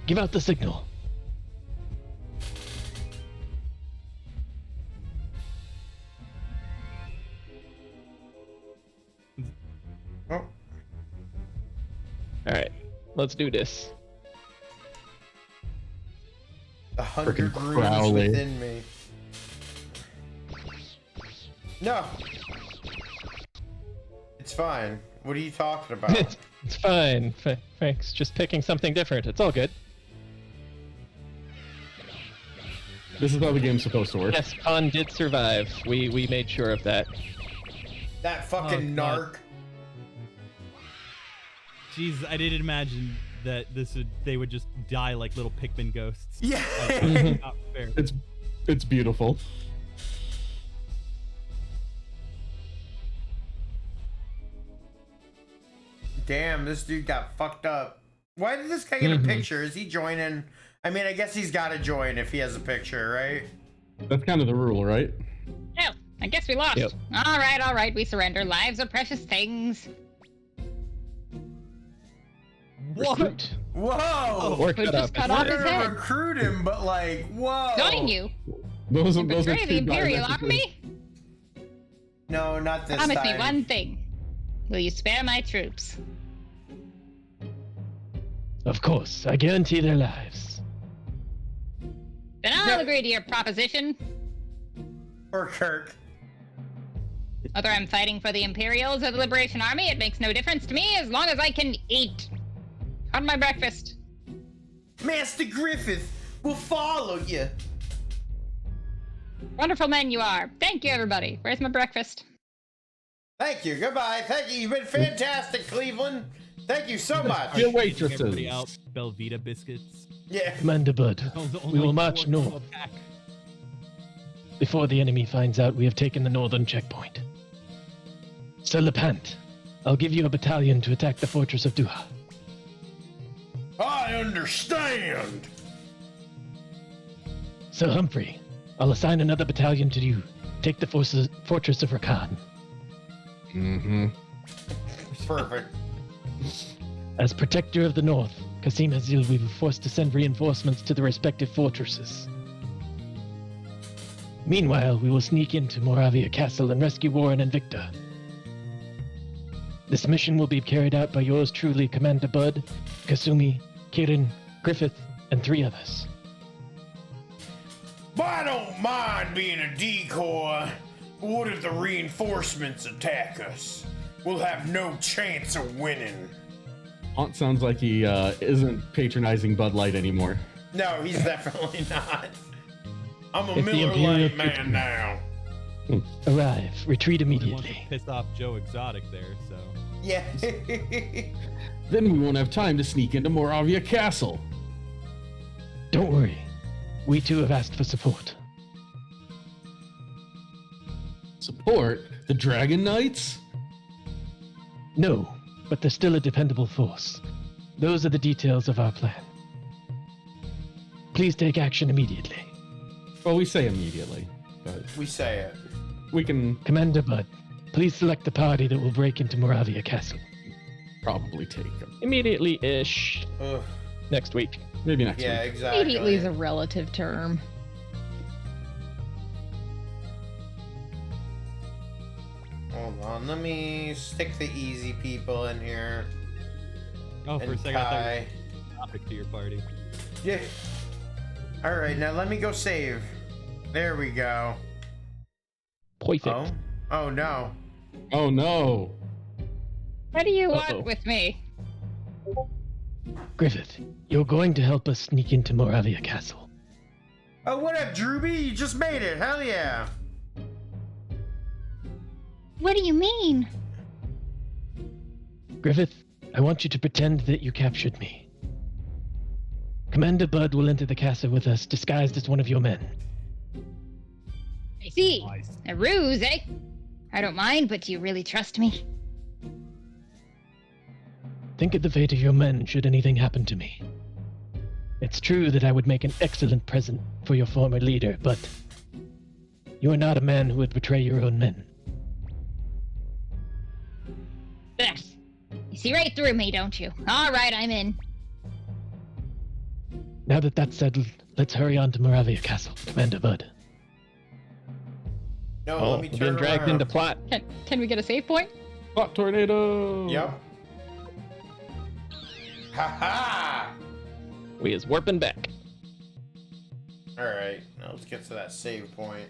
S7: Give out the signal.
S1: Oh.
S4: Alright, let's do this.
S1: The 100
S2: Frickin'
S1: rooms
S2: Crowley.
S1: within me. No. It's fine. What are you talking about?
S4: It's fine. Thanks. Just picking something different. It's all good.
S2: This is how the game's supposed to work.
S4: Yes, Pawn did survive. We made sure of that.
S1: That fucking
S3: Oh, God.
S1: narc.
S3: Jeez, I didn't imagine that they would just die like little Pikmin ghosts.
S1: Yeah.
S3: Like, not fair.
S2: It's beautiful.
S1: Damn, this dude got fucked up. Why did this guy get a picture? Is he joining? I mean, I guess he's got to join if he has a picture, right?
S2: That's kind of the rule, right?
S8: Oh, I guess we lost.
S4: Yep.
S8: All right, we surrender. Lives are precious things.
S4: Recruit.
S1: Whoa!
S4: Or
S8: We
S4: cut
S8: just
S4: off.
S8: cut
S1: We're
S8: off his
S1: gonna
S8: head.
S1: recruit him, but like, whoa!
S8: Join you.
S2: Those are
S8: Betray the
S2: two
S8: Imperial
S2: diametrically-
S8: Army?
S1: No, not this
S8: Promise
S1: time.
S8: me one thing. Will you spare my troops?
S7: Of course, I guarantee their lives.
S8: Then I'll
S1: Yeah.
S8: agree to your proposition.
S1: Or Kirk.
S8: Whether I'm fighting for the Imperials or the Liberation Army, it makes no difference to me as long as I can eat. On my breakfast.
S1: Master Griffith will follow you.
S8: Wonderful men you are. Thank you, everybody. Where's my breakfast?
S1: Thank you. Goodbye. Thank you. You've been fantastic, Cleveland. Thank you so much.
S2: Your
S3: Chasing everybody
S2: waitresses.
S3: out, Belvita biscuits.
S1: Yeah.
S7: Commander Bud, we will march
S3: four to a
S7: north.
S3: pack.
S7: Before the enemy finds out we have taken the northern checkpoint. Sir Lepant, I'll give you a battalion to attack the fortress of Duha.
S1: I understand.
S7: Sir Humphrey, I'll assign another battalion to you. Take the fortress of Rakan.
S2: Mm-hmm.
S1: Perfect.
S7: As protector of the north, Qasim Azil will be forced to send reinforcements to the respective fortresses. Meanwhile, we will sneak into Moravia Castle and rescue Warren and Victor. This mission will be carried out by yours truly, Commander Bud, Kasumi, Kirin, Griffith, and 3 others.
S1: But I don't mind being a decoy. What if the reinforcements attack us? We'll have no chance of winning.
S2: Aunt sounds like he isn't patronizing Bud Light anymore.
S1: No, he's definitely not. I'm a
S7: If the
S1: Miller
S7: Imperial
S1: Lite man now.
S7: Arrive, retreat
S3: Wants to
S7: immediately.
S3: piss off Joe Exotic there, so.
S1: Yeah.
S2: Then we won't have time to sneak into Moravia Castle.
S7: Don't worry, we too have asked for support.
S2: Support? The Dragon Knights?
S7: No, but they're still a dependable force. Those are the details of our plan. Please take action immediately.
S2: Well, we say immediately, but
S1: We say it.
S2: we can
S7: Commander Bud, please select the party that will break into Moravia Castle.
S2: probably take them.
S4: Immediately-ish.
S1: Ugh.
S4: Next week.
S2: Maybe next
S1: Yeah,
S2: week.
S1: exactly.
S5: Immediately is a relative term.
S1: Hold on, let me stick the easy people in here.
S3: Oh, for a
S1: And
S3: second, I thought
S1: Kai.
S3: you were topic to your party.
S1: Yeah. All right, now let me go save. There we go.
S4: Perfect.
S1: Oh. Oh no.
S2: Oh no!
S8: What do you
S4: Uh-oh.
S8: want with me?
S7: Griffith, you're going to help us sneak into Moravia Castle.
S1: Oh, what up, Drewby? You just made it. Hell yeah.
S8: What do you mean?
S7: Griffith, I want you to pretend that you captured me. Commander Bud will enter the castle with us, disguised as one of your men.
S8: I see.
S3: Nice.
S8: A ruse, eh? I don't mind, but do you really trust me?
S7: Think of the fate of your men should anything happen to me. It's true that I would make an excellent present for your former leader, but You are not a man who would betray your own men.
S8: Ugh. You see right through me, don't you? All right, I'm in.
S7: Now that that's settled, let's hurry on to Moravia Castle, Commander Bud.
S1: No,
S4: Oh,
S1: let me
S4: we're
S1: turn
S4: being dragged
S1: around.
S4: into plot.
S8: Can we get a save point?
S2: Plot tornado.
S1: Yep. Ha ha!
S4: We is warping back.
S1: Alright, now let's get to that save point.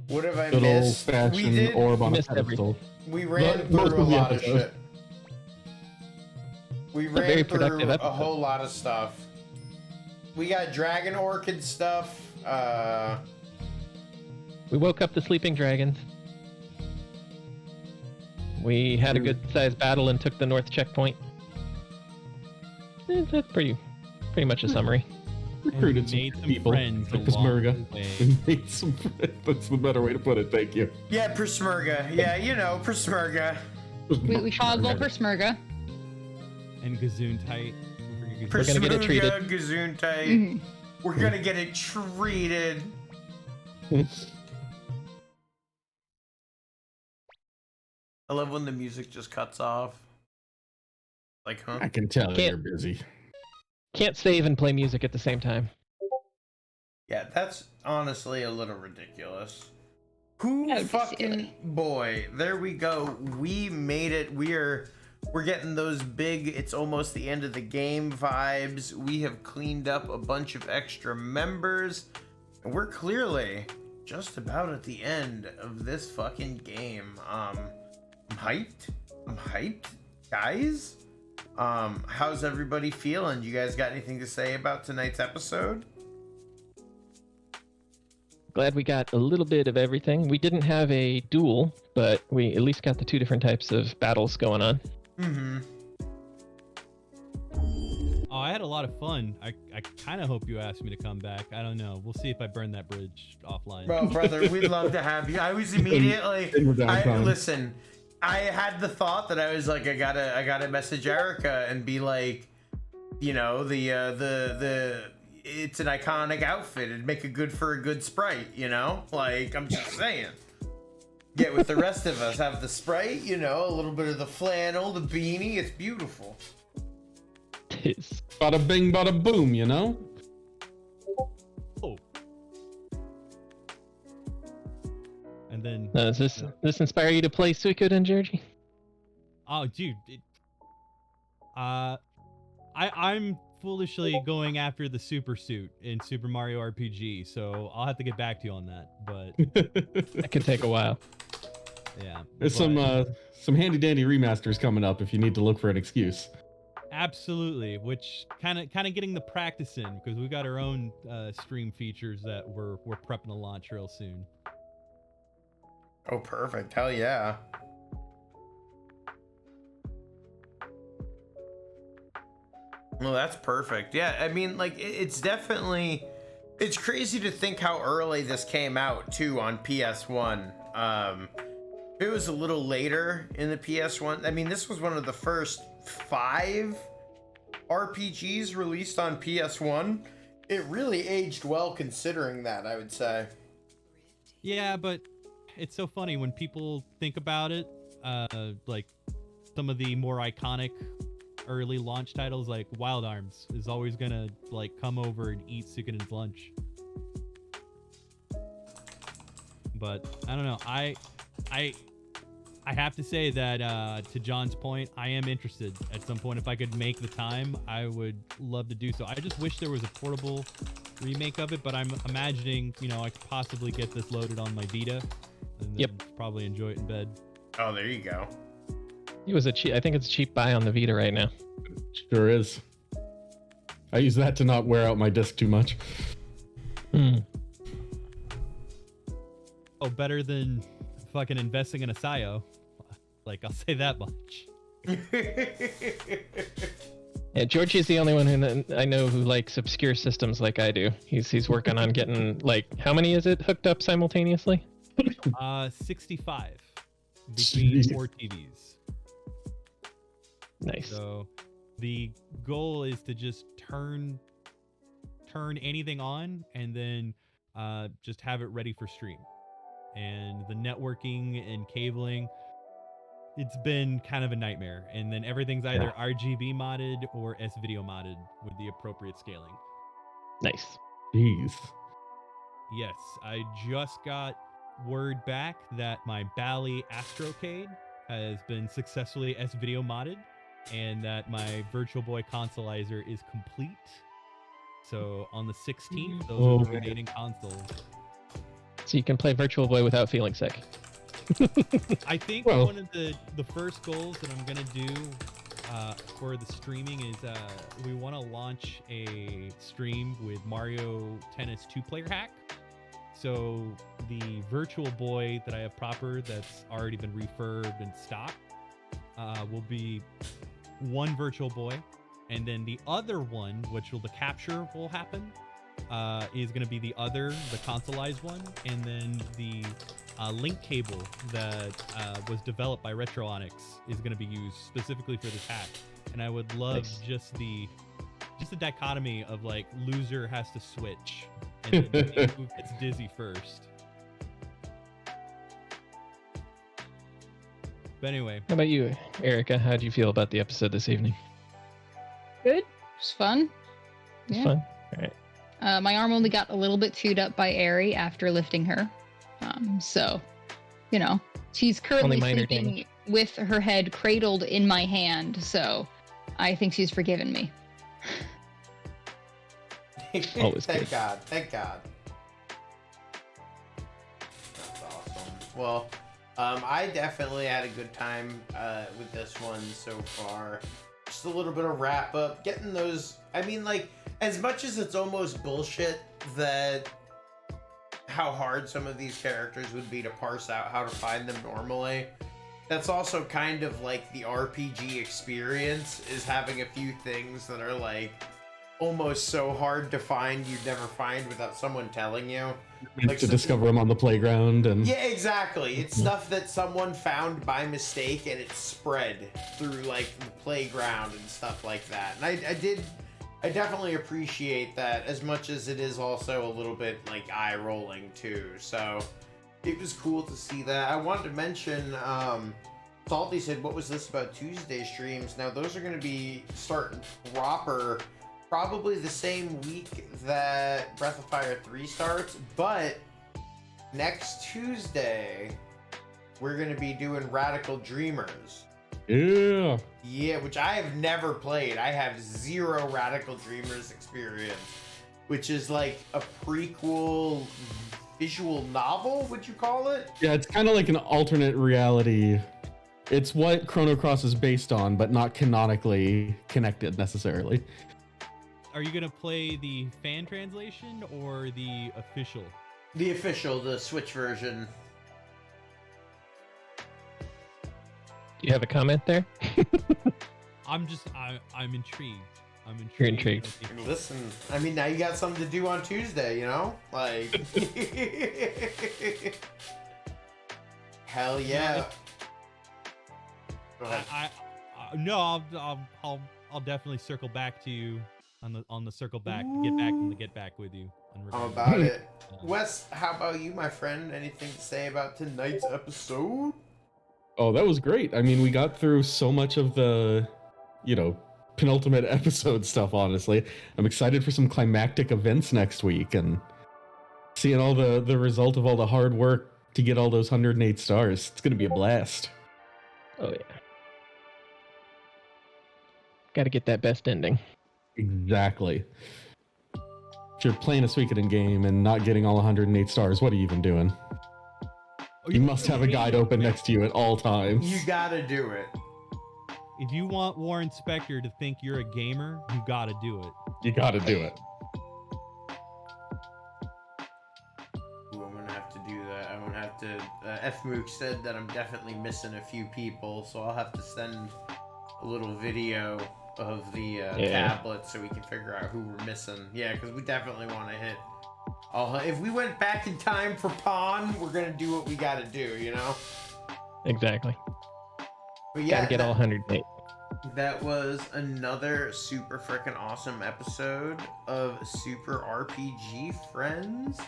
S1: What have I
S2: Good
S1: missed? We
S2: old-fashioned
S1: did.
S2: orb on a
S4: missed
S2: pedestal.
S1: We ran
S2: Most
S1: through a
S2: of the
S1: lot of
S2: episode.
S1: shit. We
S4: a very
S1: ran through
S4: productive
S1: a
S4: episode.
S1: whole lot of stuff. We got dragon orchid stuff.
S4: We woke up the sleeping dragons. We had a good-sized battle and took the north checkpoint. That's pretty much a summary.
S2: Recruited
S3: And
S2: some
S3: made some
S2: people.
S3: friends
S2: Like
S3: along
S2: Pismurga.
S3: the way.
S2: Made some friends. That's the better way to put it. Thank you.
S1: Yeah, Persmurga. Yeah, you know, Persmurga.
S5: We toggle for Smurga.
S3: And Gazoon tight.
S4: We're gonna get it treated.
S1: Gesundheit.
S5: Mhm.
S1: We're gonna get it treated. I love when the music just cuts off. Like, huh?
S2: I can tell
S4: Can't-
S2: you're busy.
S4: Can't save and play music at the same time.
S1: Yeah, that's honestly a little ridiculous. Who
S5: That would be
S1: fucking
S5: silly.
S1: boy? There we go. We made it. We're getting those big it's almost the end of the game vibes. We have cleaned up a bunch of extra members. And we're clearly just about at the end of this fucking game. I'm hyped. I'm hyped, guys. How's everybody feeling? You guys got anything to say about tonight's episode?
S4: Glad we got a little bit of everything. We didn't have a duel, but we at least got the two different types of battles going on.
S1: Mm-hmm.
S3: Oh, I had a lot of fun. I kind of hope you asked me to come back. I don't know. We'll see if I burn that bridge offline.
S1: Bro, brother, we'd love to have you. I was immediately.
S2: In the downtime.
S1: Listen, I had the thought that I was like, I gotta message Erika and be like, you know, it's an iconic outfit. It'd make it good for a good Sprite, you know? Like, I'm just saying. Get with the rest of us. Have the Sprite, you know, a little bit of the flannel, the beanie. It's beautiful.
S4: Tis.
S2: Bada bing, bada boom, you know?
S3: Oh. And then,
S4: Does this inspire you to play Suikoden, Georgie?
S3: oh, dude, I'm foolishly going after the super suit in Super Mario RPG, so I'll have to get back to you on that. But
S4: That could take a while.
S3: yeah,
S2: There's
S3: but
S2: some handy dandy remasters coming up if you need to look for an excuse.
S3: absolutely, which kind of getting the practice in because we got our own stream features that we're prepping to launch real soon.
S1: Oh, perfect. Hell yeah. Well, that's perfect. Yeah, I mean, like, it's definitely... It's crazy to think how early this came out, too, on PS1. It was a little later in the PS1. I mean, this was one of the first 5 RPGs released on PS1. It really aged well considering that, I would say.
S3: Yeah, but it's so funny when people think about it, like some of the more iconic early launch titles like Wild Arms is always gonna like come over and eat Suikoden's lunch. But I don't know. I have to say that to John's point, I am interested at some point. If I could make the time, I would love to do so. I just wish there was a portable remake of it, but I'm imagining, you know, I could possibly get this loaded on my Vita and then probably enjoy it in bed.
S1: Oh, there you go.
S4: It was I think it's a cheap buy on the Vita right now.
S2: Sure is. I use that to not wear out my disc too much.
S3: Oh, better than fucking investing in a Sayo. Like, I'll say that much.
S4: Yeah, Georgie's the only one who I know who likes obscure systems like I do. He's working on getting, like, how many is it hooked up simultaneously?
S3: 65 between
S2: Jeez.
S3: 4 TVs.
S4: Nice.
S3: So the goal is to just turn anything on and then just have it ready for stream. And the networking and cabling, it's been kind of a nightmare. And then everything's either RGB modded or S-video modded with the appropriate scaling.
S7: Nice.
S2: Jeez.
S3: Yes, I just got word back that my Bally Astrocade has been successfully S-video modded, and that my Virtual Boy consolizer is complete. So on the 16th, those are the remaining consoles.
S7: So you can play Virtual Boy without feeling sick.
S3: I think one of the first goals that I'm gonna do for the streaming is we want to launch a stream with Mario Tennis 2-player hack. So the Virtual Boy that I have proper, that's already been refurbed and stocked, will be one Virtual Boy, and then the other one, which the capture will happen, is going to be the consoleized one, and then the link cable that was developed by Retroonics is going to be used specifically for this hack. And I would love just the dichotomy of like loser has to switch and then who gets dizzy first. But anyway,
S7: how about you, Erika? How do you feel about the episode this evening?
S5: Good. It was fun.
S7: It's fun. All right.
S5: My arm only got a little bit chewed up by Eri after lifting her. So, you know, she's currently sleeping with her head cradled in my hand. So I think she's forgiven me.
S7: Always
S1: Thank
S7: good.
S1: God. Thank God. That's awesome. Well, I definitely had a good time with this one so far. Just a little bit of wrap up, getting those. I mean, like, as much as it's almost bullshit that how hard some of these characters would be to parse out how to find them normally, that's also kind of like the RPG experience, is having a few things that are like almost so hard to find you'd never find without someone telling you. Like
S2: to discover them on the playground and
S1: yeah, exactly. It's stuff that someone found by mistake and it's spread through like the playground and stuff like that. And I definitely appreciate that, as much as it is also a little bit like eye rolling too. So it was cool to see that. I wanted to mention Salty said, what was this about Tuesday streams? Now those are going to be starting proper probably the same week that Breath of Fire 3 starts, but next Tuesday we're going to be doing Radical Dreamers. Yeah, which I have never played. I have zero Radical Dreamers experience, which is like a prequel visual novel, would you call it?
S2: Yeah, it's kind of like an alternate reality. It's what Chrono Cross is based on, but not canonically connected necessarily.
S3: are you gonna play the fan translation or the official?
S1: The official, the Switch version.
S7: Do you have a comment there?
S3: I'm intrigued. I'm intrigued.
S7: You're intrigued.
S1: Listen, I mean, now you got something to do on Tuesday, you know? Like, hell yeah. Go ahead.
S3: No, I'll definitely circle back to you on the circle back. Get back with you.
S1: How about it? Wes, how about you, my friend? Anything to say about tonight's episode?
S2: Oh, that was great. I mean, we got through so much of the, penultimate episode stuff, honestly. I'm excited for some climactic events next week and seeing all the result of all the hard work to get all those 108 stars. It's going to be a blast.
S7: Oh, yeah. Got to get that best ending.
S2: Exactly. If you're playing a Suikoden game and not getting all 108 stars, what are you even doing? You must have a guide open next to you at all times.
S1: You gotta do it.
S3: If you want Warren Spector to think you're a gamer, you gotta do it.
S2: You gotta do it.
S1: Ooh, I'm gonna have to do that. I'm gonna have to. F-Mook said that I'm definitely missing a few people, so I'll have to send a little video of the tablet so we can figure out who we're missing. Yeah, because we definitely want to hit. If we went back in time for Pawn, we're gonna do what we gotta do, you know?
S7: Exactly.
S1: But yeah,
S7: gotta get all 108.
S1: That was another super freaking awesome episode of Super RPG Friends.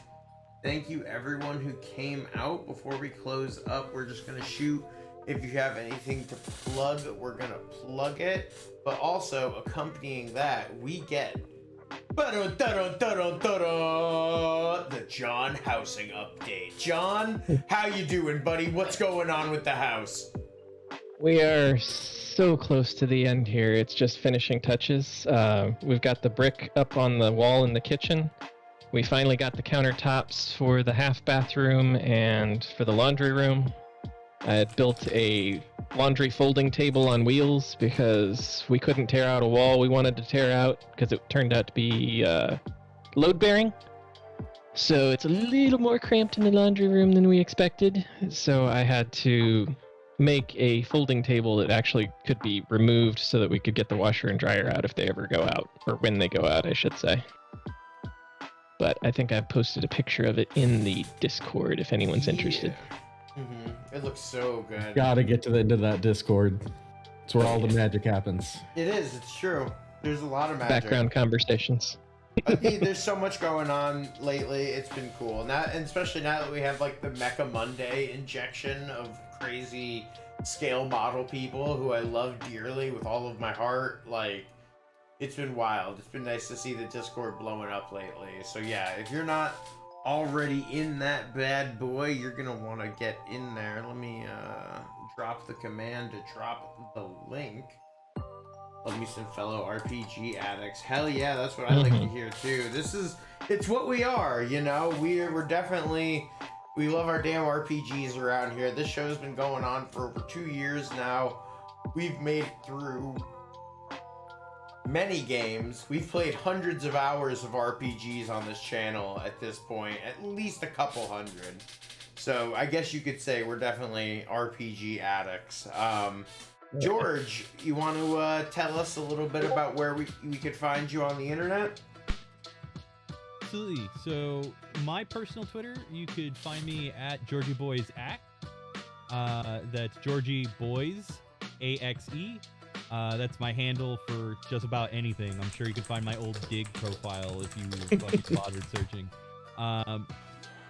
S1: Thank you everyone who came out. Before we close up, we're just gonna shoot. If you have anything to plug, we're gonna plug it. But also accompanying that, we get the John housing update. John, how you doing, buddy? What's going on with the house?
S4: We are so close to the end here. It's just finishing touches. We've got the brick up on the wall in the kitchen. We finally got the countertops for the half bathroom and for the laundry room. I had built a laundry folding table on wheels because we couldn't tear out a wall we wanted to tear out because it turned out to be load bearing. So it's a little more cramped in the laundry room than we expected. So I had to make a folding table that actually could be removed so that we could get the washer and dryer out if they ever go out, or when they go out, I should say. But I think I've posted a picture of it in the Discord if anyone's interested.
S1: It looks so good.
S2: Gotta get to the end of that Discord. It's where all the magic happens.
S1: It is. It's true. There's a lot of magic.
S4: Background conversations.
S1: I mean, there's so much going on lately. It's been cool. Now, and especially now that we have like the Mecha Monday injection of crazy scale model people who I love dearly with all of my heart. Like, it's been wild. It's been nice to see the Discord blowing up lately. So yeah, if you're not already in that bad boy, you're gonna want to get in there. Let me drop the command to drop the link. Love me some fellow RPG addicts. Hell yeah, that's what I like to hear too. It's what we are, you know? We're definitely, we love our damn RPGs around here. This show's been going on for over 2 years now. We've made it through many games. We've played hundreds of hours of RPGs on this channel at this point, at least a couple hundred. So I guess you could say we're definitely RPG addicts. George, you want to tell us a little bit about where we could find you on the internet?
S3: Absolutely. So my personal Twitter, you could find me at Georgie Boys Act. That's Georgie Boys AXE. That's my handle for just about anything. I'm sure you can find my old Dig profile if you fucking bothered searching.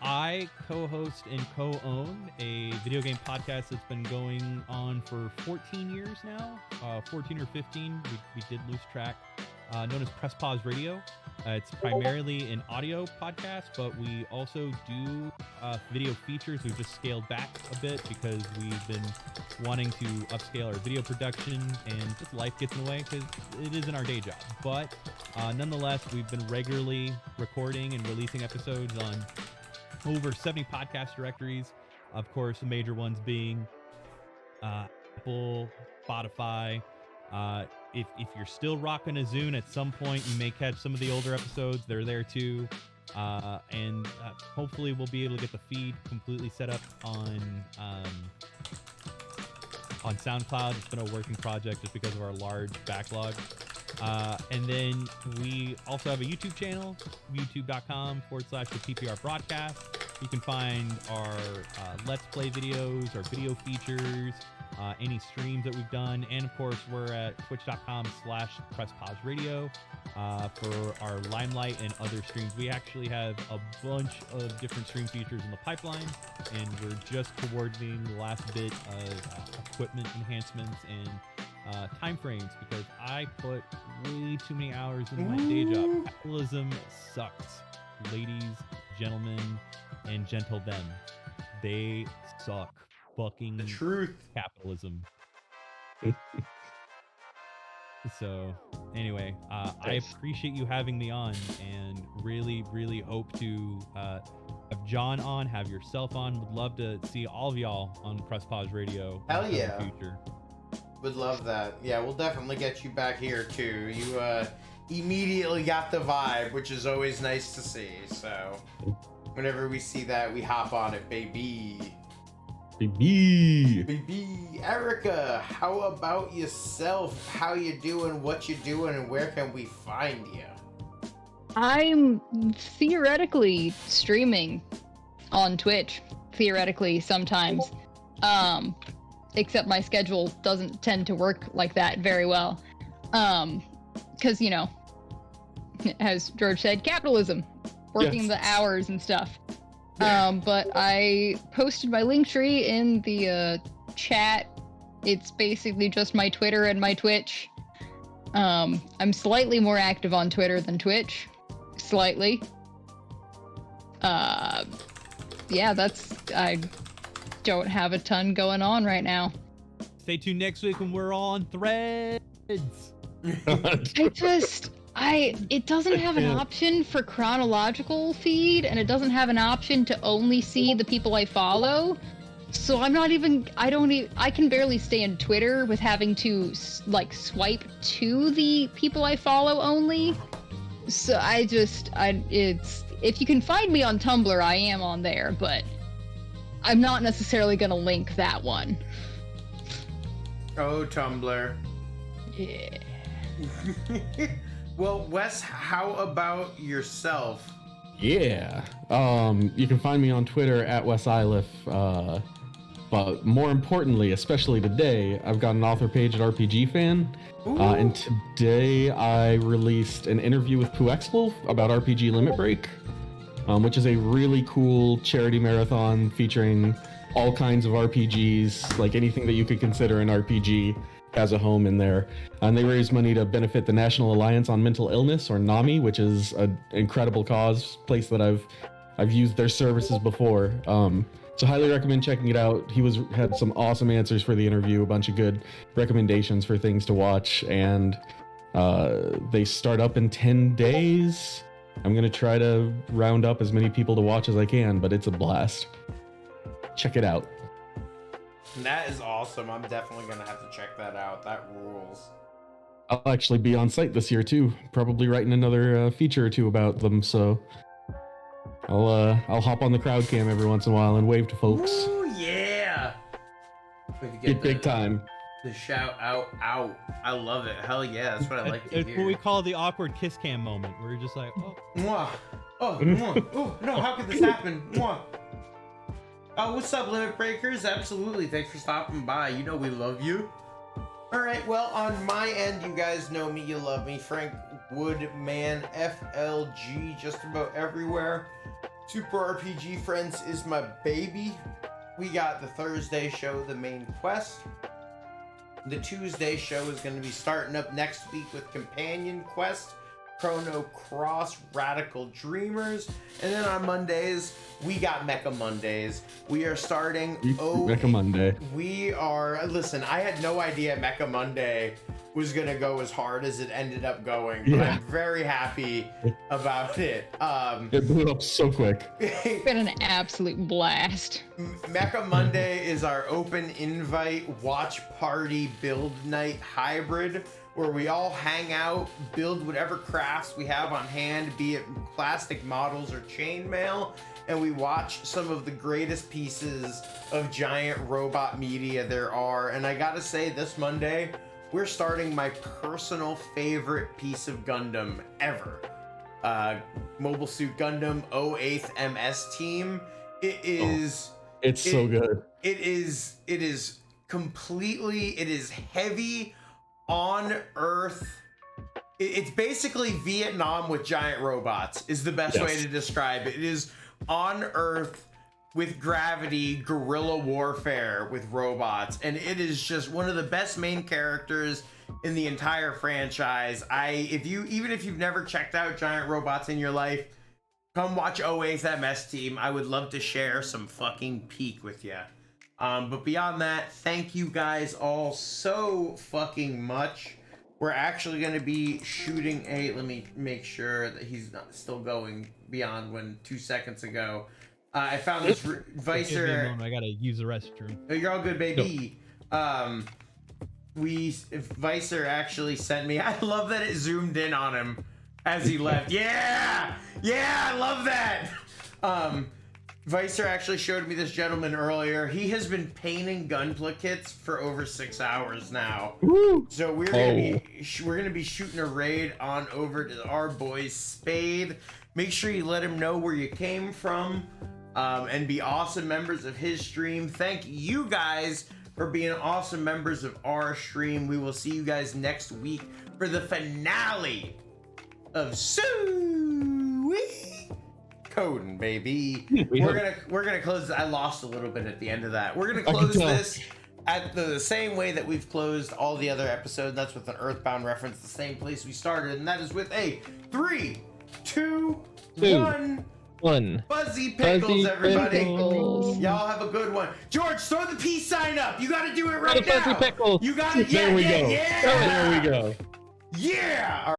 S3: I co-host and co-own a video game podcast that's been going on for 14 years now. 14 or 15, we did lose track. Known as Press Pause Radio. It's primarily an audio podcast, but we also do video features. We've just scaled back a bit because we've been wanting to upscale our video production, and just life gets in the way because it isn't our day job. But nonetheless, we've been regularly recording and releasing episodes on over 70 podcast directories. Of course, the major ones being Apple, Spotify. If you're still rocking a Zune, at some point you may catch some of the older episodes. They're there too. And hopefully we'll be able to get the feed completely set up on SoundCloud. It's been a working project just because of our large backlog. And then we also have a YouTube channel, youtube.com/the PPR broadcast. You can find our Let's Play videos, our video features, any streams that we've done. And of course, we're at twitch.com/PressPauseRadio for our Limelight and other streams. We actually have a bunch of different stream features in the pipeline, and we're just coordinating the last bit of equipment enhancements and time frames, because I put way too many hours in my day job. Capitalism sucks, ladies, gentlemen, and gentle them. They suck. Fucking
S1: the truth.
S3: Capitalism. So anyway, I appreciate you having me on, and really hope to have John on, have yourself on. Would love to see all of y'all on Press Pause Radio.
S1: Hell
S3: in
S1: yeah.
S3: the future.
S1: Would love that. Yeah, we'll definitely get you back here too. You immediately got the vibe, which is always nice to see. So whenever we see that, we hop on it, baby. Baby. Erika, how about yourself? How you doing? What you doing? And where can we find you?
S5: I'm theoretically streaming on Twitch. Theoretically, sometimes. Except my schedule doesn't tend to work like that very well. Because, you know, as George said, capitalism. Working the hours and stuff. But I posted my link tree in the chat. It's basically just my Twitter and my Twitch. I'm slightly more active on Twitter than Twitch. Slightly. Yeah, I don't have a ton going on right now.
S3: Stay tuned next week when we're on Threads.
S5: It doesn't have an option for chronological feed, and it doesn't have an option to only see the people I follow. So I can barely stay in Twitter with having to like swipe to the people I follow only. So if you can find me on Tumblr, I am on there, but I'm not necessarily gonna link that one.
S1: Oh, Tumblr.
S5: Yeah.
S1: Well, Wes, how about yourself?
S2: Yeah. You can find me on Twitter at WesIliff. But more importantly, especially today, I've got an author page at RPG Fan. And today I released an interview with Puexpol about RPG Limit Break, which is a really cool charity marathon featuring all kinds of RPGs, like anything that you could consider an RPG has a home in there. And they raise money to benefit the National Alliance on Mental Illness, or NAMI, which is an incredible place that I've used their services before. So highly recommend checking it out. He had some awesome answers for the interview, a bunch of good recommendations for things to watch, and they start up in 10 days. I'm gonna try to round up as many people to watch as I can, but it's a blast. Check it out.
S1: That is awesome. I'm definitely gonna have to check that out. That rules.
S2: I'll actually be on site this year too, probably writing another feature or two about them, so I'll hop on the crowd cam every once in a while and wave to folks.
S1: Ooh, yeah!
S2: Get big time.
S1: The shout out. I love it. Hell yeah, that's what I like to
S3: It's
S1: hear.
S3: what we call the awkward kiss cam moment, where you're just like, oh.
S1: Mwah. Oh, mwah. Oh, no, how could this happen? Mwah. Oh, what's up, Limit Breakers? Absolutely, thanks for stopping by. You know we love you. Alright, well, on my end, you guys know me, you love me. Frank Woodman, FLG, just about everywhere. Super RPG Friends is my baby. We got the Thursday show, The Main Quest. The Tuesday show is going to be starting up next week with Companion Quest, Chrono Cross, Radical Dreamers, and then on Mondays we got Mecha Mondays. We are starting
S2: Mecha Monday.
S1: Listen, I had no idea Mecha Monday was gonna go as hard as it ended up going, but I'm very happy about it.
S2: It blew up so quick.
S5: It's been an absolute blast.
S1: Mecha Monday is our open invite watch party build night hybrid, where we all hang out, build whatever crafts we have on hand, be it plastic models or chainmail, and we watch some of the greatest pieces of giant robot media there are. And I gotta say, this Monday, we're starting my personal favorite piece of Gundam ever. Mobile Suit Gundam 08th MS Team. It's so good. It is heavy on Earth. It's basically Vietnam with giant robots is the best way to describe it. It is on Earth with gravity, guerrilla warfare with robots, and it is just one of the best main characters in the entire franchise. Even if you've never checked out giant robots in your life, come watch 08th MS Team. I would love to share some fucking peak with you. But beyond that, thank you guys all so fucking much. We're actually going to be shooting let me make sure that he's not still going beyond when 2 seconds ago. I found this Vicer.
S3: I gotta use the restroom.
S1: Oh, you're all good, baby. Vicer actually sent me. I love that it zoomed in on him as he left. Yeah, I love that. Vicer actually showed me this gentleman earlier. He has been painting gunpla kits for over 6 hours now. Woo! So we're gonna be shooting a raid on over to our boy Spade. Make sure you let him know where you came from, and be awesome members of his stream. Thank you guys for being awesome members of our stream. We will see you guys next week for the finale of Suikoden. Suikoden, baby.
S2: We
S1: We're gonna close. I lost a little bit at the end of that. We're gonna
S2: I can
S1: close
S2: tell.
S1: this at the same way that we've closed all the other episodes. That's with an Earthbound reference, the same place we started, and that is with a 3, 2, 1. Fuzzy pickles, everybody.
S5: Pickles.
S1: Y'all have a good one. George, throw the peace sign up. You got to do it right
S4: Fuzzy
S1: now.
S4: pickles.
S1: You got it.
S2: There we go.
S1: Yeah.
S2: There we go.
S1: Yeah.